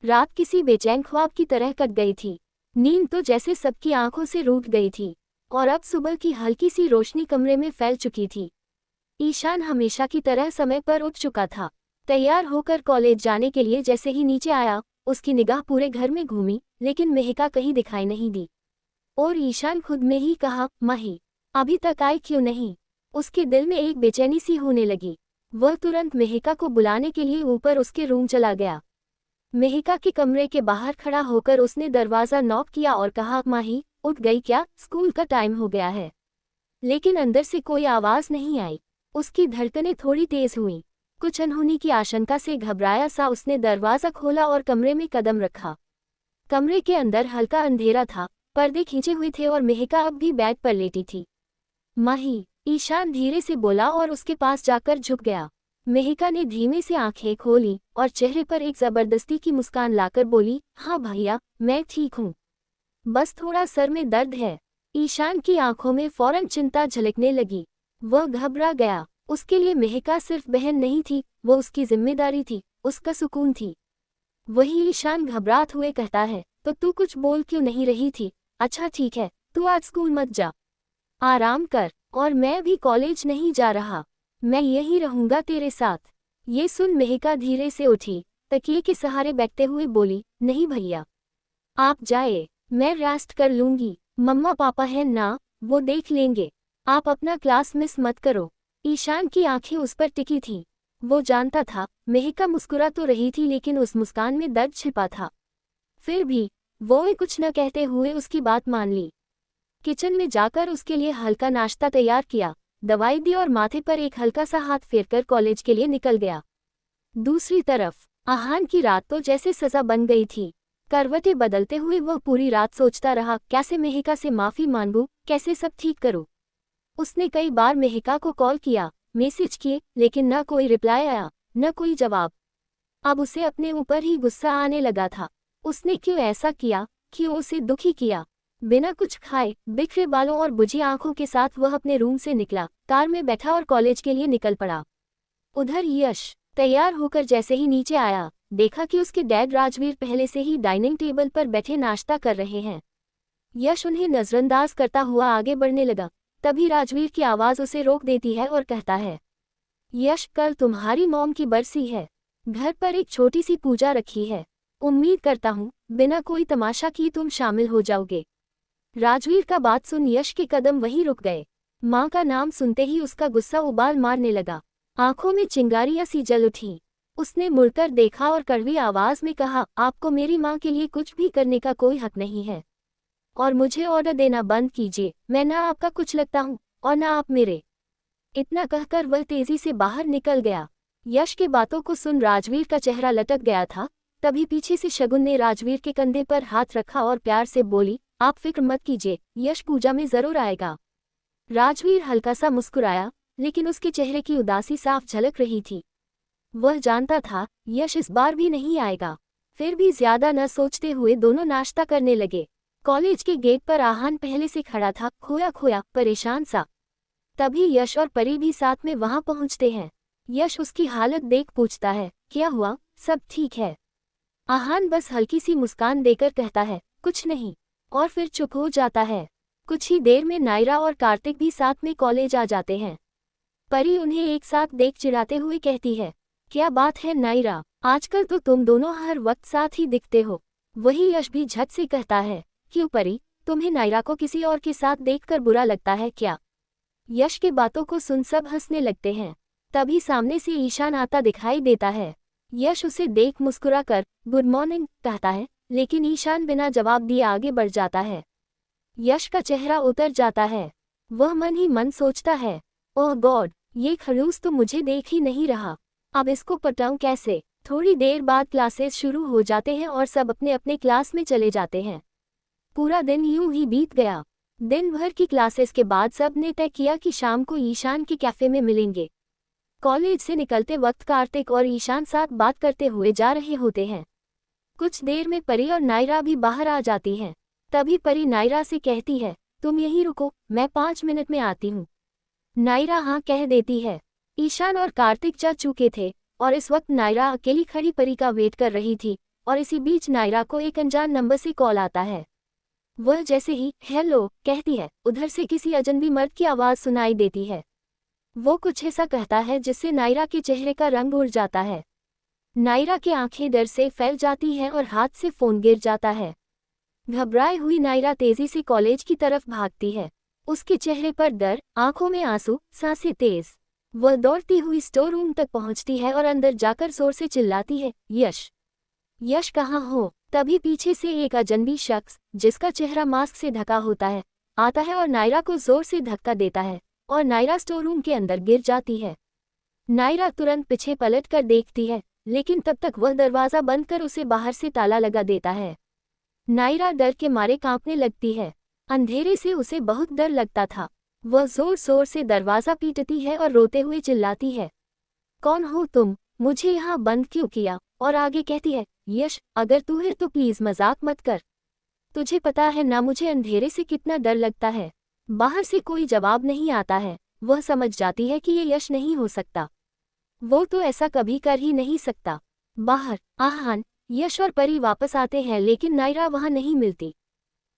रात किसी बेचैन ख्वाब की तरह कट गई थी। नींद तो जैसे सबकी आंखों से रूठ गई थी और अब सुबह की हल्की सी रोशनी कमरे में फैल चुकी थी। ईशान हमेशा की तरह समय पर उठ चुका था। तैयार होकर कॉलेज जाने के लिए जैसे ही नीचे आया, उसकी निगाह पूरे घर में घूमी, लेकिन मेहिका कहीं दिखाई नहीं दी। और ईशान खुद में ही कहा, माही अभी तक आई क्यों नहीं? उसके दिल में एक बेचैनी सी होने लगी। वह तुरंत मेहिका को बुलाने के लिए ऊपर उसके रूम चला गया। मेहिका के कमरे के बाहर खड़ा होकर उसने दरवाज़ा नॉक किया और कहा, माही उठ गई क्या? स्कूल का टाइम हो गया है। लेकिन अंदर से कोई आवाज़ नहीं आई। उसकी धड़कनें थोड़ी तेज हुईं। कुछ अनहोनी की आशंका से घबराया सा उसने दरवाज़ा खोला और कमरे में कदम रखा। कमरे के अंदर हल्का अंधेरा था, पर्दे खींचे हुए थे और मेहिका अब भी बेड पर लेटी थी। माही, ईशान धीरे से बोला और उसके पास जाकर झुक गया। मेहिका ने धीमे से आंखें खोली और चेहरे पर एक जबरदस्ती की मुस्कान लाकर बोली, हाँ भैया, मैं ठीक हूँ, बस थोड़ा सर में दर्द है। ईशान की आंखों में फौरन चिंता झलकने लगी। वह घबरा गया। उसके लिए मेहिका सिर्फ बहन नहीं थी, वो उसकी जिम्मेदारी थी, उसका सुकून थी। वही ईशान घबराहट हुए कहता है, तो तू कुछ बोल क्यों नहीं रही थी? अच्छा ठीक है, तू आज स्कूल मत जा, आराम कर, और मैं भी कॉलेज नहीं जा रहा, मैं यहीं रहूंगा तेरे साथ। ये सुन मेहिका धीरे से उठी, तकिए के सहारे बैठते हुए बोली, नहीं भैया, आप जाए, मैं रेस्ट कर लूंगी। मम्मा पापा हैं ना, वो देख लेंगे। आप अपना क्लास मिस मत करो। ईशान की आंखें उस पर टिकी थीं। वो जानता था मेहिका मुस्कुरा तो रही थी, लेकिन उस मुस्कान में दर्द छिपा था। फिर भी वो कुछ न कहते हुए उसकी बात मान ली। किचन में जाकर उसके लिए हल्का नाश्ता तैयार किया। दवाई दी और माथे पर एक हल्का सा हाथ फेरकर कॉलेज के लिए निकल गया। दूसरी तरफ आहान की रात तो जैसे सजा बन गई थी। करवटें बदलते हुए वह पूरी रात सोचता रहा, कैसे मेहिका से माफी मांगूं, कैसे सब ठीक करूं। उसने कई बार मेहिका को कॉल किया, मैसेज किए, लेकिन न कोई रिप्लाई आया, न कोई जवाब। अब उसे अपने ऊपर ही गुस्सा आने लगा था। उसने क्यों ऐसा किया, क्यों उसे दुखी किया। बिना कुछ खाए, बिखरे बालों और बुझी आंखों के साथ वह अपने रूम से निकला, कार में बैठा और कॉलेज के लिए निकल पड़ा। उधर यश तैयार होकर जैसे ही नीचे आया, देखा कि उसके डैड राजवीर पहले से ही डाइनिंग टेबल पर बैठे नाश्ता कर रहे हैं। यश उन्हें नजरअंदाज करता हुआ आगे बढ़ने लगा। तभी राजवीर की आवाज़ उसे रोक देती है और कहता है, यश, कल तुम्हारी मॉम की बरसी है। घर पर एक छोटी सी पूजा रखी है। उम्मीद करता हूँ बिना कोई तमाशा की तुम शामिल हो जाओगे। राजवीर का बात सुन यश के कदम वहीं रुक गए। माँ का नाम सुनते ही उसका गुस्सा उबाल मारने लगा। आंखों में चिंगारियां सी जल उठी। उसने मुड़कर देखा और कड़वी आवाज में कहा, आपको मेरी माँ के लिए कुछ भी करने का कोई हक नहीं है। और मुझे ऑर्डर देना बंद कीजिए। मैं ना आपका कुछ लगता हूँ और ना आप मेरे। इतना कहकर वह तेजी से बाहर निकल गया। यश के बातों को सुन राजवीर का चेहरा लटक गया था। तभी पीछे से शगुन ने राजवीर के कंधे पर हाथ रखा और प्यार से बोली, आप फिक्र मत कीजिए, यश पूजा में जरूर आएगा। राजवीर हल्का सा मुस्कुराया, लेकिन उसके चेहरे की उदासी साफ झलक रही थी। वह जानता था यश इस बार भी नहीं आएगा। फिर भी ज्यादा न सोचते हुए दोनों नाश्ता करने लगे। कॉलेज के गेट पर आहान पहले से खड़ा था, खोया खोया, परेशान सा। तभी यश और परी भी साथ में वहां पहुंचते हैं। यश उसकी हालत देख पूछता है, क्या हुआ, सब ठीक है। आहान बस हल्की सी मुस्कान देकर कहता है, कुछ नहीं, और फिर चुप हो जाता है। कुछ ही देर में नायरा और कार्तिक भी साथ में कॉलेज आ जाते हैं। परी उन्हें एक साथ देख चिढ़ाते हुए कहती है, क्या बात है नायरा, आजकल तो तुम दोनों हर वक्त साथ ही दिखते हो। वही यश भी झट से कहता है, क्यों परी, तुम्हें नायरा को किसी और के साथ देखकर बुरा लगता है क्या। यश के बातों को सुन सब हंसने लगते हैं। तभी सामने से ईशान आता दिखाई देता है। यश उसे देख मुस्कुराकर गुड मॉर्निंग कहता है, लेकिन ईशान बिना जवाब दिए आगे बढ़ जाता है। यश का चेहरा उतर जाता है। वह मन ही मन सोचता है, ओह गॉड, ये खड़ूस तो मुझे देख ही नहीं रहा, अब इसको पटाऊं कैसे। थोड़ी देर बाद क्लासेस शुरू हो जाते हैं और सब अपने अपने क्लास में चले जाते हैं। पूरा दिन यूं ही बीत गया। दिन भर की क्लासेस के बाद सब ने तय किया कि शाम को ईशान के कैफे में मिलेंगे। कॉलेज से निकलते वक्त कार्तिक और ईशान साथ बात करते हुए जा रहे होते हैं। कुछ देर में परी और नायरा भी बाहर आ जाती हैं। तभी परी नायरा से कहती है, तुम यहीं रुको, मैं 5 मिनट में आती हूँ। नायरा हाँ कह देती है। ईशान और कार्तिक जा चुके थे और इस वक्त नायरा अकेली खड़ी परी का वेट कर रही थी। और इसी बीच नायरा को एक अनजान नंबर से कॉल आता है। वह जैसे ही हेलो कहती है, उधर से किसी अजनबी मर्द की आवाज़ सुनाई देती है। वो कुछ ऐसा कहता है जिससे नायरा के चेहरे का रंग उड़ जाता है। नायरा की आंखें डर से फैल जाती हैं और हाथ से फ़ोन गिर जाता है। घबराई हुई नायरा तेजी से कॉलेज की तरफ भागती है। उसके चेहरे पर डर, आंखों में आंसू, सांसें तेज। वह दौड़ती हुई स्टोर रूम तक पहुंचती है और अंदर जाकर जोर से चिल्लाती है, यश, यश कहाँ हो। तभी पीछे से एक अजनबी शख्स, जिसका चेहरा मास्क से ढका होता है, आता है और नायरा को जोर से धक्का देता है और नायरा स्टोर रूम के अंदर गिर जाती है। नायरा तुरंत पीछे पलट कर देखती है, लेकिन तब तक वह दरवाज़ा बंद कर उसे बाहर से ताला लगा देता है। नायरा डर के मारे कांपने लगती है। अंधेरे से उसे बहुत डर लगता था। वह जोर जोर से दरवाज़ा पीटती है और रोते हुए चिल्लाती है, कौन हो तुम, मुझे यहाँ बंद क्यों किया। और आगे कहती है, यश, अगर तू है तो प्लीज़ मजाक मत कर। तुझे पता है ना मुझे अंधेरे से कितना डर लगता है। बाहर से कोई जवाब नहीं आता है। वह समझ जाती है कि ये यश नहीं हो सकता। वो तो ऐसा कभी कर ही नहीं सकता। बाहर आहान, यश और परी वापस आते हैं, लेकिन नायरा वहाँ नहीं मिलती।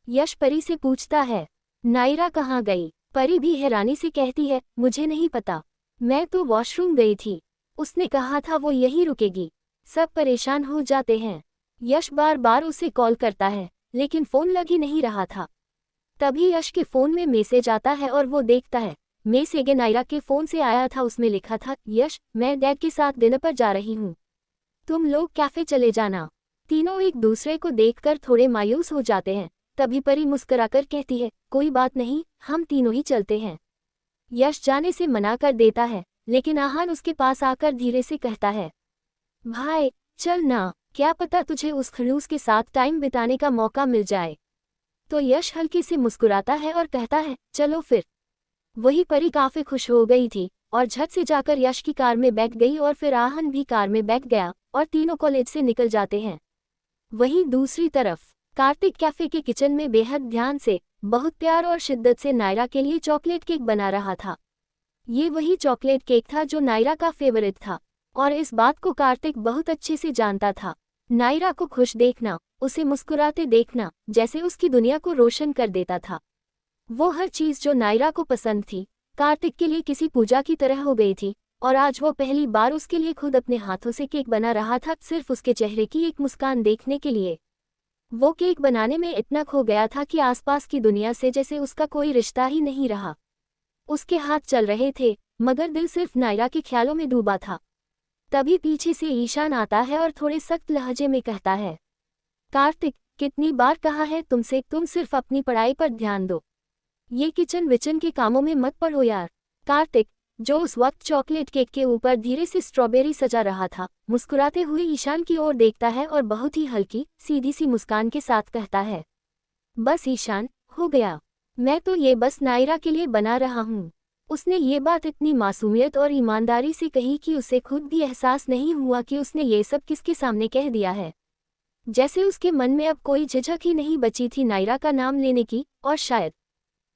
यश परी से पूछता है, नायरा कहाँ गई। परी भी हैरानी से कहती है, मुझे नहीं पता, मैं तो वॉशरूम गई थी। उसने कहा था वो यहीं रुकेगी। सब परेशान हो जाते हैं। यश बार बार उसे कॉल करता है, लेकिन फ़ोन लग ही नहीं रहा था। तभी यश के फ़ोन में मैसेज आता है और वो देखता है, मैसेज नायरा के फ़ोन से आया था। उसमें लिखा था, यश, मैं डैड के साथ डिनर पर जा रही हूँ, तुम लोग कैफ़े चले जाना। तीनों एक दूसरे को देखकर थोड़े मायूस हो जाते हैं। तभी परी मुस्कुराकर कहती है, कोई बात नहीं, हम तीनों ही चलते हैं। यश जाने से मना कर देता है, लेकिन आहान उसके पास आकर धीरे से कहता है, भाई चल ना, क्या पता तुझे उस खड़ूस के साथ टाइम बिताने का मौका मिल जाए। तो यश हल्के से मुस्कुराता है और कहता है, चलो फिर। वही परी काफी खुश हो गई थी और झट से जाकर यश की कार में बैठ गई और फिर आहान भी कार में बैठ गया और तीनों कॉलेज से निकल जाते हैं। वहीं दूसरी तरफ कार्तिक कैफे के किचन में बेहद ध्यान से, बहुत प्यार और शिद्दत से नायरा के लिए चॉकलेट केक बना रहा था। ये वही चॉकलेट केक था जो नायरा का फेवरेट था और इस बात को कार्तिक बहुत अच्छे से जानता था। नायरा को खुश देखना, उसे मुस्कुराते देखना जैसे उसकी दुनिया को रोशन कर देता था। वो हर चीज जो नायरा को पसंद थी कार्तिक के लिए किसी पूजा की तरह हो गई थी और आज वो पहली बार उसके लिए खुद अपने हाथों से केक बना रहा था, सिर्फ उसके चेहरे की एक मुस्कान देखने के लिए। वो केक बनाने में इतना खो गया था कि आसपास की दुनिया से जैसे उसका कोई रिश्ता ही नहीं रहा। उसके हाथ चल रहे थे मगर दिल सिर्फ नायरा के ख्यालों में डूबा था। तभी पीछे से ईशान आता है और थोड़े सख्त लहजे में कहता है, कार्तिक कितनी बार कहा है तुमसे, तुम सिर्फ अपनी पढ़ाई पर ध्यान दो, ये किचन विचन के कामों में मत पड़ो यार। कार्तिक, जो उस वक्त चॉकलेट केक के ऊपर धीरे से स्ट्रॉबेरी सजा रहा था, मुस्कुराते हुए ईशान की ओर देखता है और बहुत ही हल्की सीधी सी मुस्कान के साथ कहता है, बस ईशान, हो गया, मैं तो ये बस नायरा के लिए बना रहा हूँ। उसने ये बात इतनी मासूमियत और ईमानदारी से कही कि उसे खुद भी एहसास नहीं हुआ कि उसने ये सब किसके सामने कह दिया है। जैसे उसके मन में अब कोई झिझक ही नहीं बची थी नायरा का नाम लेने की, और शायद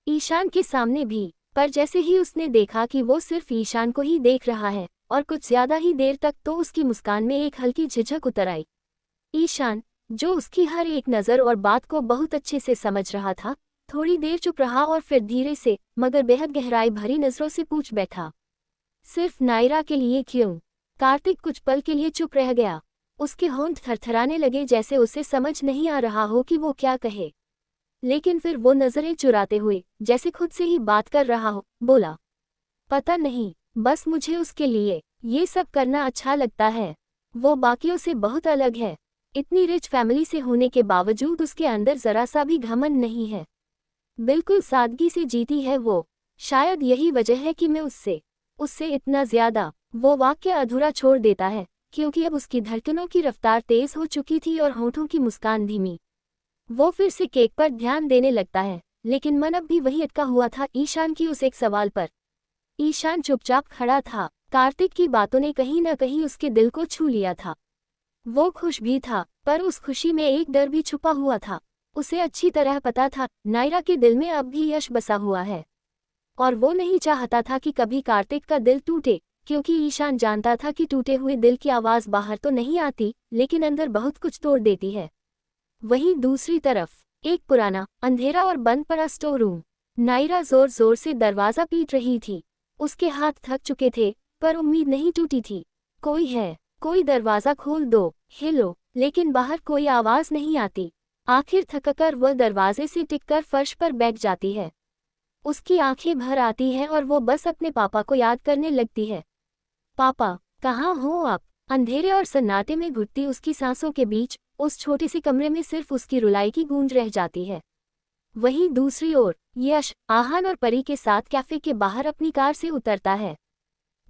ईशान के सामने भी। पर जैसे ही उसने देखा कि वो सिर्फ ईशान को ही देख रहा है और कुछ ज्यादा ही देर तक, तो उसकी मुस्कान में एक हल्की झिझक उतर आई। ईशान, जो उसकी हर एक नज़र और बात को बहुत अच्छे से समझ रहा था, थोड़ी देर चुप रहा और फिर धीरे से मगर बेहद गहराई भरी नज़रों से पूछ बैठा, सिर्फ नायरा के लिए क्यों? कार्तिक कुछ पल के लिए चुप रह गया। उसके होंठ थरथराने लगे जैसे उसे समझ नहीं आ रहा हो कि वो क्या कहे। लेकिन फिर वो नज़रें चुराते हुए जैसे खुद से ही बात कर रहा हो, बोला, पता नहीं, बस मुझे उसके लिए ये सब करना अच्छा लगता है। वो बाकियों से बहुत अलग है। इतनी रिच फैमिली से होने के बावजूद उसके अंदर जरा सा भी घमंड नहीं है। बिल्कुल सादगी से जीती है वो। शायद यही वजह है कि मैं उससे उससे इतना ज्यादा। वो वाक्य अधूरा छोड़ देता है क्योंकि अब उसकी धड़कनों की रफ्तार तेज हो चुकी थी और होठों की मुस्कान धीमी। वो फिर से केक पर ध्यान देने लगता है, लेकिन मन अब भी वही अटका हुआ था ईशान की उस एक सवाल पर। ईशान चुपचाप खड़ा था। कार्तिक की बातों ने कहीं न कहीं उसके दिल को छू लिया था। वो खुश भी था, पर उस खुशी में एक डर भी छुपा हुआ था। उसे अच्छी तरह पता था नायरा के दिल में अब भी यश बसा हुआ है और वो नहीं चाहता था कि कभी कार्तिक का दिल टूटे, क्योंकि ईशान जानता था कि टूटे हुए दिल की आवाज़ बाहर तो नहीं आती, लेकिन अंदर बहुत कुछ तोड़ देती है। वहीं दूसरी तरफ एक पुराना, अंधेरा और बंद पड़ा स्टोर रूम। नायरा जोर जोर से दरवाज़ा पीट रही थी। उसके हाथ थक चुके थे, पर उम्मीद नहीं टूटी थी। कोई है, कोई दरवाज़ा खोल दो, हिलो, लेकिन बाहर कोई आवाज़ नहीं आती। आखिर थककर वह दरवाजे से टिककर फर्श पर बैठ जाती है। उसकी आंखें भर आती हैं और वो बस अपने पापा को याद करने लगती है। पापा, कहाँ हो आप? अंधेरे और सन्नाटे में घुटती उसकी सांसों के बीच उस छोटे से कमरे में सिर्फ उसकी रुलाई की गूंज रह जाती है। वहीं दूसरी ओर यश, आहान और परी के साथ कैफे के बाहर अपनी कार से उतरता है।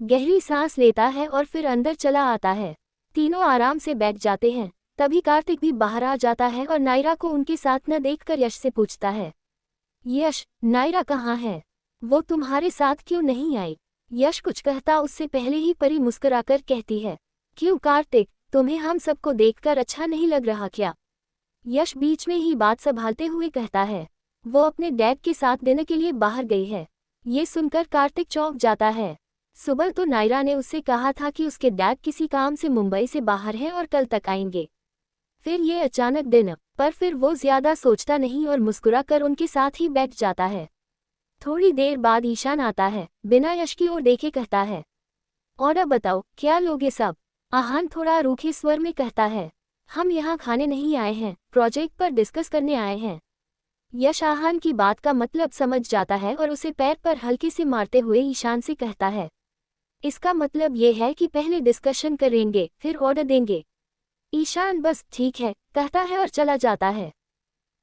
गहरी सांस लेता है और फिर अंदर चला आता है। तीनों आराम से बैठ जाते हैं। तभी कार्तिक भी बाहर आ जाता है और नायरा को उनके साथ न देखकर यश से पूछता है, यश, नायरा कहाँ है? वो तुम्हारे साथ क्यों नहीं आई? यश कुछ कहता उससे पहले ही परी मुस्कुराकर कहती है, क्यों कार्तिक, तुम्हें हम सबको देखकर अच्छा नहीं लग रहा क्या? यश बीच में ही बात संभालते हुए कहता है, वो अपने डैड के साथ डिनर के लिए बाहर गई है। ये सुनकर कार्तिक चौंक जाता है। सुबह तो नायरा ने उससे कहा था कि उसके डैड किसी काम से मुंबई से बाहर हैं और कल तक आएंगे। फिर ये अचानक डिनर, पर फिर वो ज्यादा सोचता नहीं और मुस्कुराकर उनके साथ ही बैठ जाता है। थोड़ी देर बाद ईशान आता है, बिना यश की ओर देखे कहता है, ऑर्डर बताओ, क्या लोगे सब? आहान थोड़ा रूखे स्वर में कहता है, हम यहाँ खाने नहीं आए हैं, प्रोजेक्ट पर डिस्कस करने आए हैं। यश आहान की बात का मतलब समझ जाता है और उसे पैर पर हल्के से मारते हुए ईशान से कहता है, इसका मतलब ये है कि पहले डिस्कशन करेंगे फिर ऑर्डर देंगे। ईशान बस ठीक है कहता है और चला जाता है।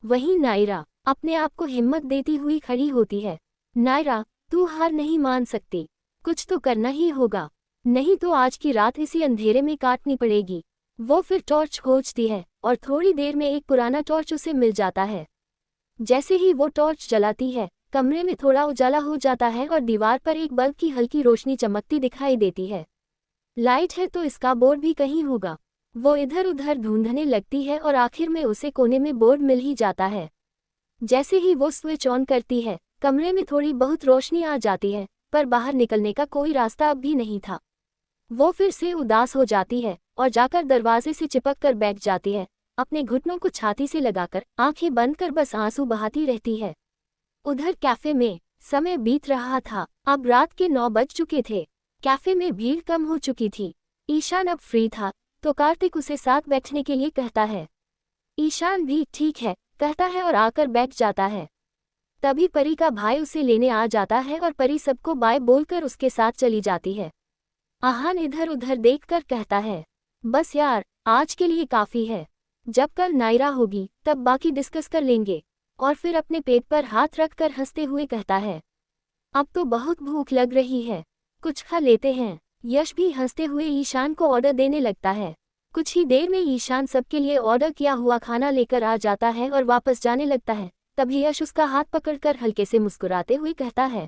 वहीं नायरा अपने आप को हिम्मत देती हुई खड़ी होती है। नायरा, तू हार नहीं मान सकती, कुछ तो करना ही होगा, नहीं तो आज की रात इसी अंधेरे में काटनी पड़ेगी। वो फिर टॉर्च खोजती है और थोड़ी देर में एक पुराना टॉर्च उसे मिल जाता है। जैसे ही वो टॉर्च जलाती है, कमरे में थोड़ा उजाला हो जाता है और दीवार पर एक बल्ब की हल्की रोशनी चमकती दिखाई देती है। लाइट है तो इसका बोर्ड भी कहीं होगा। वो इधर उधर ढूंढने लगती है और आखिर में उसे कोने में बोर्ड मिल ही जाता है। जैसे ही वो स्विच ऑन करती है, कमरे में थोड़ी बहुत रोशनी आ जाती है, पर बाहर निकलने का कोई रास्ता अब भी नहीं था। वो फिर से उदास हो जाती है और जाकर दरवाजे से चिपक कर बैठ जाती है, अपने घुटनों को छाती से लगाकर आंखें बंद कर बस आंसू बहाती रहती है। उधर कैफे में समय बीत रहा था। अब रात के 9 बज चुके थे। कैफे में भीड़ कम हो चुकी थी। ईशान अब फ्री था तो कार्तिक उसे साथ बैठने के लिए कहता है। ईशान भी ठीक है कहता है और आकर बैठ जाता है। तभी परी का भाई उसे लेने आ जाता है और परी सबको बाय बोलकर उसके साथ चली जाती है। आहान इधर उधर देखकर कहता है, बस यार आज के लिए काफी है, जब कल नायरा होगी तब बाकी डिस्कस कर लेंगे। और फिर अपने पेट पर हाथ रखकर हंसते हुए कहता है, अब तो बहुत भूख लग रही है, कुछ खा लेते हैं। यश भी हंसते हुए ईशान को ऑर्डर देने लगता है। कुछ ही देर में ईशान सबके लिए ऑर्डर किया हुआ खाना लेकर आ जाता है और वापस जाने लगता है। तभी यश उसका हाथ पकड़कर हल्के से मुस्कुराते हुए कहता है,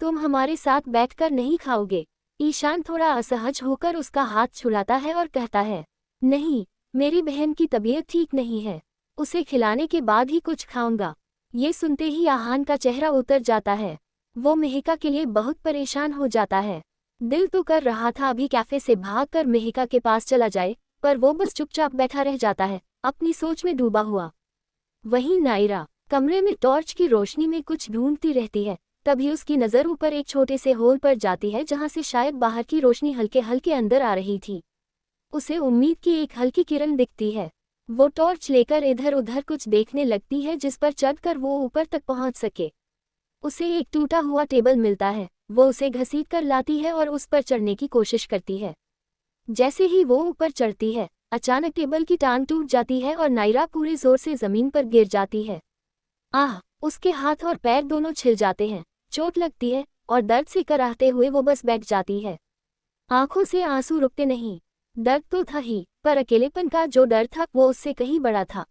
तुम हमारे साथ बैठकर नहीं खाओगे? ईशान थोड़ा असहज होकर उसका हाथ छुड़ाता है और कहता है, नहीं, मेरी बहन की तबीयत ठीक नहीं है, उसे खिलाने के बाद ही कुछ खाऊंगा। ये सुनते ही आहान का चेहरा उतर जाता है। वो मेहिका के लिए बहुत परेशान हो जाता है। दिल तो कर रहा था अभी कैफे से भागकर मेहिका के पास चला जाए, पर वो बस चुपचाप बैठा रह जाता है, अपनी सोच में डूबा हुआ। वहीं नायरा कमरे में टॉर्च की रोशनी में कुछ ढूंढती रहती है। तभी उसकी नज़र ऊपर एक छोटे से होल पर जाती है जहां से शायद बाहर की रोशनी हल्के हल्के अंदर आ रही थी। उसे उम्मीद की एक हल्की किरण दिखती है। वो टॉर्च लेकर इधर उधर कुछ देखने लगती है जिस पर चढ़कर वो ऊपर तक पहुंच सके। उसे एक टूटा हुआ टेबल मिलता है। वो उसे घसीट कर लाती है और उस पर चढ़ने की कोशिश करती है। जैसे ही वो ऊपर चढ़ती है, अचानक टेबल की टांग टूट जाती है और नायरा पूरे जोर से जमीन पर गिर जाती है। आह! उसके हाथ और पैर दोनों छिल जाते हैं, चोट लगती है और दर्द से कराहते हुए वो बस बैठ जाती है। आंखों से आंसू रुकते नहीं। दर्द तो था ही, पर अकेलेपन का जो डर था वो उससे कहीं बड़ा था।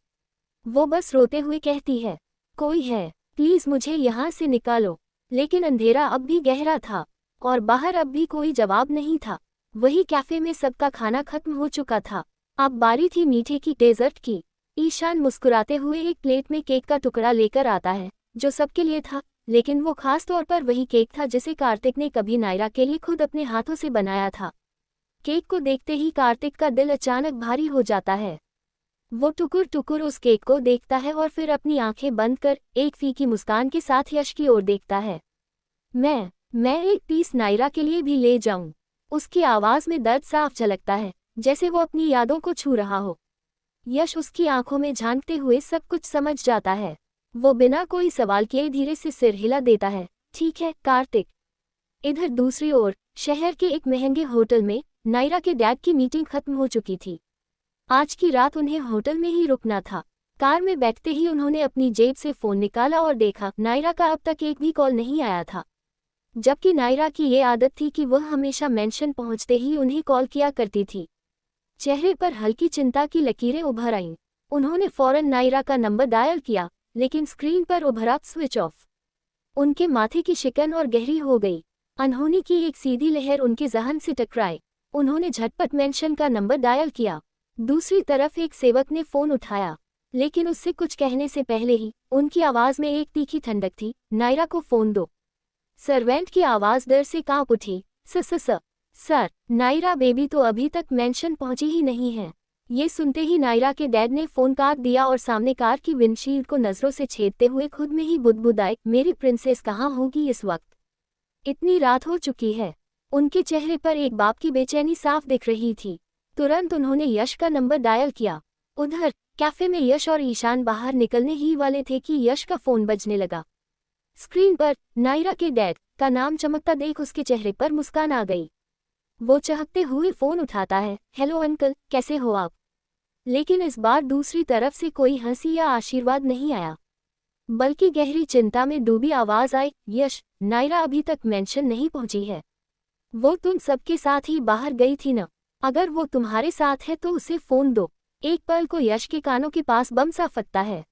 वो बस रोते हुए कहती है, कोई है, प्लीज मुझे यहाँ से निकालो। लेकिन अंधेरा अब भी गहरा था और बाहर अब भी कोई जवाब नहीं था। वही कैफे में सबका खाना खत्म हो चुका था। अब बारी थी मीठे की, डेजर्ट की। ईशान मुस्कुराते हुए एक प्लेट में केक का टुकड़ा लेकर आता है, जो सबके लिए था, लेकिन वो खास तौर पर वही केक था जिसे कार्तिक ने कभी नायरा के लिए खुद अपने हाथों से बनाया था। केक को देखते ही कार्तिक का दिल अचानक भारी हो जाता है। वो टुकुर टुकुर उस केक को देखता है और फिर अपनी आंखें बंद कर एक फीकी मुस्कान के साथ यश की ओर देखता है। मैं एक पीस नायरा के लिए भी ले जाऊं। उसकी आवाज में दर्द साफ झलकता है, जैसे वो अपनी यादों को छू रहा हो। यश उसकी आंखों में झांकते हुए सब कुछ समझ जाता है। वो बिना कोई सवाल किए धीरे से सिर हिला देता है, ठीक है कार्तिक। इधर दूसरी ओर शहर के एक महंगे होटल में नायरा के डैड की मीटिंग खत्म हो चुकी थी। आज की रात उन्हें होटल में ही रुकना था। कार में बैठते ही उन्होंने अपनी जेब से फोन निकाला और देखा नायरा का अब तक एक भी कॉल नहीं आया था। जबकि नायरा की ये आदत थी कि वह हमेशा मेंशन पहुंचते ही उन्हें कॉल किया करती थी। चेहरे पर हल्की चिंता की लकीरें उभर आईं। उन्होंने फौरन नायरा का नंबर डायल किया, लेकिन स्क्रीन पर उभरा स्विच ऑफ। उनके माथे की शिकन और गहरी हो गई। अनहोनी की एक सीधी लहर उनके जहन से टकराई। उन्होंने झटपट मेंशन का नंबर डायल किया। दूसरी तरफ एक सेवक ने फोन उठाया, लेकिन उससे कुछ कहने से पहले ही उनकी आवाज में एक तीखी ठंडक थी, नायरा को फोन दो। सर्वेंट की आवाज डर से कांप उठी, सर, नायरा बेबी तो अभी तक मेंशन पहुंची ही नहीं है। ये सुनते ही नायरा के डैड ने फोन काट दिया और सामने कार की विंडशील्ड को नजरों से छेदते हुए खुद में ही बुदबुदाए, मेरी प्रिंसेस कहाँ होगी इस वक्त? इतनी रात हो चुकी है। उनके चेहरे पर एक बाप की बेचैनी साफ दिख रही थी। तुरंत उन्होंने यश का नंबर डायल किया। उधर कैफे में यश और ईशान बाहर निकलने ही वाले थे कि यश का फोन बजने लगा। स्क्रीन पर नायरा के डैड का नाम चमकता देख उसके चेहरे पर मुस्कान आ गई। वो चहकते हुए फोन उठाता है, हेलो अंकल, कैसे हो आप? लेकिन इस बार दूसरी तरफ से कोई हंसी या आशीर्वाद नहीं आया। बल्कि गहरी चिंता में डूबी आवाज आई, यश, नायरा अभी तक मेंशन नहीं पहुंची है। वो तुम सबके साथ ही बाहर गई थी न? अगर वो तुम्हारे साथ है तो उसे फोन दो। एक पल को यश के कानों के पास बम सा फटता है।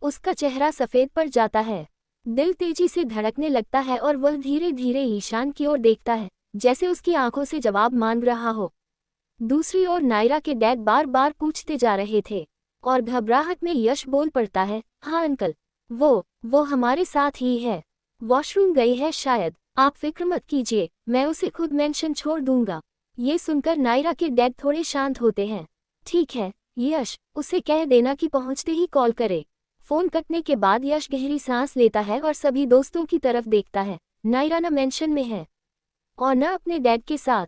उसका चेहरा सफेद पड़ जाता है, दिल तेजी से धड़कने लगता है और वह धीरे धीरे ईशान की ओर देखता है, जैसे उसकी आंखों से जवाब मांग रहा हो। दूसरी ओर नायरा के डैड बार बार पूछते जा रहे थे और घबराहट में यश बोल पड़ता है, हाँ अंकल, वो हमारे साथ ही है। वॉशरूम गई है शायद, आप फिक्र मत कीजिए, मैं उसे खुद मेंशन छोड़ दूंगा। ये सुनकर नायरा के डैड थोड़े शांत होते हैं। ठीक है यश, उसे कह देना कि पहुंचते ही कॉल करे। फोन कटने के बाद यश गहरी सांस लेता है और सभी दोस्तों की तरफ देखता है। नायरा न मेंशन में है और न अपने डैड के साथ,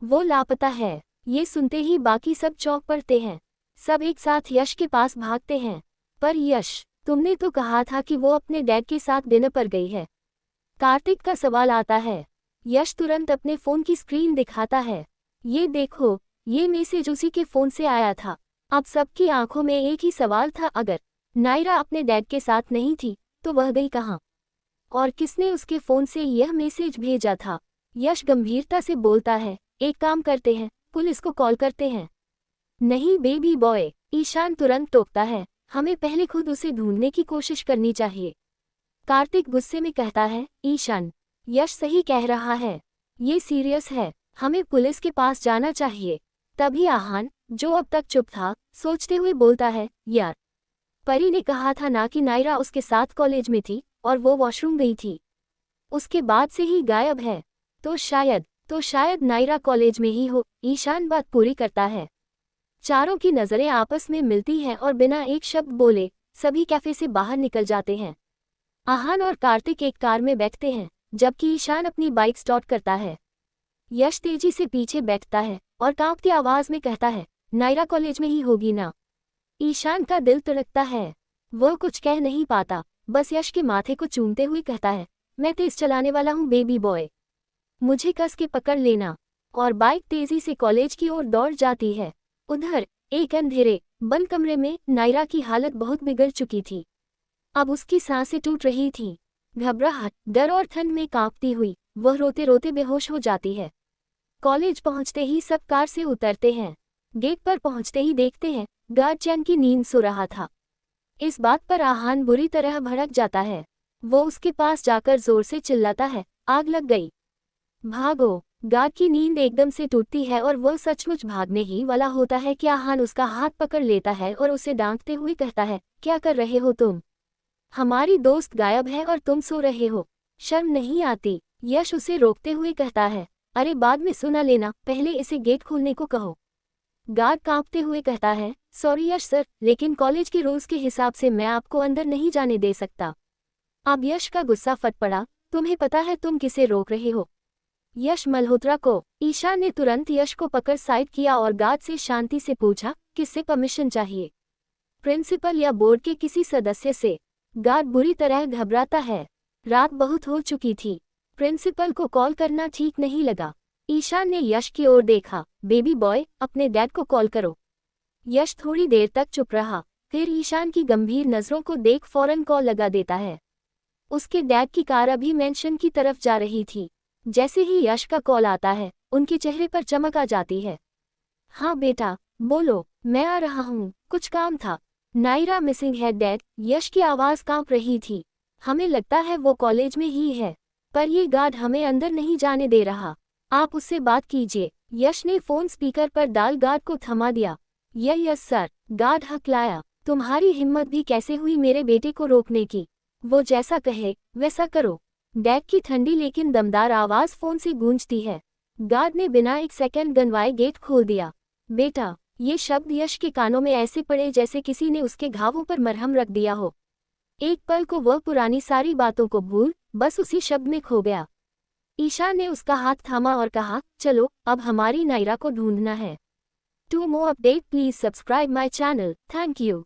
वो लापता है। ये सुनते ही बाकी सब चौंक पड़ते हैं। सब एक साथ यश के पास भागते हैं। पर यश, तुमने तो कहा था कि वो अपने डैड के साथ डिनर पर गई है। कार्तिक का सवाल आता है। यश तुरंत अपने फोन की स्क्रीन दिखाता है। ये देखो, ये मैसेज उसी के फोन से आया था। अब सबकी आंखों में एक ही सवाल था, अगर नायरा अपने डैड के साथ नहीं थी तो वह गई कहाँ? और किसने उसके फोन से यह मैसेज भेजा था? यश गंभीरता से बोलता है, एक काम करते हैं, पुलिस को कॉल करते हैं। नहीं बेबी बॉय, ईशान तुरंत टोकता है, हमें पहले खुद उसे ढूंढने की कोशिश करनी चाहिए। कार्तिक गुस्से में कहता है, ईशान, यश सही कह रहा है, ये सीरियस है, हमें पुलिस के पास जाना चाहिए। तभी आहान, जो अब तक चुप था, सोचते हुए बोलता है, यार, परी ने कहा था ना कि नायरा उसके साथ कॉलेज में थी और वो वॉशरूम गई थी। उसके बाद से ही गायब है। तो शायद नायरा कॉलेज में ही हो। ईशान बात पूरी करता है। चारों की नजरें आपस में मिलती हैं और बिना एक शब्द बोले सभी कैफे से बाहर निकल जाते हैं। आहान और कार्तिक एक कार में बैठते हैं, जबकि ईशान अपनी बाइक स्टार्ट करता है। यश तेजी से पीछे बैठता है और कांपती आवाज में कहता है, नायरा कॉलेज में ही होगी ना? ईशान का दिल तिड़कता है। वो कुछ कह नहीं पाता, बस यश के माथे को चूमते हुए कहता है, मैं तेज चलाने वाला हूँ बेबी बॉय, मुझे कस के पकड़ लेना। और बाइक तेजी से कॉलेज की ओर दौड़ जाती है। उधर एक अंधेरे बंद कमरे में नायरा की हालत बहुत बिगड़ चुकी थी। अब उसकी सांसें टूट रही थीं। घबराहट, डर और ठंड में कांपती हुई वह रोते रोते बेहोश हो जाती है। कॉलेज पहुंचते ही सब कार से उतरते हैं। गेट पर पहुंचते ही देखते हैं गार्ड चैन की नींद सो रहा था। इस बात पर आहान बुरी तरह भड़क जाता है। वो उसके पास जाकर जोर से चिल्लाता है, आग लग गई, भागो। गार्ड की नींद एकदम से टूटती है और वह सचमुच भागने ही वाला होता है कि आहान उसका हाथ पकड़ लेता है और उसे डांटते हुए कहता है, क्या कर रहे हो तुम? हमारी दोस्त गायब है और तुम सो रहे हो, शर्म नहीं आती? यश उसे रोकते हुए कहता है, अरे बाद में सुना लेना, पहले इसे गेट खोलने को कहो। गार्ड कांपते हुए कहता है, सॉरी यश सर, लेकिन कॉलेज के रूल्स के हिसाब से मैं आपको अंदर नहीं जाने दे सकता। अब यश का गुस्सा फट पड़ा, तुम्हें पता है तुम किसे रोक रहे हो? यश मल्होत्रा को। ईशा ने तुरंत यश को पकड़ साइड किया और गार्ड से शांति से पूछा, किससे परमिशन चाहिए? प्रिंसिपल या बोर्ड के किसी सदस्य से? गार्ड बुरी तरह घबराता है। रात बहुत हो चुकी थी, प्रिंसिपल को कॉल करना ठीक नहीं लगा। ईशान ने यश की ओर देखा, बेबी बॉय, अपने डैड को कॉल करो। यश थोड़ी देर तक चुप रहा, फिर ईशान की गंभीर नजरों को देख फौरन कॉल लगा देता है। उसके डैड की कार अभी मेंशन की तरफ जा रही थी। जैसे ही यश का कॉल आता है, उनके चेहरे पर चमक आ जाती है। हाँ बेटा, बोलो, मैं आ रहा हूँ, कुछ काम था। नायरा मिसिंग है डैड, यश की आवाज़ कांप रही थी। हमें लगता है वो कॉलेज में ही है, पर ये गार्ड हमें अंदर नहीं जाने दे रहा, आप उससे बात कीजिए। यश ने फोन स्पीकर पर डाल गार्ड को थमा दिया। यस सर, गार्ड हकलाया, तुम्हारी हिम्मत भी कैसे हुई मेरे बेटे को रोकने की? वो जैसा कहे वैसा करो। डैड की ठंडी लेकिन दमदार आवाज फोन से गूंजती है। गार्ड ने बिना एक सेकंड गनवाए गेट खोल दिया। बेटा, ये शब्द यश के कानों में ऐसे पड़े जैसे किसी ने उसके घावों पर मरहम रख दिया हो। एक पल को वह पुरानी सारी बातों को भूल बस उसी शब्द में खो गया। ईशा ने उसका हाथ थामा और कहा, चलो अब हमारी नायरा को ढूंढना है। To more update please subscribe my channel. Thank you.